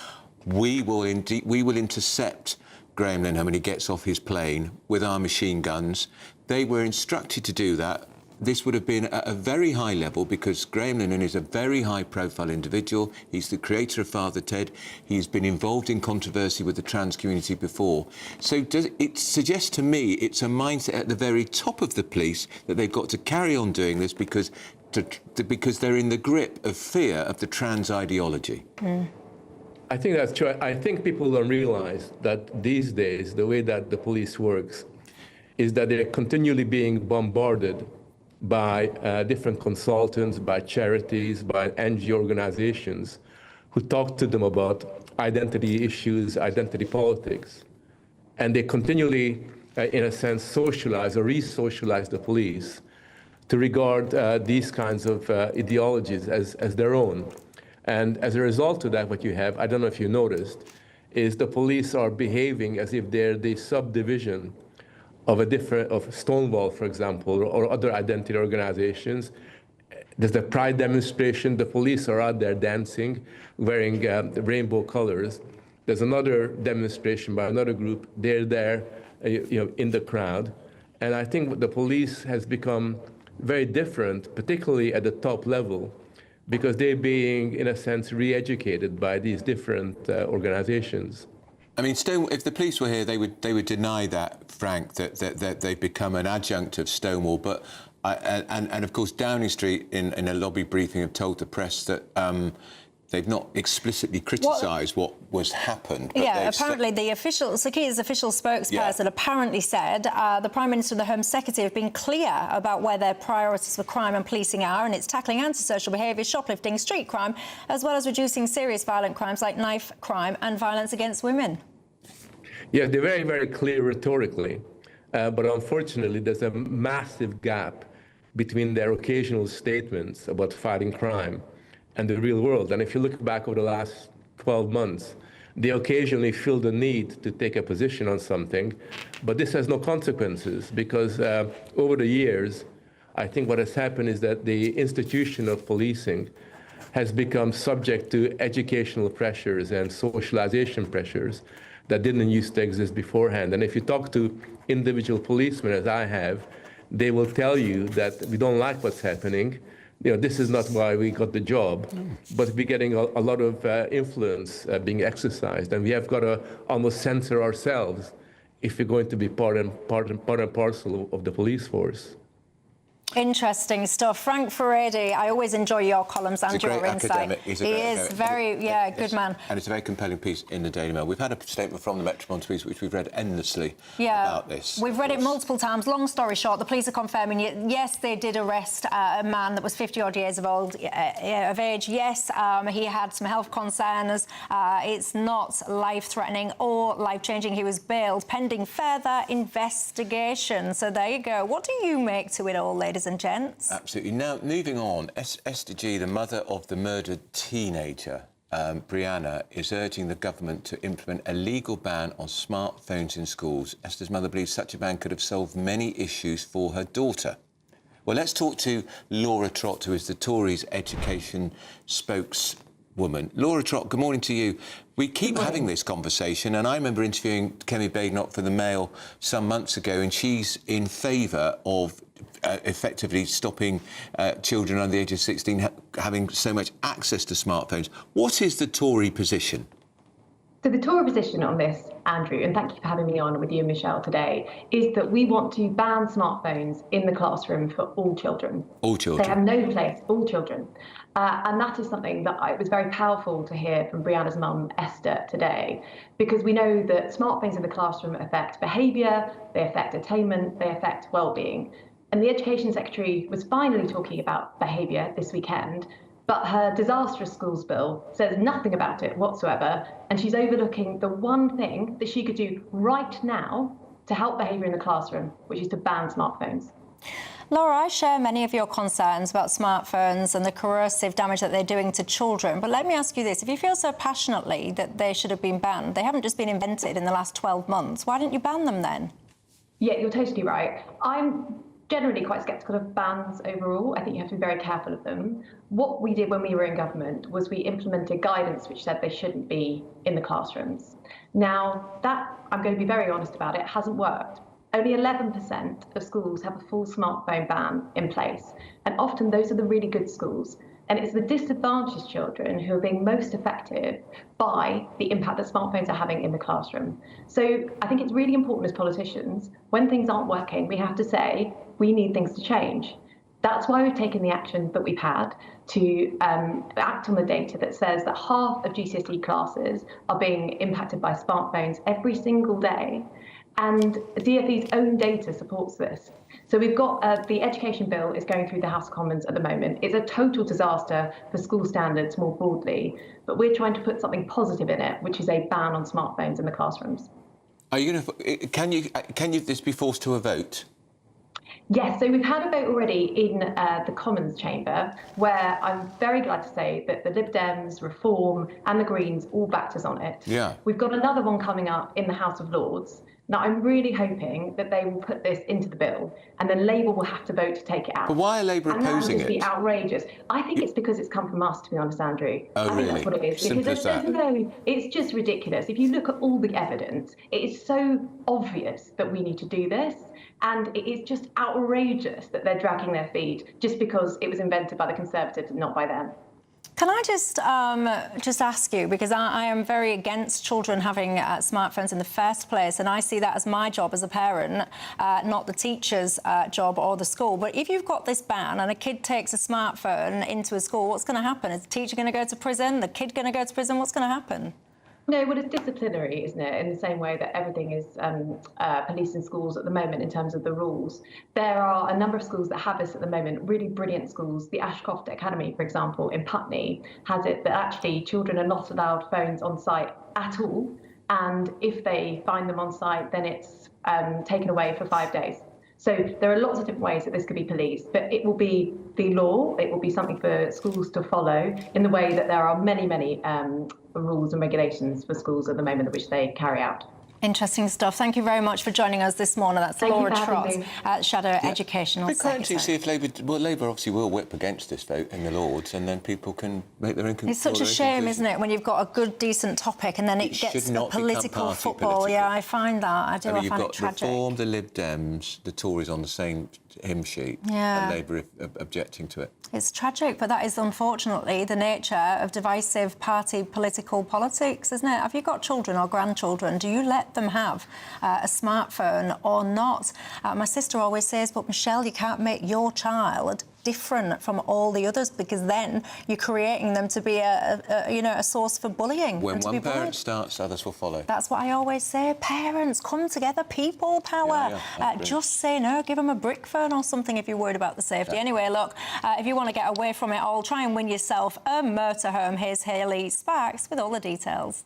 we will intercept Graham Linehan when he gets off his plane with our machine guns. They were instructed to do that. This would have been at a very high level because Graham Linehan is a very high-profile individual. He's the creator of Father Ted. He's been involved in controversy with the trans community before. So it suggests to me it's a mindset at the very top of the police that they've got to carry on doing this because they're in the grip of fear of the trans ideology. Mm. I think that's true. I think people don't realize that these days, the way that the police works is that they're continually being bombarded by different consultants, by charities, by NGO organizations who talk to them about identity issues, identity politics. And they continually, in a sense, socialize or re-socialize the police to regard these kinds of ideologies as their own. And as a result of that, what you have, I don't know if you noticed, is the police are behaving as if they're the subdivision of Stonewall, for example, or other identity organizations. There's the Pride demonstration. The police are out there dancing, wearing rainbow colors. There's another demonstration by another group. They're there, in the crowd. And I think the police has become very different, particularly at the top level, because they're being, in a sense, re-educated by these different organizations. I mean, if the police were here, they would deny that, Frank, that they've become an adjunct of Stonewall. But and of course, Downing Street in a lobby briefing have told the press that they've not explicitly criticised what was happened. But yeah, apparently the official, Sir Keir's official spokesperson apparently said the Prime Minister and the Home Secretary have been clear about where their priorities for crime and policing are, and it's tackling antisocial behaviour, shoplifting, street crime, as well as reducing serious violent crimes like knife crime and violence against women. Yeah, they're very, very clear rhetorically, but unfortunately there's a massive gap between their occasional statements about fighting crime and the real world. And if you look back over the last 12 months, they occasionally feel the need to take a position on something, but this has no consequences because over the years, I think what has happened is that the institution of policing has become subject to educational pressures and socialization pressures that didn't used to exist beforehand. And if you talk to individual policemen, as I have, they will tell you that we don't like what's happening. You know, this is not why we got the job, but we're getting a lot of influence being exercised, and we have got to almost censor ourselves if we're going to be part and parcel of the police force. Interesting stuff. Frank Farage, I always enjoy your columns and your insight. He is very, good man. And it's a very compelling piece in the Daily Mail. We've had a statement from the Metropolitan Police, which we've read endlessly about this. We've read it multiple times. Long story short, the police are confirming, yes, they did arrest a man that was 50-odd years of age. Yes, he had some health concerns. It's not life-threatening or life-changing. He was bailed pending further investigation. So there you go. What do you make to it all, ladies and gents? Absolutely. Now, moving on, Esther G, the mother of the murdered teenager, Brianna, is urging the government to implement a legal ban on smartphones in schools. Esther's mother believes such a ban could have solved many issues for her daughter. Well, let's talk to Laura Trott, who is the Tories education spokeswoman. Laura Trott, good morning to you. We keep having this conversation, and I remember interviewing Kemi Badenoch for the Mail some months ago, and she's in favour of effectively stopping children under the age of 16 having so much access to smartphones. What is the Tory position? So the Tory position on this, Andrew, and thank you for having me on with you and Michelle today, is that we want to ban smartphones in the classroom for all children. All children. They have no place, all children. And that is something that it was very powerful to hear from Brianna's mum, Esther, today, because we know that smartphones in the classroom affect behaviour, they affect attainment, they affect well-being. And the Education Secretary was finally talking about behaviour this weekend, but her disastrous schools bill says nothing about it whatsoever, and she's overlooking the one thing that she could do right now to help behaviour in the classroom, which is to ban smartphones. Laura, I share many of your concerns about smartphones and the corrosive damage that they're doing to children. But let me ask you this. If you feel so passionately that they should have been banned, they haven't just been invented in the last 12 months. Why didn't you ban them then? Yeah, you're totally right. I'm generally quite sceptical of bans overall. I think you have to be very careful of them. What we did when we were in government was we implemented guidance which said they shouldn't be in the classrooms. Now, that, I'm going to be very honest about it, hasn't worked. Only 11% of schools have a full smartphone ban in place, and often those are the really good schools. And it's the disadvantaged children who are being most affected by the impact that smartphones are having in the classroom. So I think it's really important as politicians, when things aren't working, we have to say, we need things to change. That's why we've taken the action that we've had to act on the data that says that half of GCSE classes are being impacted by smartphones every single day. And DfE's own data supports this. So we've got the education bill is going through the House of Commons at the moment. It's a total disaster for school standards more broadly, but we're trying to put something positive in it, which is a ban on smartphones in the classrooms. Are you going to? Can this be forced to a vote? Yes, so we've had a vote already in the Commons chamber, where I'm very glad to say that the Lib Dems, Reform and the Greens all backed us on it. Yeah. We've got another one coming up in the House of Lords. Now, I'm really hoping that they will put this into the bill and then Labour will have to vote to take it out. But why are Labour opposing it? That would be outrageous. I think it's because it's come from us, to be honest, Andrew. Oh, I think that's what it is. Simple as that. It's just ridiculous. If you look at all the evidence, it is so obvious that we need to do this. And it is just outrageous that they're dragging their feet just because it was invented by the Conservatives and not by them. Can I just ask you, because I am very against children having smartphones in the first place, and I see that as my job as a parent, not the teacher's job or the school. But if you've got this ban and a kid takes a smartphone into a school, what's going to happen? Is the teacher going to go to prison? The kid going to go to prison? What's going to happen? No, well, it's disciplinary, isn't it? In the same way that everything is policed in schools at the moment in terms of the rules. There are a number of schools that have this at the moment, really brilliant schools. The Ashcroft Academy, for example, in Putney, has it that actually children are not allowed phones on site at all. And if they find them on site, then it's taken away for 5 days. So there are lots of different ways that this could be policed, but it will be the law. It will be something for schools to follow in the way that there are many, many rules and regulations for schools at the moment which they carry out. Interesting stuff. Thank you very much for joining us this morning. That's Laura Trott at Shadow Educational Secretary. See if Labour obviously will whip against this vote in the Lords, and then people can make their own conclusions. It's such a shame, isn't it, when you've got a good, decent topic and then it gets a political football. Yeah, I find that. I find it tragic. You've got Reform, the Lib Dems, the Tories on the same hymn sheet, and Labour objecting to it. It's tragic, but that is unfortunately the nature of divisive party political politics, isn't it? Have you got children or grandchildren? Do you let them have a smartphone or not? My sister always says, but Michelle, you can't make your child different from all the others, because then you're creating them to be a source for bullying. When one parent starts, others will follow. That's what I always say. Parents, come together, people power. Just say no, give them a brick phone or something if you're worried about the safety. Anyway, look, if you want to get away from it all, try and win yourself a motorhome. Here's Hayley Sparks with all the details.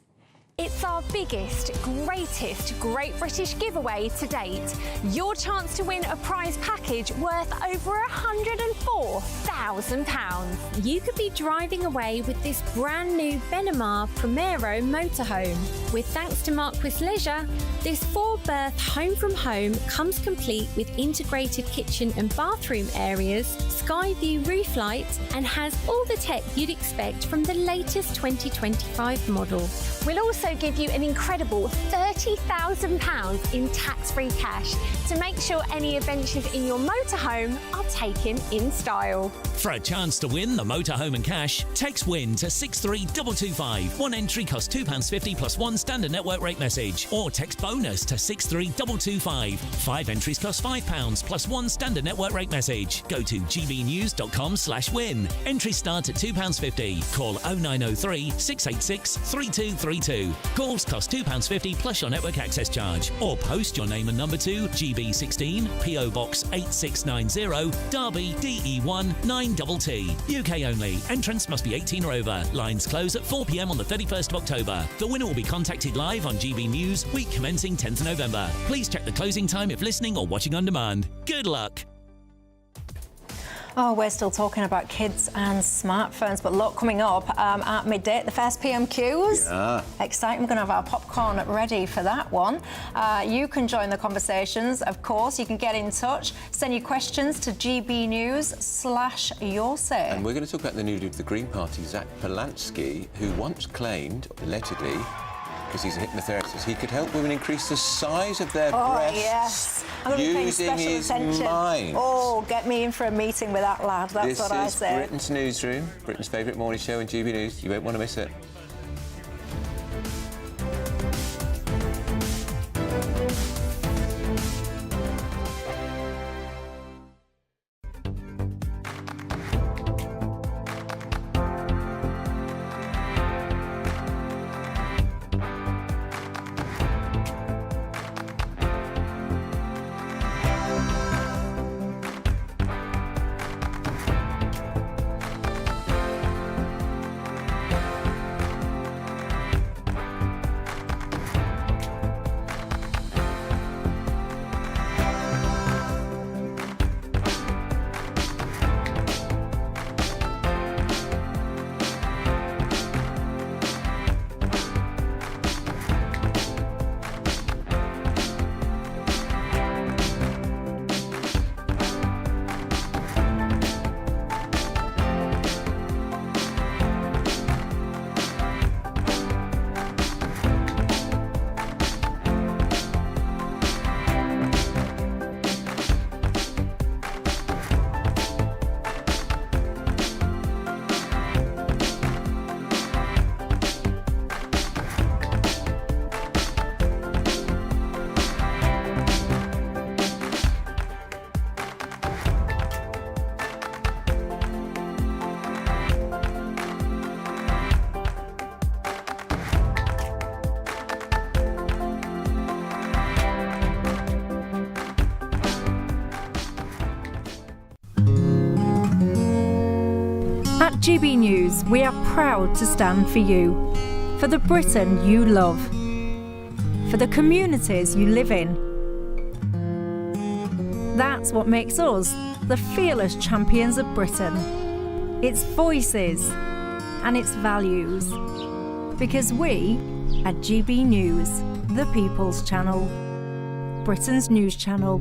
It's our biggest, greatest Great British giveaway to date. Your chance to win a prize package worth over £104,000. You could be driving away with this brand new Benamar Primero motorhome. With thanks to Marquis Leisure, this 4-berth home from home comes complete with integrated kitchen and bathroom areas, sky view roof light, and has all the tech you'd expect from the latest 2025 model. We'll also give you an incredible £30,000 in tax-free cash to make sure any adventures in your motorhome are taken in style. For a chance to win the motorhome and cash, text WIN to 63225. One entry costs £2.50 plus one standard network rate message, or text BONUS to 63225. 5 entries cost £5 plus one standard network rate message. Go to gbnews.com/win. Entries start at £2.50. Call 0903 686 3232. Calls cost £2.50 plus your network access charge, or post your name and number to GB16 PO Box 8690 Derby DE1 9TT. UK only. Entrance must be 18 or over. Lines close at 4 p.m. on the 31st of October. The winner will be contacted live on GB News, week commencing 10th November. Please check the closing time if listening or watching on demand. Good luck. Oh, we're still talking about kids and smartphones, but look, coming up at midday, the first PMQs. Yeah. Exciting. We're going to have our popcorn ready for that one. You can join the conversations, of course. You can get in touch, send your questions to gbnews/yoursay. And we're going to talk about the new leader of the Green Party, Zach Polansky, who once claimed, allegedly, because he's a hypnotherapist, he could help women increase the size of their breasts. Yes. I'm going to be paying special attention. Mind. Oh, get me in for a meeting with that lad. That's what I say. This is Britain's Newsroom, Britain's favourite morning show on GB News. You won't want to miss it. At GB News, we are proud to stand for you, for the Britain you love, for the communities you live in. That's what makes us the fearless champions of Britain. Its voices and its values. Because we, at GB News, the People's Channel, Britain's news channel.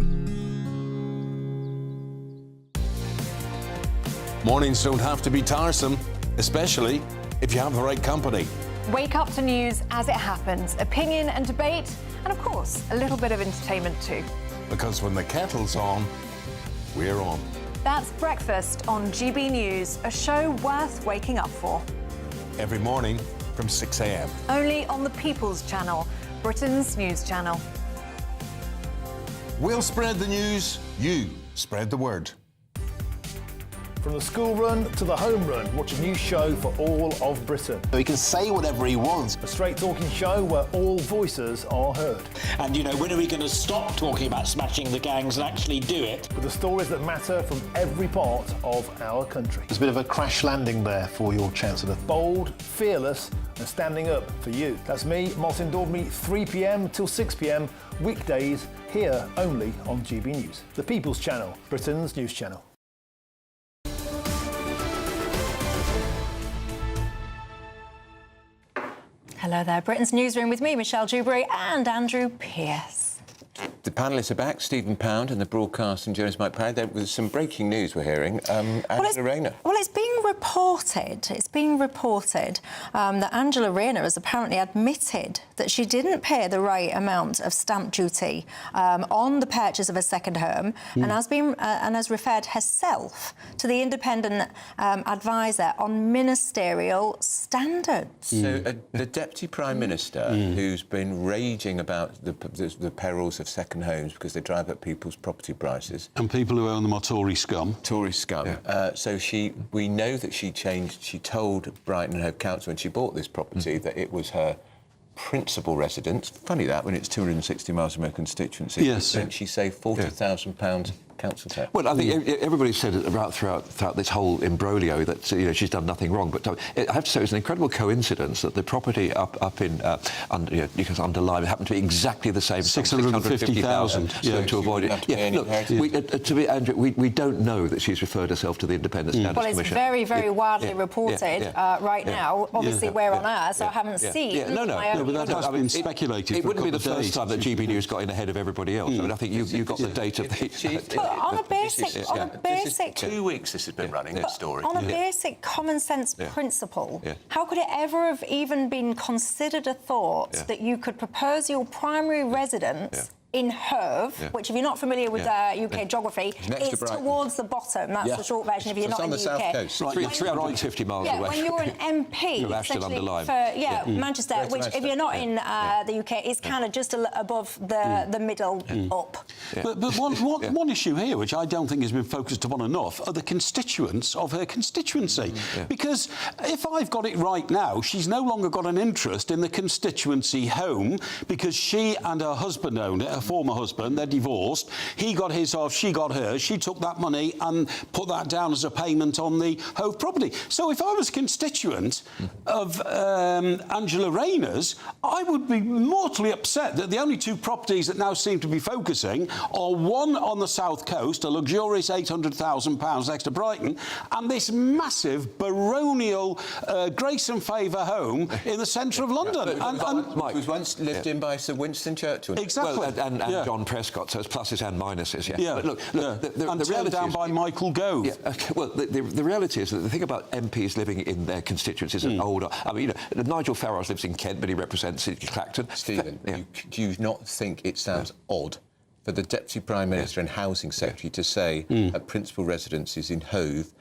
Mornings don't have to be tiresome, especially if you have the right company. Wake up to news as it happens, opinion and debate, and of course, a little bit of entertainment too. Because when the kettle's on, we're on. That's Breakfast on GB News, a show worth waking up for. Every morning from 6 a.m. Only on the People's Channel, Britain's news channel. We'll spread the news, you spread the word. From the school run to the home run, watch a new show for all of Britain. So he can say whatever he wants. A straight talking show where all voices are heard. And, you know, when are we going to stop talking about smashing the gangs and actually do it? With the stories that matter from every part of our country. There's a bit of a crash landing there for your Chancellor. Bold, fearless and standing up for you. That's me, Martin Daubney, 3 p.m. till 6 p.m. weekdays here only on GB News. The People's Channel, Britain's news channel. Hello there, Britain's Newsroom with me, Michelle Dewberry and Andrew Pearce. The panellists are back, Stephen Pound and the broadcast and journalist Mike Parry. There was some breaking news we're hearing. Angela Rayner. Well, it's being reported that Angela Rayner has apparently admitted that she didn't pay the right amount of stamp duty on the purchase of a second home and has referred herself to the independent advisor on ministerial standards. So the Deputy Prime Minister, who's been raging about the perils of second homes because they drive up people's property prices. And people who own them are Tory scum. Tory scum. Yeah. So we know that she told Brighton and Hove Council when she bought this property that it was her principal residence. Funny that, when it's 260 miles from her constituency. Yes. Then she saved £40,000 council tax. Well, I think everybody said throughout this whole imbroglio that she's done nothing wrong. But I have to say it was an incredible coincidence that the property up in under Lyme happened to be exactly the same. 650,000. Yeah. To avoid it. Yeah. Look, Andrew, we don't know that she's referred herself to the Independent Standards Commission. Well, it's very, very widely reported right now. Obviously, we're on air, so I haven't seen. No, but that has been speculated. It wouldn't be the first time that GB News got in ahead of everybody else. I mean, I think you got the date of the. On a basic 2 weeks this has been running, this story. On a basic common sense principle, how could it ever have even been considered a thought that you could propose your primary residence in Hove, which if you're not familiar with UK geography, it's towards the bottom. That's the short version if you're not in the UK. South Coast. Right, 350 miles away. When you're an MP, essentially for Manchester, which if you're not in the UK, is kind of just above the middle up. But one issue here, which I don't think has been focused upon enough, are the constituents of her constituency. Because if I've got it right now, she's no longer got an interest in the constituency home because she and her husband own it. Her former husband, they're divorced. He got his half, she got hers. She took that money and put that down as a payment on the Hove property. So if I was a constituent of Angela Rayner's, I would be mortally upset that the only two properties that now seem to be focusing are one on the south coast, a luxurious £800,000 next to Brighton, and this massive baronial grace and favour home in the centre of London. It was once lived in by Sir Winston Churchill. Exactly. Well, and John Prescott, so it's pluses and minuses, Yeah. But look, the reality down by Michael Gove. Well, the reality is that the thing about MPs living in their constituencies and older. I mean, Nigel Farage lives in Kent, but he represents Clacton. Stephen, do you not think it sounds odd for the Deputy Prime Minister and Housing Secretary to say her principal residence is in Hove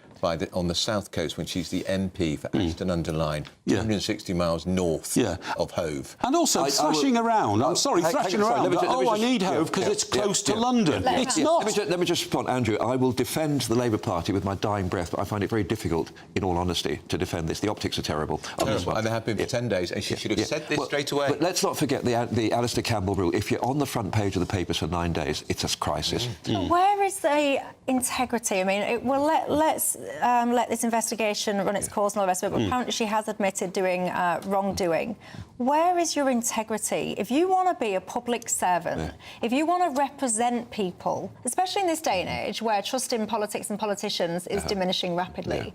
on the south coast when she's the MP for Ashton-under-Lyne, 260 miles north of Hove? And also thrashing around. I'm sorry, thrashing around. I need Hove because it's close to London. It's not. Let me just respond, Andrew. I will defend the Labour Party with my dying breath, but I find it very difficult, in all honesty, to defend this. The optics are terrible. On this one. And they have been for 10 days, and she should have said this straight away. But let's not forget the Alistair Campbell rule. If you're on the front page of the papers for 9 days, it's a crisis. But where is the integrity? I mean, let's let this investigation run its course and all the rest of it, but apparently she has admitted doing wrongdoing. Where is your integrity? If you want to be a public servant, if you want to represent people, especially in this day and age where trust in politics and politicians is diminishing rapidly,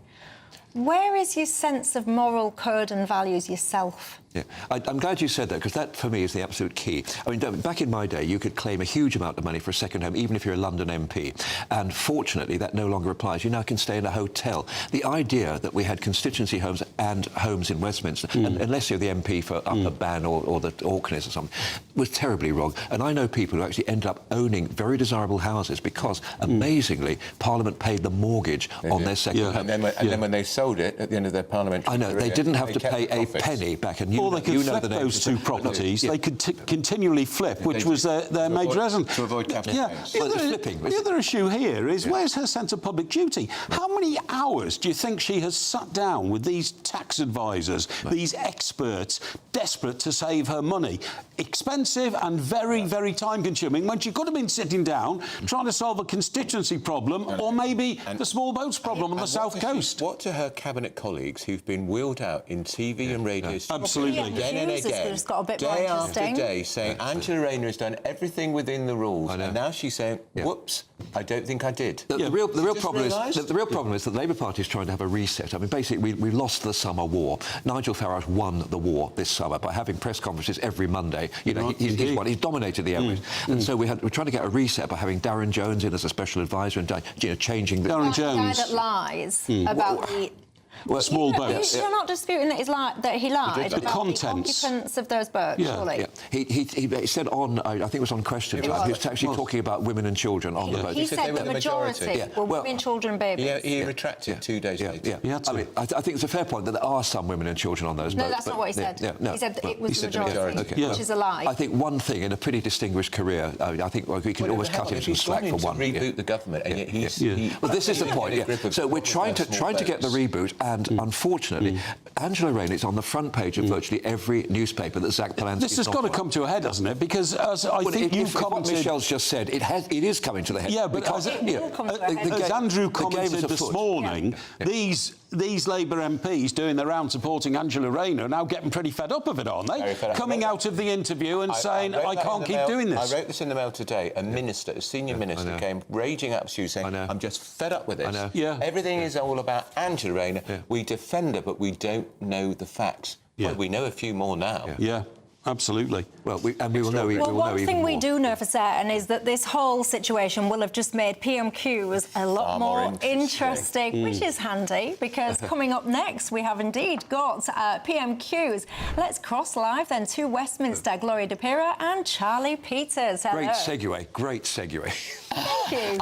where is your sense of moral code and values yourself? Yeah, I'm glad you said that, because that, for me, is the absolute key. I mean, back in my day, you could claim a huge amount of money for a second home, even if you're a London MP. And fortunately, that no longer applies. You now can stay in a hotel. The idea that we had constituency homes and homes in Westminster, and unless you're the MP for Upper Bann or the Orkneys or something, was terribly wrong. And I know people who actually ended up owning very desirable houses because, amazingly, Parliament paid the mortgage on their second home. And then when they sold it at the end of their parliamentary career, they didn't have to pay a penny back. And or they could flip those two properties. They could continually flip, which was their major reason. To avoid capital gains. The other issue here is where's her sense of public duty? How many hours do you think she has sat down with these tax advisors, these experts, desperate to save her money? Expensive and very, very time-consuming, when she could have been sitting down trying to solve a constituency problem or maybe the small boats problem on the south coast. What to her cabinet colleagues who've been wheeled out in TV and radio Absolutely. again and again, day after day, saying Angela Rayner has done everything within the rules, and now she's saying, "Whoops, I don't think I did." The real problem is that the Labour Party is trying to have a reset. I mean, basically, we lost the summer war. Nigel Farage won the war this summer by having press conferences every Monday. You know, he's won. He's dominated the airways, and so we're trying to get a reset by having Darren Jones in as a special advisor and changing the Darren Jones, the guy that lies about the. Small boats. You're not disputing that he lied about contents. the occupants of those boats, surely? Yeah. He said on, I think it was on Question Time, he was actually talking about women and children on the boat. He said the majority were women, children, babies. Yeah, he retracted 2 days later. I mean, I think it's a fair point that there are some women and children on those boats. No, that's not what he said. He said it was the majority, which is a lie. I think one thing in a pretty distinguished career, I think we can always cut him some slack for one. Reboot the government, and yet he's. Well, this is the point. So we're trying to get the reboot, and unfortunately, Angela Rayner is on the front page of virtually every newspaper that Zach Polanski. This has got to come to a head, hasn't it? Because as I think you've commented, what Michelle's just said, it is coming to the head. Yeah, but as Andrew commented this morning, these Labour MPs doing their round supporting Angela Rayner are now getting pretty fed up of it, aren't they? Coming out of the interview and saying, I can't keep doing this. I wrote this in the Mail today. A senior minister, came raging up to you saying, I'm just fed up with this. Everything is all about Angela Rayner. We defend her, but we don't know the facts. Well, we know a few more now. Yeah. Absolutely. Well, we will know. One thing we do know for certain is that this whole situation will have just made PMQs a lot more interesting, which is handy, because coming up next we have indeed got PMQs. Let's cross live then to Westminster. Gloria De Pira and Charlie Peters. Hello. Great segue. Thank you.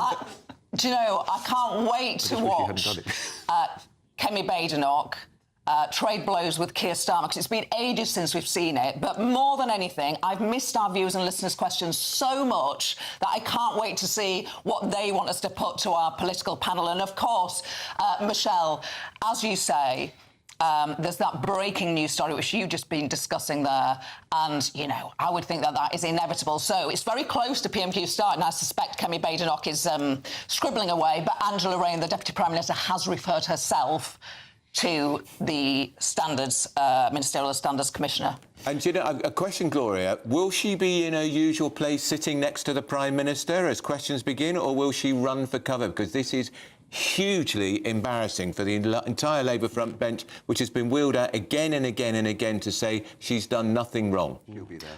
Do you know, I can't wait to watch Kemi Badenoch trade blows with Keir Starmer, because it's been ages since we've seen it. But more than anything, I've missed our viewers and listeners' questions so much that I can't wait to see what they want us to put to our political panel. And of course, Michelle, as you say, there's that breaking news story which you've just been discussing there, and, you know, I would think that that is inevitable. So it's very close to PMQ starting. I suspect Kemi Badenoch is scribbling away, but Angela Rayner, the Deputy Prime Minister, has referred herself to the Ministerial Standards Commissioner. And, you know, a question, Gloria. Will she be in her usual place sitting next to the Prime Minister as questions begin, or will she run for cover? Because this is hugely embarrassing for the entire Labour front bench, which has been wheeled out again and again and again to say she's done nothing wrong. You'll be there.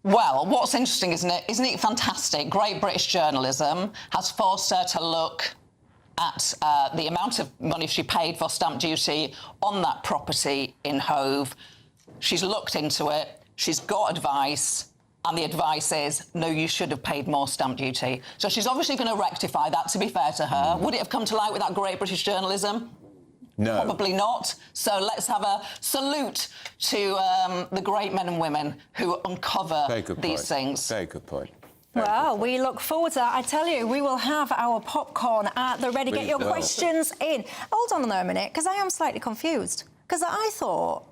Well, what's interesting, isn't it? Isn't it fantastic? Great British journalism has forced her to look at the amount of money she paid for stamp duty on that property in Hove. She's looked into it, she's got advice, and the advice is, no, you should have paid more stamp duty. So she's obviously going to rectify that, to be fair to her. Would it have come to light without great British journalism? No. Probably not. So let's have a salute to the great men and women who uncover these things. Very good point. Well, we look forward to that. I tell you, we will have our popcorn at the ready. Get your questions in. Hold on a minute, because I am slightly confused. Because I thought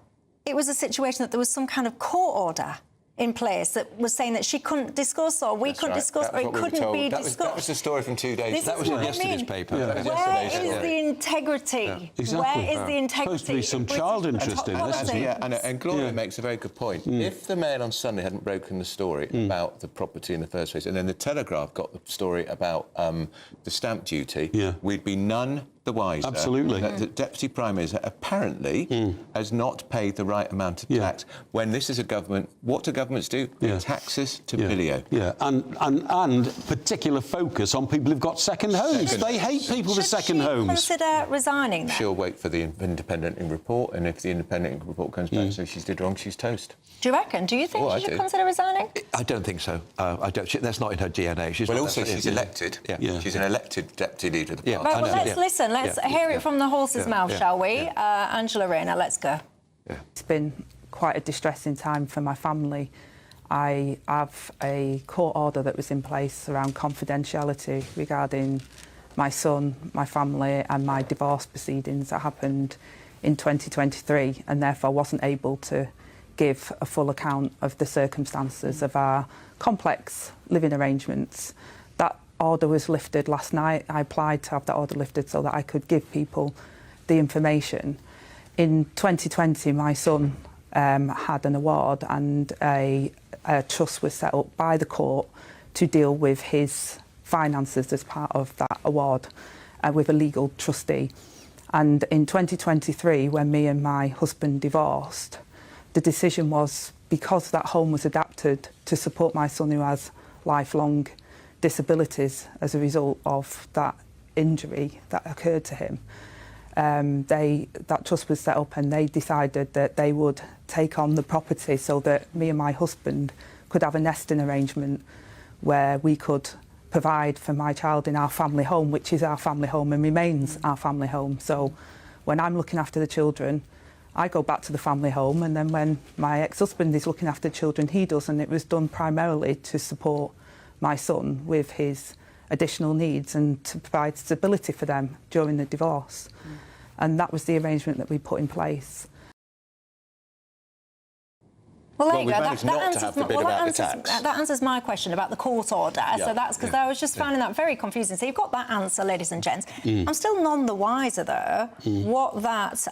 it was a situation that there was some kind of court order in place that was saying that she couldn't discuss or we couldn't discuss or it couldn't be discussed. That was the story from 2 days. That was in yesterday's paper. Where is the integrity? Exactly. Where is the integrity? Supposed to be some child interest in this, isn't it? And Gloria makes a very good point. If the Mail on Sunday hadn't broken the story about the property in the first place, and then the Telegraph got the story about the stamp duty, we'd be none the wiser. Absolutely. That the Deputy Prime Minister apparently has not paid the right amount of tax. When this is a government, what do governments do? They taxes to bilio. Yeah, and particular focus on people who've got second homes. They hate people with second homes. Consider resigning then? She'll wait for the independent report, and if the independent report comes back, so she's did wrong, she's toast. Do you reckon? Do you think she should consider resigning? I don't think so. I don't. That's not in her DNA. She's she's elected. She's an elected deputy leader of the party. Right, well, let's listen. Let's hear it from the horse's mouth, shall we? Angela Rayner, let's go. It's been quite a distressing time for my family. I have a court order that was in place around confidentiality regarding my son, my family and my divorce proceedings that happened in 2023, and therefore wasn't able to give a full account of the circumstances of our complex living arrangements. That order was lifted last night. I applied to have that order lifted so that I could give people the information. In 2020, my son had an award, and a trust was set up by the court to deal with his finances as part of that award with a legal trustee. And in 2023, when me and my husband divorced, the decision was, because that home was adapted to support my son who has lifelong disabilities as a result of that injury that occurred to him, that trust was set up, and they decided that they would take on the property so that me and my husband could have a nesting arrangement where we could provide for my child in our family home, which is our family home and remains our family home. So when I'm looking after the children, I go back to the family home, and then when my ex-husband is looking after children, he does, and it was done primarily to support my son with his additional needs and to provide stability for them during the divorce. And that was the arrangement that we put in place. Well, there you go. That answers my question about the court order. So that's because I was just finding that very confusing. So you've got that answer, ladies and gents. I'm still none the wiser, though, what that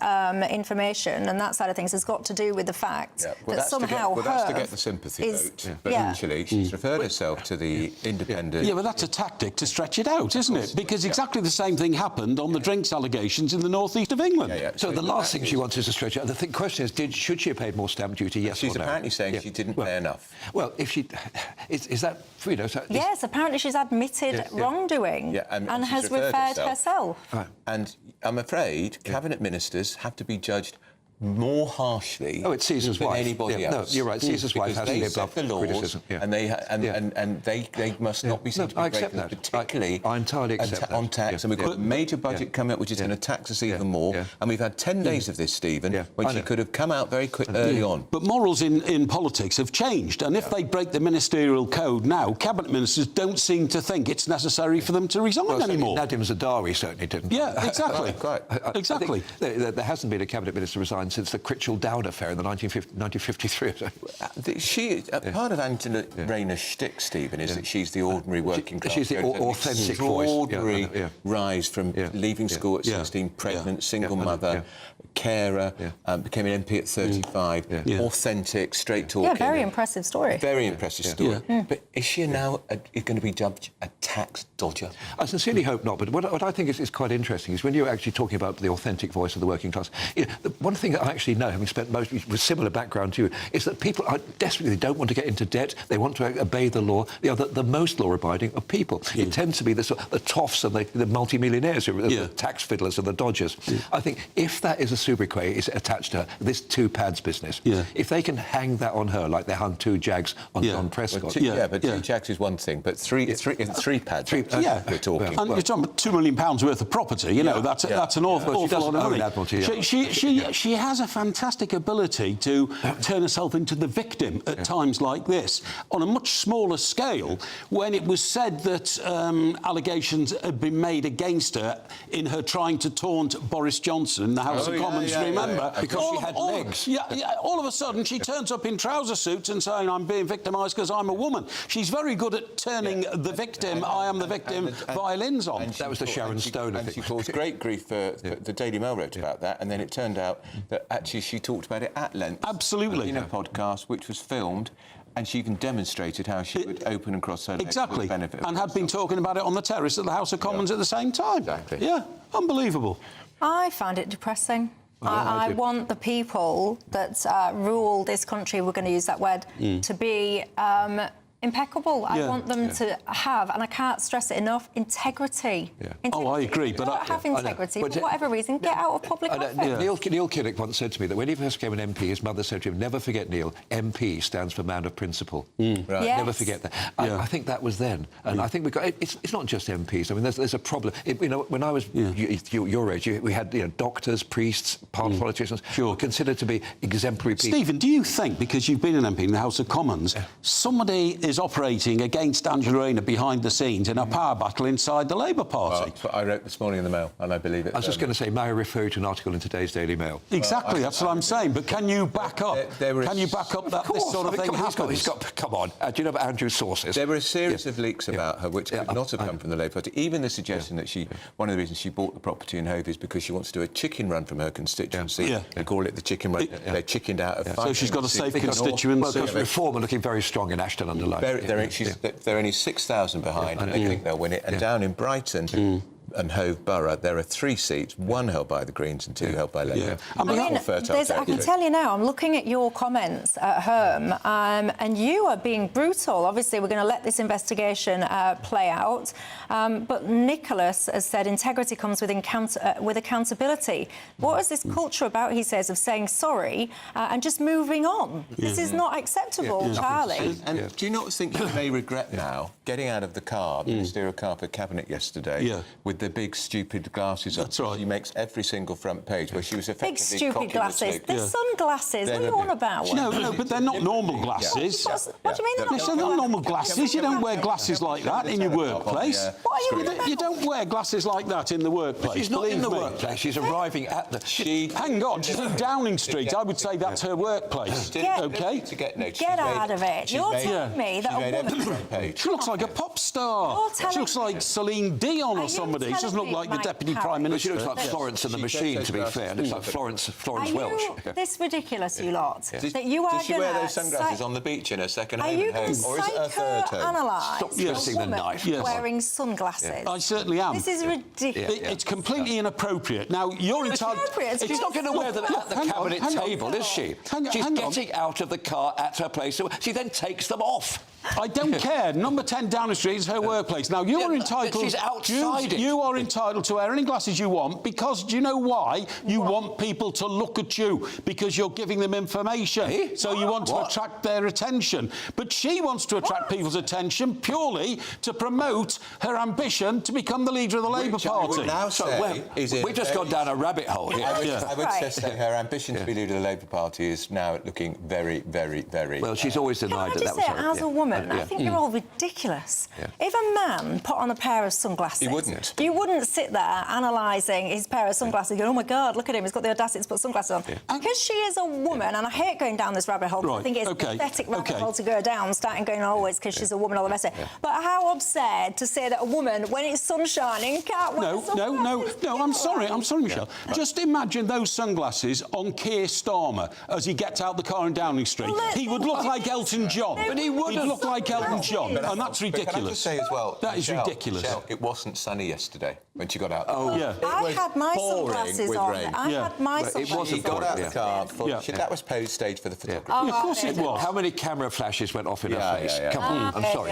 information and that side of things has got to do with the fact that somehow that's to get the sympathy vote. But actually, she's referred herself to the independent... Yeah, but that's a tactic to stretch it out, isn't it? Because exactly the same thing happened on the drinks allegations in the northeast of England. So the last thing she wants is to stretch it out. The question is, should she have paid more stamp duty, yes or no? Apparently saying she didn't pay enough. Well, if she... Is that... You know, yes, apparently she's admitted wrongdoing and has referred herself. And I'm afraid Cabinet ministers have to be judged more harshly it's Caesar's than wife. anybody else. No, you're right. Caesar's wife has to live above the laws, criticism. And they must not be seen to be breaking them, particularly I entirely accept that. On tax. And we've got a major budget coming up which is going to tax us even more. And we've had 10 days of this, Stephen, when she could have come out very early on. But morals in politics have changed, and if they break the ministerial code now, cabinet ministers don't seem to think it's necessary for them to resign anymore. Nadim Zardari certainly didn't. Yeah, exactly. Exactly. There hasn't been a cabinet minister resigned since the Critchell Down affair in the 1953. Part of Angela Rayner's shtick, Stephen, is that she's the ordinary working class. She's the authentic voice. Extraordinary rise from leaving school at 16, pregnant, single mother, carer, became an MP at 35, authentic, straight-talking. Yeah, very impressive story. Very impressive story. But is she now going to be dubbed a tax dodger? I sincerely hope not, but what I think is quite interesting is when you're actually talking about the authentic voice of the working class, one thing that I actually know, having spent most with similar background to you, is that people are desperately, they don't want to get into debt, they want to obey the law. They are the most law-abiding of people. It tends to be the toffs and the multi-millionaires who are the tax fiddlers and the dodgers. I think if that is a sobriquet is attached to her, this two pads business, if they can hang that on her like they hung two Jags on Don Prescott. But two Jags is one thing, but three pads. We're talking. And you're talking about £2 million worth of property. You know, that's an awful lot of money. She has a fantastic ability to turn herself into the victim at times like this. On a much smaller scale, when it was said that allegations had been made against her in her trying to taunt Boris Johnson in the House of Commons, remember? Because she had legs. All of a sudden, she turns up in trouser suits and saying, I'm being victimised because I'm a woman. She's very good at turning the victim, I am the victim, violins on. That was the Sharon Stone, I think. She caused great grief for the Daily Mail wrote about that, and then it turned out that actually she talked about it at length. Absolutely. In a podcast which was filmed, and she even demonstrated how she would open and cross her legs for the benefit. And had been talking about it on the terrace at the House of Commons at the same time. Exactly. Yeah, unbelievable. I find it depressing. I want the people that rule this country, we're going to use that word, to be impeccable. I want them to have, and I can't stress it enough, integrity. Oh, I agree. If you don't have integrity, for whatever reason, get out of public office. Neil Kinnock once said to me that when he first became an MP, his mother said to him, never forget, Neil, MP stands for man of principle. Right. Yes. Never forget that. I think that was then. And I think we've got... It's not just MPs. I mean, there's a problem. You know, when I was your age, we had doctors, priests, politicians considered to be exemplary people. Stephen, do you think, because you've been an MP in the House of Commons, somebody is operating against Angela Rayner behind the scenes in a power battle inside the Labour Party? Well, I wrote this morning in the Mail, and I believe it. I was just going to say, may I refer you to an article in today's Daily Mail? Exactly, that's what I'm saying. But can you back up? Can you back up that this sort of thing happens? Come on. Do you know about Andrew's sources? There were a series of leaks about her which could not have come from the Labour Party. Even the suggestion that one of the reasons she bought the property in Hove is because she wants to do a chicken run from her constituency. They call it the chicken run. They chickened out of So she's got a safe constituency. Well, because Reform are looking very strong in Ashton under Labour. They're only 6,000 behind, and they think they'll win it. And down in Brighton and Hove Borough, there are 3 seats, 1 held by the Greens and 2 held by Labour. I can tell you now, I'm looking at your comments at home, and you are being brutal. Obviously, we're going to let this investigation play out. But Nicholas has said integrity comes with accountability. What is this culture about, he says, of saying sorry and just moving on? This is not acceptable, Charlie. And do you not think you may regret now getting out of the car, the ministerial car for Cabinet yesterday, with the big stupid glasses on? That's right. She makes every single front page where she was effectively big stupid glasses. They're sunglasses. What are you on about? No, but they're not normal glasses. What do you mean They're not normal glasses? You don't wear glasses like that in your workplace. You don't wear glasses like that in the workplace. She's not in the workplace. She's arriving at the... Hang on, she's in Downing Street. I would say that's her workplace. OK? Get out of it. You're telling me that a woman... She looks like a pop star. She looks like Celine Dion or somebody. She doesn't look like the Deputy Prime Minister. She looks like Florence and the Machine, to be fair. Looks like Florence Welch. Are this ridiculous, you lot? That you are Does she wear those sunglasses on the beach in her second home? Are you going to psychoanalyse a woman wearing sunglasses? I certainly am. This is ridiculous. It's completely inappropriate. Now, you're entitled... She's not going to wear them at the Cabinet table, is she? She's getting out of the car at her place. She then takes them off. I don't care. Number 10 Downing Street is her workplace. Now, you're entitled... She's outside it. You are entitled to wear any glasses you want because, do you know why? You want people to look at you because you're giving them information. So you want to attract their attention. But she wants to attract people's attention purely to promote her ambition to become the leader of the Labour Party. We've just gone down a rabbit hole here. I would say her ambition to be leader of the Labour Party is now looking very, very, very... Well, she's always denied that was her. As a woman, I think you're all ridiculous. If a man put on a pair of sunglasses... He wouldn't. You wouldn't sit there analysing his pair of sunglasses going, oh, my God, look at him, he's got the audacity to put sunglasses on. Because she is a woman, and I hate going down this rabbit hole, I think it's a pathetic rabbit hole to go down, starting going, oh, it's because she's a woman, all the rest of it. But how absurd to say that a woman, when it's sun shining, can't wear sunglasses. No, I'm sorry, Michelle. Just imagine those sunglasses on Keir Starmer as he gets out the car in Downing Street. He would look like Elton John. But he would look like Elton John, and that's ridiculous. Can I just say as well, that is ridiculous. Michelle, it wasn't sunny yesterday when she got out. I had my sunglasses on. I had my sunglasses on. She got out of the car. That was staged for the photography. Of course it was. How many camera flashes went off in her face? Come on, I'm sorry.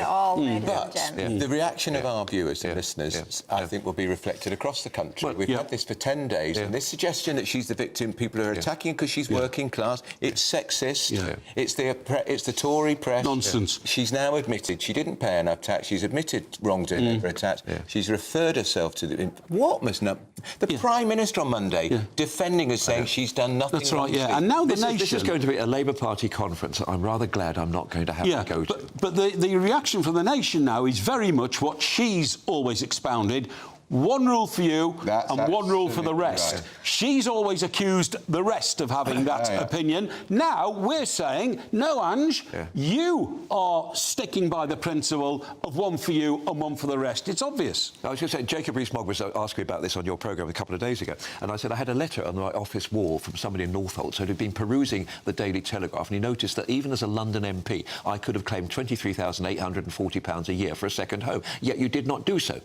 But the reaction of our viewers and listeners, I think, will be reflected across the country. We've had this for 10 days, and this suggestion that she's the victim, people are attacking because she's working class, it's sexist, it's the Tory press. Nonsense. she's now admitted she didn't pay enough tax. She's admitted wrongdoing over her tax. She's referred herself to the... What must not... The Prime Minister on Monday defending her, saying she's done nothing That's right, wrong. yeah. And now the nation... This is going to be a Labour Party conference. I'm rather glad I'm not going to have to go to. But the reaction from the nation now is very much what she's always expounded. One rule for you and one rule for the rest. Right. She's always accused the rest of having that opinion. Now we're saying, no, Ange, you are sticking by the principle of one for you and one for the rest. It's obvious. I was going to say, Jacob Rees-Mogg was asking me about this on your programme a couple of days ago, and I said I had a letter on my office wall from somebody in Northolt who had been perusing the Daily Telegraph, and he noticed that even as a London MP, I could have claimed £23,840 a year for a second home, yet you did not do so.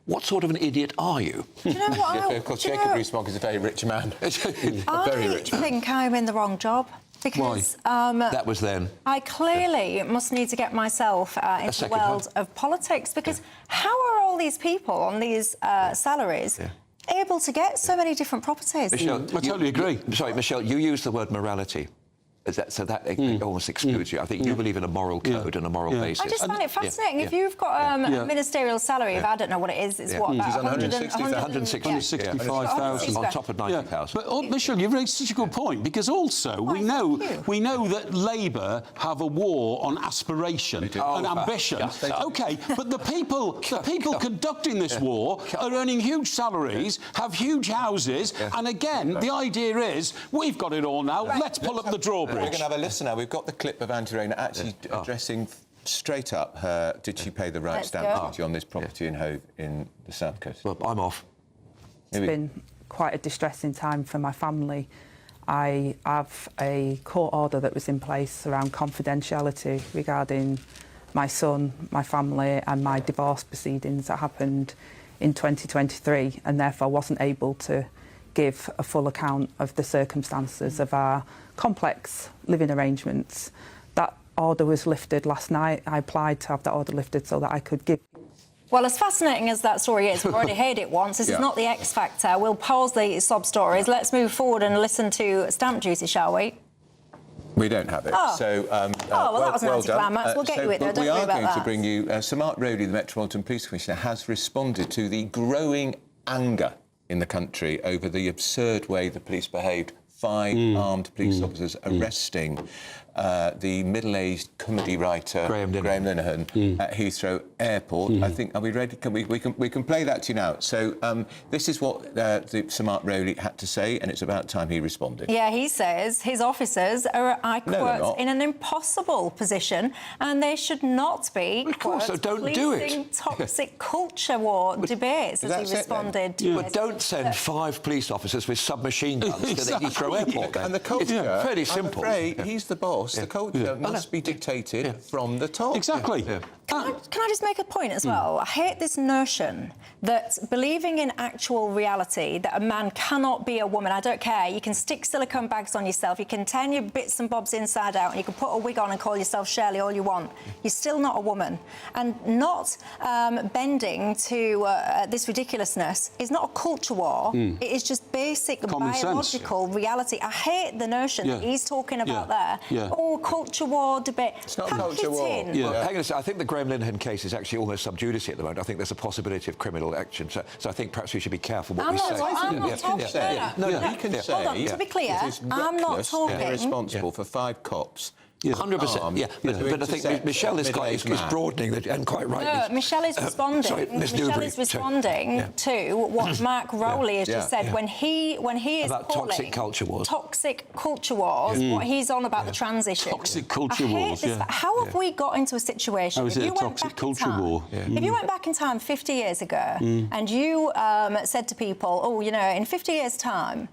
What sort of an idiot are you? Do you know what? Of course, Jacob Rees-Mogg is a very rich man. I think I'm in the wrong job. Because that was then. I clearly must need to get myself into the world of politics, because how are all these people on these salaries able to get so many different properties? Michelle, I totally agree. Sorry, Michelle, you used the word morality. So that almost excludes you. I think you believe in a moral code and a moral basis. I just find it fascinating. If you've got a ministerial salary of, I don't know what it is, it's what, about 165,000 on top of 90,000. But Michelle, you've raised such a good point, because also we know that Labour have a war on aspiration and ambition. OK, but the people conducting this war are earning huge salaries, have huge houses, and again, the idea is we've got it all now. Let's pull up the drawbridge. We're going to have a listen now. We've got the clip of Auntie Rayner actually addressing straight up her... Did she pay the right stamp duty on this property in Hove in the South Coast? Well, I'm off. It's been quite a distressing time for my family. I have a court order that was in place around confidentiality regarding my son, my family and my divorce proceedings that happened in 2023, and therefore wasn't able to give a full account of the circumstances of our complex living arrangements. That order was lifted last night. I applied to have that order lifted so that I could give... Well, as fascinating as that story is, we've already heard it once. This is not the X Factor. We'll pause the sob stories. Let's move forward and listen to stamp duty, shall we? We don't have it. So, well, that was an anticlimax. We'll get you it, though. Don't worry about that. We are going to bring you... Sir Mark Rowley, the Metropolitan Police Commissioner, has responded to the growing anger in the country over the absurd way the police behaved. 5 armed police officers arresting the middle-aged comedy writer Graham Linehan at Heathrow Airport. I think, are we ready? We can play that to you now. So this is what Sir Mark Rowley had to say, and it's about time he responded. Yeah, he says his officers are, I quote, in an impossible position, and they should not be, of course, so don't do it. Toxic culture war debates, as he responded. But don't send 5 police officers with submachine guns to the Heathrow Airport. And the culture, it's fairly simple. I'm afraid he's the boss. The culture must be dictated from the top. Exactly. Can I just make a point as well? I hate this notion that believing in actual reality, that a man cannot be a woman. I don't care. You can stick silicone bags on yourself. You can turn your bits and bobs inside out, and you can put a wig on and call yourself Shirley all you want. You're still not a woman. And not bending to this ridiculousness is not a culture war. It is just basic biological reality. I hate the notion that he's talking about there. Oh, culture war debate. It's not a culture war. Hang on a second. I think the Graham Linehan case is actually almost sub judice at the moment. I think there's a possibility of criminal action. So I think perhaps we should be careful what we say. I'm not talking. He can say. Hold on, to be clear, I'm not talking. Irresponsible for 5 cops. 100%. Yeah, but I think Michelle is broadening that, and quite right. No, Michelle is responding. Sorry, Michelle is responding to what Mark Rowley has just said when he is about calling toxic culture wars. Toxic culture wars. What he's on about the transition. Toxic culture wars. How have we got into a situation? How is it a toxic culture war? If you went back in time 50 years ago and you said to people, oh, you know, in 50 years' time,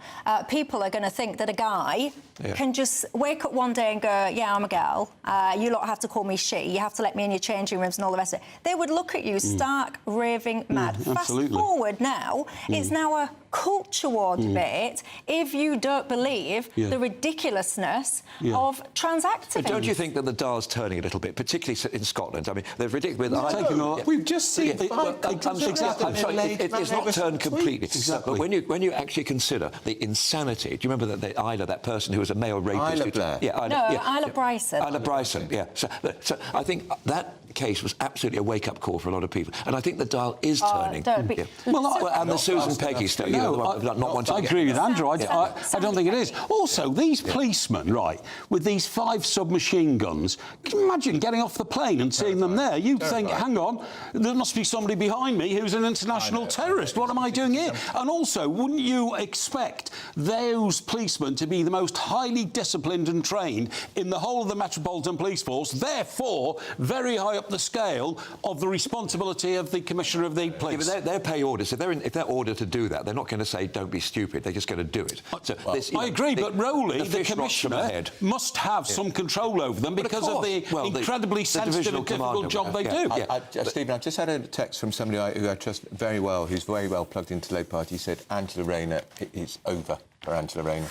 people are going to think that a guy can just wake up one day and go, yeah, I'm a girl, you lot have to call me she, you have to let me in your changing rooms and all the rest of it. They would look at you stark, raving mad. Fast forward now, it's now a culture war debate if you don't believe the ridiculousness of transacting. But don't you think that the dial's turning a little bit, particularly in Scotland? I mean, they're ridiculous. We've just seen it's not turned completely. But when you actually consider the insanity, do you remember that Isla, that person who was a male rapist? Isla Bryson. Isla Bryson, yeah. So I think that case was absolutely a wake-up call for a lot of people, and I think the dial is turning. Don't be... and the Susan Peggy stuff. I agree with Andrew. I don't think it is. Also, these policemen, right, with these 5 submachine guns, can you imagine getting off the plane and seeing them there? You'd think, hang on, there must be somebody behind me who's an international terrorist. What am I doing here? And also, wouldn't you expect those policemen to be the most highly disciplined and trained in the whole of the Metropolitan Police Force, therefore very high up the scale of the responsibility of the Commissioner of the Police? But they're pay orders. If they're ordered to do that, they're not going to say, don't be stupid. They're just going to do it. So I agree, but Rowley, the Commissioner, must have some control over them because of the incredibly sensitive and difficult job they do. Stephen, I've just had a text from somebody who I trust very well, who's very well plugged into the Labour Party. He said Angela Rayner, it's over for Angela Rayner.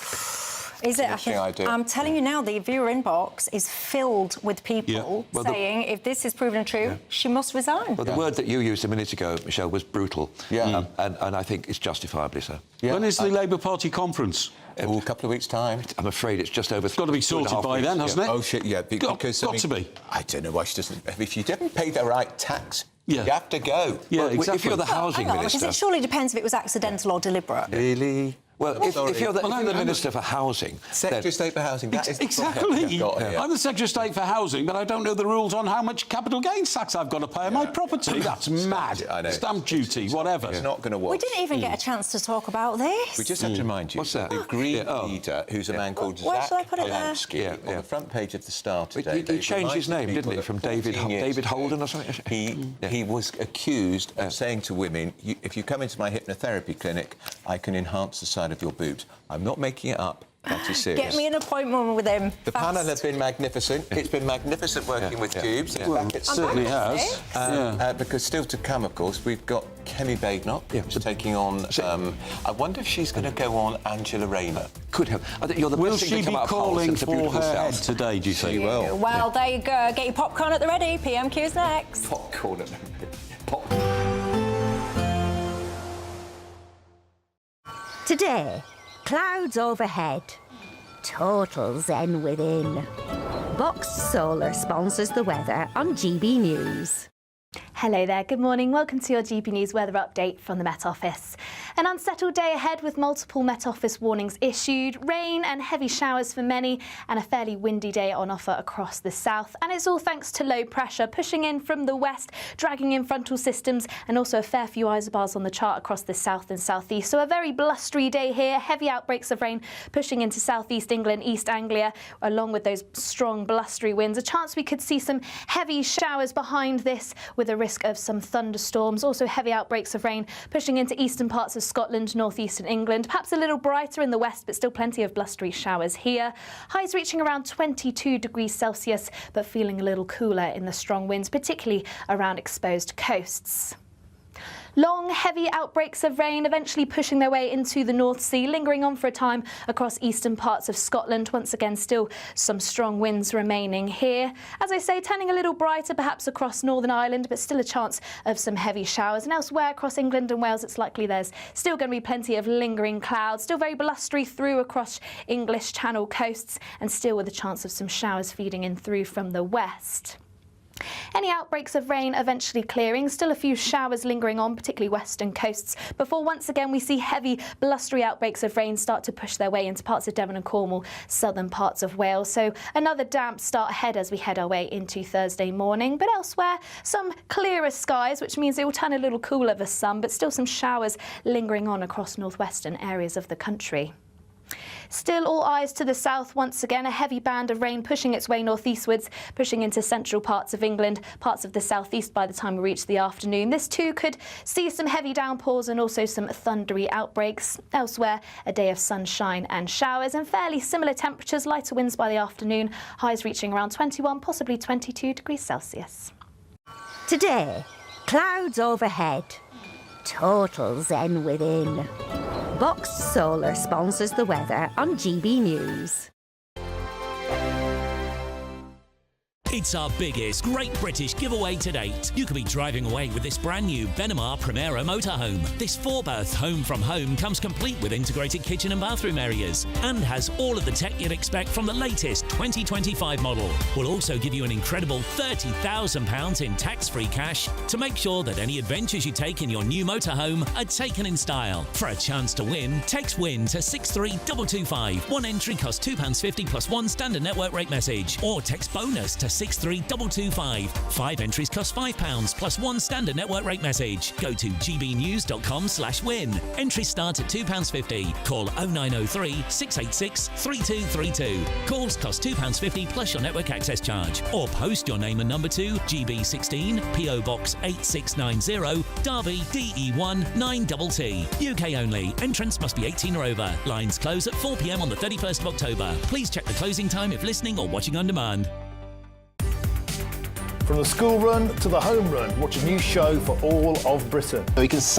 Is it? I'm telling you now, the viewer inbox is filled with people saying if this is proven true, she must resign. Well, the word that you used a minute ago, Michelle, was brutal. And I think it's justifiably so. When is the Labour Party conference? A couple of weeks' time. I'm afraid it's just over. It's got to be sorted by then, hasn't it? Oh, shit, yeah. Because got to be. I don't know why she doesn't... If you didn't pay the right tax, you have to go. Yeah, exactly. If you're the housing minister... Because it surely depends if it was accidental or deliberate. Really? Well, if you're the Minister for Housing... Secretary of State for Housing, that is... Exactly. I'm the Secretary of State for Housing, but I don't know the rules on how much capital gains tax I've got to pay on my property. That's mad. I know. Stamp duty, whatever. It's not going to work. We didn't even get a chance to talk about this. We just have to remind you. What's that? The Green leader, who's a man called Zach Polanski, on the front page of the Star today. He changed his name, didn't he, from David Holden or something? He was accused of saying to women, if you come into my hypnotherapy clinic, I can enhance the side of your boobs. I'm not making it up. That is serious. Get me an appointment with him. The panel has been magnificent. It's been magnificent working with Tubes. Well, it certainly has. Because still to come, of course, we've got Kemi Badenoch, who's taking on... I wonder if she's going to go on Angela Rayner. Could have. I think you're the Will best she thing to be come calling for her head today, do you think? She will. Well, there you go. Get your popcorn at the ready. PMQ's next. Popcorn at the ready. Today, clouds overhead, total zen within. Boxed Solar sponsors the weather on GB News. Hello there, good morning. Welcome to your GB News weather update from the Met Office. An unsettled day ahead with multiple Met Office warnings issued, rain and heavy showers for many, and a fairly windy day on offer across the south. And it's all thanks to low pressure pushing in from the west, dragging in frontal systems, and also a fair few isobars on the chart across the south and southeast. So a very blustery day here, heavy outbreaks of rain pushing into southeast England, East Anglia, along with those strong blustery winds. A chance we could see some heavy showers behind this, with a risk of some thunderstorms. Also heavy outbreaks of rain pushing into eastern parts of Scotland, northeastern England. Perhaps a little brighter in the west, but still plenty of blustery showers here. Highs reaching around 22 degrees Celsius, but feeling a little cooler in the strong winds, particularly around exposed coasts. Long, heavy outbreaks of rain eventually pushing their way into the North Sea, lingering on for a time across eastern parts of Scotland. Once again, still some strong winds remaining here. As I say, turning a little brighter perhaps across Northern Ireland, but still a chance of some heavy showers. And elsewhere across England and Wales, it's likely there's still going to be plenty of lingering clouds, still very blustery through across English Channel coasts, and still with a chance of some showers feeding in through from the west. Any outbreaks of rain eventually clearing, still a few showers lingering on, particularly western coasts, before once again we see heavy blustery outbreaks of rain start to push their way into parts of Devon and Cornwall, southern parts of Wales. So another damp start ahead as we head our way into Thursday morning. But elsewhere, some clearer skies, which means it will turn a little cooler for some, but still some showers lingering on across northwestern areas of the country. Still all eyes to the south once again, a heavy band of rain pushing its way northeastwards, pushing into central parts of England, parts of the southeast by the time we reach the afternoon. This too could see some heavy downpours and also some thundery outbreaks. Elsewhere, a day of sunshine and showers and fairly similar temperatures, lighter winds by the afternoon, highs reaching around 21, possibly 22 degrees Celsius. Today, clouds overhead, total zen within. Box Solar sponsors the weather on GB News. It's our biggest Great British giveaway to date. You could be driving away with this brand new Benamar Primera motorhome. This 4-berth home from home comes complete with integrated kitchen and bathroom areas and has all of the tech you'd expect from the latest 2025 model. We'll also give you an incredible £30,000 in tax-free cash to make sure that any adventures you take in your new motorhome are taken in style. For a chance to win, text WIN to 63225. One entry costs £2.50 plus one standard network rate message, or text BONUS to 63225. 5 entries cost £5 plus one standard network rate message. Go to gbnews.com/win. Entries start at £2.50. Call 0903 686 3232. Calls cost £2.50 plus your network access charge. Or post your name and number to GB16 PO Box 8690 Derby DE1 9TT. UK only. Entrance must be 18 or over. Lines close at 4 p.m. on the 31st of October. Please check the closing time if listening or watching on demand. From the school run to the home run, watch a new show for all of Britain. So you can say